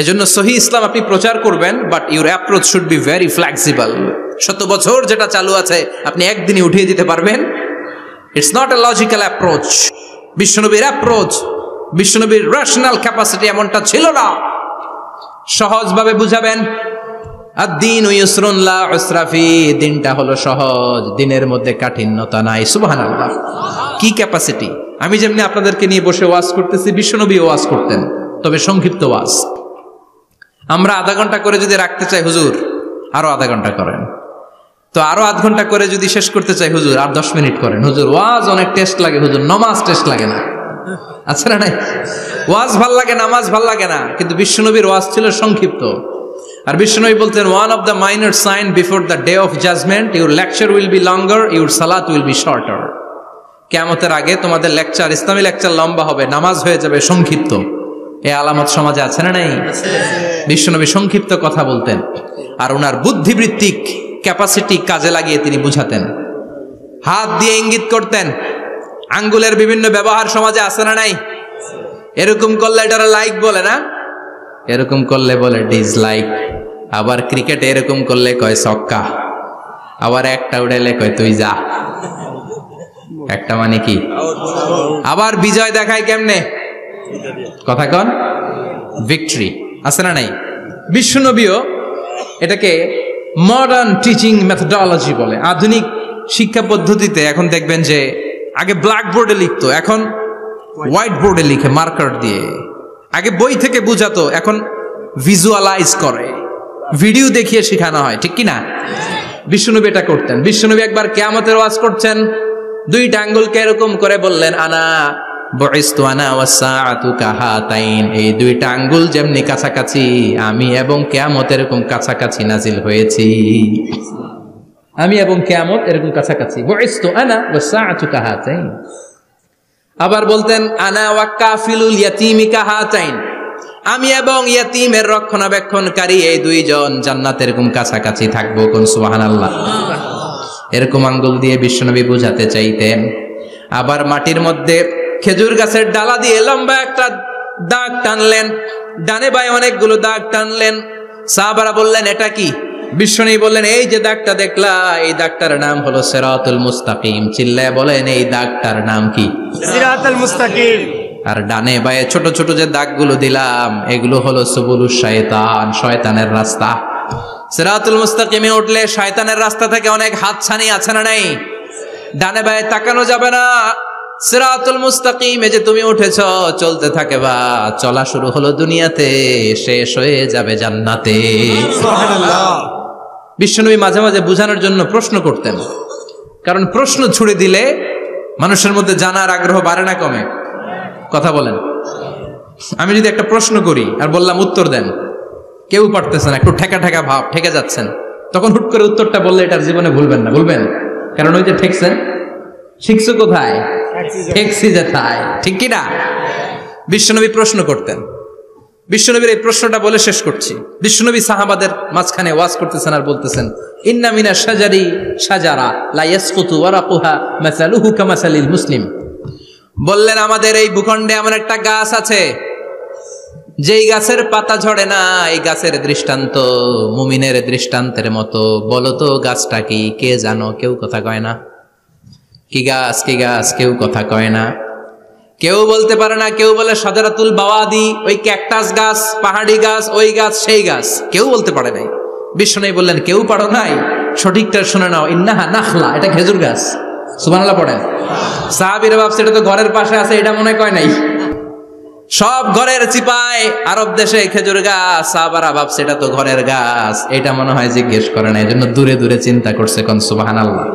এজন্য সহি ইসলাম আপনি প্রচার করবেন, but your approach should be very flexible. 100 বছর যেটা চালু আছে আপনি একদিনই উঠিয়ে দিতে পারবেন? It's not a logical approach. বিশ্বনবীর অ্যাপ্রোচ, বিশ্বনবীর রেশনাল ক্যাপাসিটি এমনটা ছিল না। সহজভাবে বুঝাবেন, আদ-দীন ইউসরুন লা উসরা ফি, দিনটা হলো সহজ, দিনের মধ্যে কাঠিন্যতা নাই। সুবহানাল্লাহ, কি ক্যাপাসিটি! আমি যেমনি আপনাদেরকে নিয়ে বসে ওয়াজ করতেছি, বিশ্বনবী ওয়াজ করতেন, তবে সংক্ষিপ্ত ওয়াজ। আমরা আধা ঘন্টা করে যদি রাখতে চাই, হুজুর আরো আধা ঘন্টা করেন, তো আরো আধ ঘন্টা করে যদি শেষ করতে চাই, হুজুর আর 10 মিনিট করেন। হুজুর ওয়াজ অনেক টেস্ট লাগে, হুজুর নামাজ টেস্ট লাগে না। আচ্ছা না নাই? ওয়াজ ভাল লাগে, নামাজ ভাল লাগে না, কিন্তু বিশ্বনবীর ওয়াজ ছিল সংক্ষিপ্ত। আর বিশ্বনবী বলতেন, one of the minor sign before the day of judgment, your lecture will be longer, your salat will be shorter. কিয়ামতের আগে তোমাদের লেকচার, ইসলামী লেকচার লম্বা হবে, নামাজ হয়ে যাবে সংক্ষিপ্ত। এই আলামত সমাজে আছে না নাই? বিশ্বনবী সংক্ষিপ্ত কথা বলতেন, আর ওনার বুদ্ধিবৃত্তিক ক্যাপাসিটি কাজে লাগিয়ে তিনি বুঝাতেন। হাত দিয়ে ইঙ্গিত করতেন, আঙ্গুলের বিভিন্ন ব্যবহার সমাজে আছে না নাই? এরকম করলে এটারা লাইক বলে না, এরকম করলে বলে ডিসলাইক। আবার ক্রিকেটে এরকম করলে কয় ছক্কা, আবার একটা উড়াইলে কয় তুই যা। একটা মানে কি? আবার বিজয় দেখায় কেমনে? কথা কন, ভিক্টরি। আছে না নাই? বিশ্বনবীও এটাকে মডার্ন টিচিং মেথডোলজি বলে। আধুনিক শিক্ষা পদ্ধতিতে এখন দেখবেন যে আগে ব্ল্যাক বোর্ডে লিখতো, এখন হোয়াইট বোর্ডে লিখে মার্কার দিয়ে। আগে বই থেকে বুঝাতো, এখন ভিজুয়ালাইজ করে, ভিডিও দেখিয়ে শেখানো হয়, ঠিক কি না? বিশ্বনবী এটা করতেন। বিশ্বনবী একবার কিয়ামতের ওয়াজ করছেন, দুইটা আঙ্গুলকে এরকম করে বললেন, আনা বুইসতু আনা ওয়াসসাআতু কাহাতাইন, এই দুইটা আঙ্গুল যেমনি কাছাকাছি, আমি এবং কিয়ামত এরকম কাছাকাছি নাজিল হয়েছি। আমি এবং কিয়ামত এরকম কাছাকাছি। বুইসতু আনা ওয়াসসাআতু কাহাতাইন। আবার বলতেন, আনা ওয়া কাফিলুল ইয়াতীমি কাহাতাইন, আমি এবং ইয়াতীমের রক্ষণাবেক্ষণকারী এই দুইজন জান্নাতে এরকম কাছাকাছি থাকবো। কোন সুবহানাল্লাহ। এরকম আঙ্গুল দিয়ে বিশ্বনবী বুঝাতে চাইতেন। আবার মাটির মধ্যে খেজুর গাছের ডালা দিয়ে লম্বা একটা দাগ টানলেন, ডানে বায়ে অনেকগুলো দাগ টানলেন। সাহাবারা বললেন, এটা কি? বিশ্বনবী বললেন, এই যে দাগটা দেখলা, এই দাগটার নাম হলো সিরাতুল মুস্তাকিম। চিল্লায় বলেন, এই দাগটার নাম কি? সিরাতুল মুস্তাকিম। আর ডানে বায়ে ছোট ছোট যে দাগগুলো দিলাম, এগুলো হলো সুবুলুশ শয়তান, শয়তানের রাস্তা। সিরাতুল মুস্তাকিমে উঠলে শয়তানের রাস্তা থেকে অনেক হাতছানি আছে না নাই? ডানে বায়ে তাকানো যাবে না। সিরাতুল মুস্তাকিমে যে তুমি উঠেছ, চলতে থাকে বা চলা শুরু হলো দুনিয়াতে, শেষ হয়ে যাবে জান্নাতে। সুবহানাল্লাহ। বিশ্বনবী মাঝে মাঝে বুঝানোর জন্য প্রশ্ন করতেন, কারণ প্রশ্ন ছুড়ে দিলে মানুষের মধ্যে জানার আগ্রহ বাড়ে না কমে? কথা বলেন। আমি যদি একটা প্রশ্ন করি আর বললাম উত্তর দেন, কেউ পারতেছেন, একটু ঠেকা ঠেকা ভাব, ঠেকে যাচ্ছেন, তখন হুট করে উত্তরটা বললে এটার জীবনে ভুলবেন না, ভুলবেন? কারণ ওই যে ঠেকছেন, শিখছো কোথায়? ঠেকছি যেথায়, ঠিক কিনা? বিশ্বনবী প্রশ্ন করতেন। বিশ্বনবীর এই প্রশ্নটা বলে শেষ করছি। বিশ্বনবী সাহাবাদের মাঝখানে ওয়াজ করতেছেন আর বলতেছেন, ইন্না মিনা শাজারি শাজারা লা ইয়াসকুতু ওয়ারাকুহা মাসালুহু কামাসালিল মুসলিম। বললেন, আমাদের এই ভূখণ্ডে এমন একটা গাছ আছে, যেই গাছের পাতা ঝরে না, এই গাছের দৃষ্টান্ত মুমিনের দৃষ্টান্তের মতো। বলো তো গাছটা কি? কে জানো? কেউ কথা কয় না। কি গাছ? কি গাছ? কেউ কথা কয় না, কেউ বলতে পারে না। কেউ বলে শাজারাতুল বাওয়াদি, ওই ক্যাকটাস গাছ, পাহাড়ি গাছ, ওই গাছ, সেই গাছ, কেউ বলতে পারে নাই। বিশ্বনবী বললেন, কেউ পারো নাই? সঠিকটা শুনে নাও, ইন্নাহা নাখলা, এটা খেজুর গাছ। সুবহানাল্লাহ পড়েন। সাহাবীরা ভাবছে এটা তো ঘরের পাশে আছে, এটা মনে কয় নাই। সব ঘরের চিপায় আরব দেশে খেজুর গাছ, সাহাবারা ভাবছে এটা তো ঘরের গাছ, এটা মনে হয় জিজ্ঞেস করে না, এজন্য দূরে দূরে চিন্তা করছে। কোন সুবহানাল্লাহ।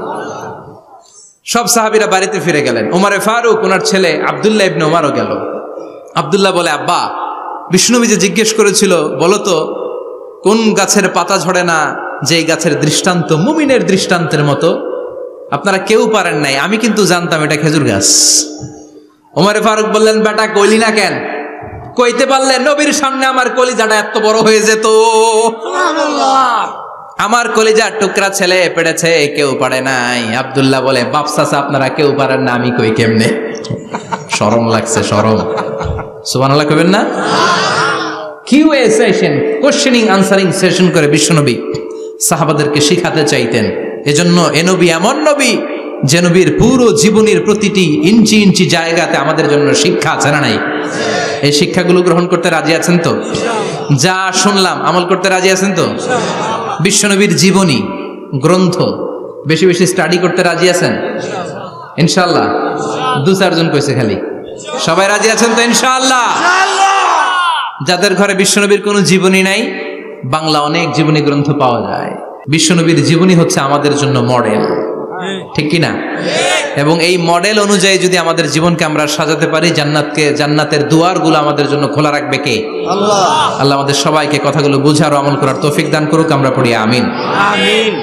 সব সাহাবীরা বাড়িতে ফিরে গেলেন। ওমরে ফারুক, ওনার ছেলে আব্দুল্লাহ ইবনে ওমরও গেল। আব্দুল্লাহ বলে, আব্বা, বিষ্ণুনবী যে জিজ্ঞেস করেছিল, বলো তো কোন গাছের পাতা ঝরে না, যেই গাছের দৃষ্টান্ত মুমিনের দৃষ্টান্তের মতো? আপনারা কেউ পারেন নাই, আমি কিন্তু জানতাম এটা খেজুর গাছ। ওমরে ফারুক বললেন, বেটা কইলি না কেন? কইতে পারলে নবীর সামনে আমার কলিজাটা এত বড় হয়ে যেত। সুবহানাল্লাহ। আমার কলিজার টুকরা ছেলে পেড়েছে, কেউ পারে নাই। আব্দুল্লাহ বলে, বাপ চাচা আপনারা কেউ পারেন না, আমি কই কেমনে? শরম লাগছে, শরম। সুবহানাল্লাহ কইবেন না? QA session, questioning answering session করে বিশ্বনবী সাহাবাদেরকে শিখাতে চাইতেন। এজন্য এ নবী এমন নবী যে নবীর পুরো জীবনের প্রতিটি ইঞ্চি ইঞ্চি জায়গাতে আমাদের জন্য শিক্ষা আছে না নাই? এই শিক্ষাগুলো গ্রহণ করতে রাজি আছেন তো? যা শুনলাম আমল করতে রাজি আছেন তো? বিশ্বনবীর জীবনী গ্রন্থ বেশি বেশি স্টাডি করতে রাজি আছেন ইনশাআল্লাহ? দু চারজন কইছে খালি, সবাই রাজি আছেন তো ইনশাআল্লাহ? যাদের ঘরে বিশ্বনবীর কোনো জীবনী নাই, বাংলা অনেক জীবনী গ্রন্থ পাওয়া যায়। বিশ্বনবীর জীবনী হচ্ছে আমাদের জন্য মডেল, ঠিক কি না? এবং এই মডেল অনুযায়ী যদি আমাদের জীবনকে আমরা সাজাতে পারি, জান্নাতের দুয়ারগুলো আমাদের জন্য খোলা রাখবে কে? আল্লাহ। আল্লাহ আমাদের সবাইকে কথাগুলো বুঝার ও আমল করার তৌফিক দান করুক। আমরা পড়ি আমিন। আমিন।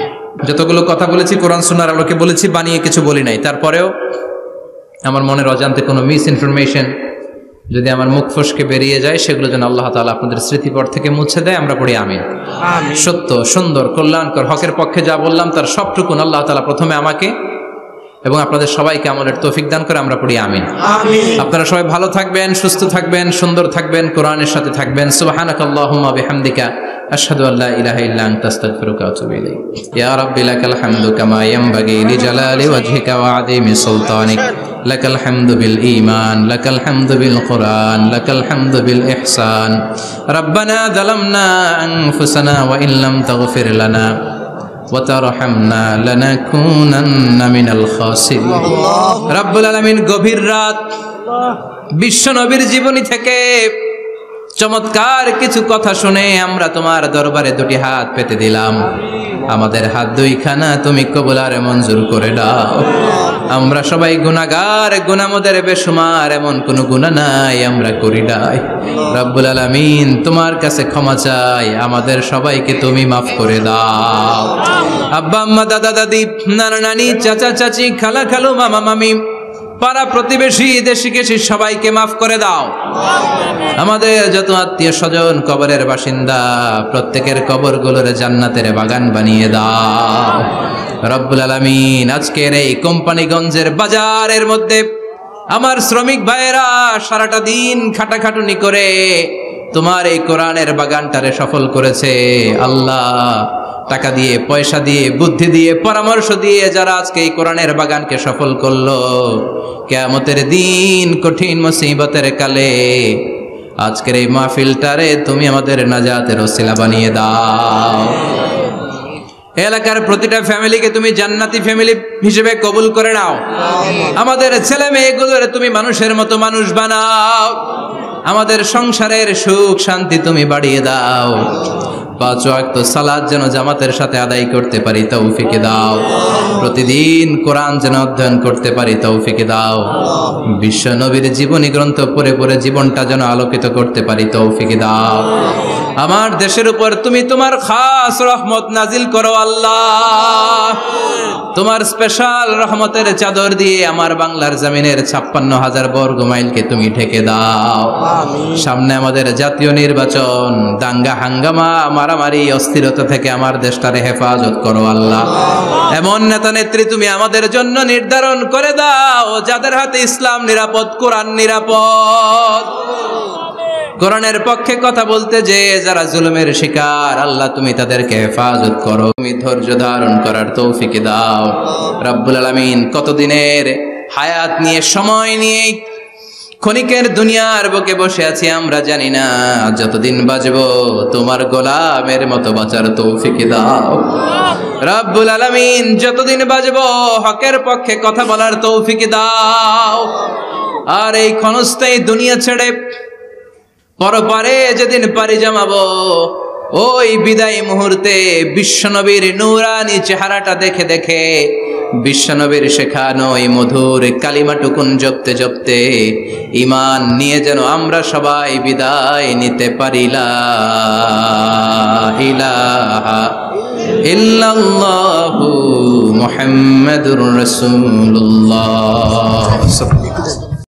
যতগুলো কথা বলেছি কোরআন সুন্নাহর আলোকে বলেছি, বানিয়ে কিছু বলি নাই। তারপরেও আমার মনের অজান্তে কোনো মিস ইনফরমেশন যদি আমার মুখ ফসকে বেরিয়ে যায়, সেগুলো যেন আল্লাহ তাআলা আপনাদের স্মৃতিপট থেকে মুছে দেয়। আমরা পড়ি আমিন। সত্য, সুন্দর, কল্যাণকর, হকের পক্ষে যা বললাম তার সবটুকুন আল্লাহ তাআলা প্রথমে আমাকে এবং আপনাদের সবাইকে আমলের তৌফিক দান করে। আমরা পড়ি আমিন। আপনারা সবাই ভালো থাকবেন, সুস্থ থাকবেন, সুন্দর থাকবেন, কোরআনের সাথে থাকবেন। সুবহানাকাল্লাহুম্মা বিহামদিকা আশহাদু আল্লা ইলাহা ইল্লা আনতা আস্তাগফিরুকা ওয়া আতুবু ইলাইক। ইয়া রাব্বি লাকাল হামদু কামা ইয়ানবাগি লিজালালি ওয়াজহিকা ওয়া আযীমি সুলতানিক। লাকাল হামদু বিল ঈমান, লাকাল হামদু বিল কুরআন, লাকাল হামদু বিল ইহসান। রাব্বানা যালামনা আনফুসানা ওয়া ইল্লাম তাগফির লানা ওয়া তারহামনা লানাকুনান্না মিনাল খাসিরিন। রব্বুল আলামিন গভীর রাত বিশ্ব নবীর জীবনী থেকে চমৎকার কিছু কথা শুনে আমরা তোমার দরবারে দুটি হাত পেতে দিলাম। আমাদের হাত দুইখানা তুমি কবুল আর মঞ্জুর করে দাও। আমরা সবাই গুনাহগার, গুনাহমদের বেশুমার, এমন কোন গুনাহ নাই আমরা করি নাই। রব্বুল আলামিন তোমার কাছে ক্ষমা চাই, আমাদের সবাইকে তুমি মাফ করে দাও। আব্বা আম্মা, দাদা দাদি, নানা নানি, চাচা চাচি, খালা খালু, মামা মামি, পাড়া প্রতিবেশী, দেশি কেশি সবাইকে মাফ করে দাও। আমাদের যত আত্মীয় স্বজন কবরের বাসিন্দা, প্রত্যেকের কবরগুলোর জান্নাতের বাগান বানিয়ে দাও রব্বুল আলামিন। আজকের এই কোম্পানিগঞ্জের বাজারের মধ্যে আমার শ্রমিক ভাইয়েরা সারাটা দিন খাটাখাটুনি করে তোমার এই কোরআনের বাগানটারে সফল করেছে। আল্লাহ, টাকা দিয়ে, পয়সা দিয়ে, বুদ্ধি দিয়ে, পরামর্শ দিয়ে যারা আজকে এই কোরআনের বাগানকে সফল করলো, কিয়ামতের দিন কঠিন মুসিবতের কালে আজকের এই মাহফিলটারে তুমি আমাদের নাজাতের ওসিলা বানিয়ে দাও। এলাকার প্রতিটা ফ্যামিলিকে তুমি জান্নাতি ফ্যামিলি হিসেবে কবুল করে নাও। আমাদের ছেলে মেয়েগুলোর তুমি মানুষের মতো মানুষ বানাও। আমাদের সংসারের সুখ শান্তি তুমি বাড়িয়ে দাও। 5 ওয়াক্ত সালাত যেন জামাতের সাথে আদায় করতে পারি তৌফিক দাও। প্রতিদিন কোরআন যেন অধ্যয়ন করতে পারি তৌফিক দাও। বিশ্ব নবীর জীবনী গ্রন্থ পড়ে পড়ে জীবনটা যেন আলোকিত করতে পারি তৌফিক দাও। আমার দেশের উপর তুমি তোমার খাস রহমত নাজিল করো আল্লাহ। তোমার স্পেশাল রহমতের চাদর দিয়ে আমার বাংলার জমিনের 56,000 বর্গ মাইলকে তুমি ঢেকে দাও। সামনে আমাদের জাতীয় নির্বাচন, দাঙ্গা হাঙ্গামা, মারামারি, অস্থিরতা থেকে আমার দেশটারে হেফাজত করো আল্লাহ। এমন নেতা নেত্রী তুমি আমাদের জন্য নির্ধারণ করে দাও যাদের হাতে ইসলাম নিরাপদ, কোরআন নিরাপদ। কোরআনের পক্ষে কথা বলতে যে যারা জুলুমের শিকার, আল্লাহ তুমি তাদেরকে হেফাজত করো। তুমি ধৈর্য ধারণ করার তৌফিক দাও রব্বুল আলামিন। কতদিনের হায়াত নিয়ে, সময় নিয়ে ক্ষণিকের দুনিয়ার বুকে বসে আছি আমরা জানি না। যতদিন বাঁচবো তোমার গোলামের মতো বাঁচার তৌফিক দাও রব্বুল আলামিন। যতদিন বাঁচবো হকের পক্ষে কথা বলার তৌফিক দাও। আর এই ক্ষণস্থায়ী দুনিয়া ছেড়ে পরপারে যেদিন পাড়ি জমাবো, ওই বিদায় মুহূর্তে বিশ্বনবীর নূরানি চেহারাটা দেখে দেখে, বিশ্বনবীর শেখানো এই মধুর কালিমাটুকুন জপতে জপতে ঈমান নিয়ে যেন আমরা সবাই বিদায় নিতে পারি। লা ইলাহা ইল্লাল্লাহু মুহাম্মাদুর রাসূলুল্লাহ।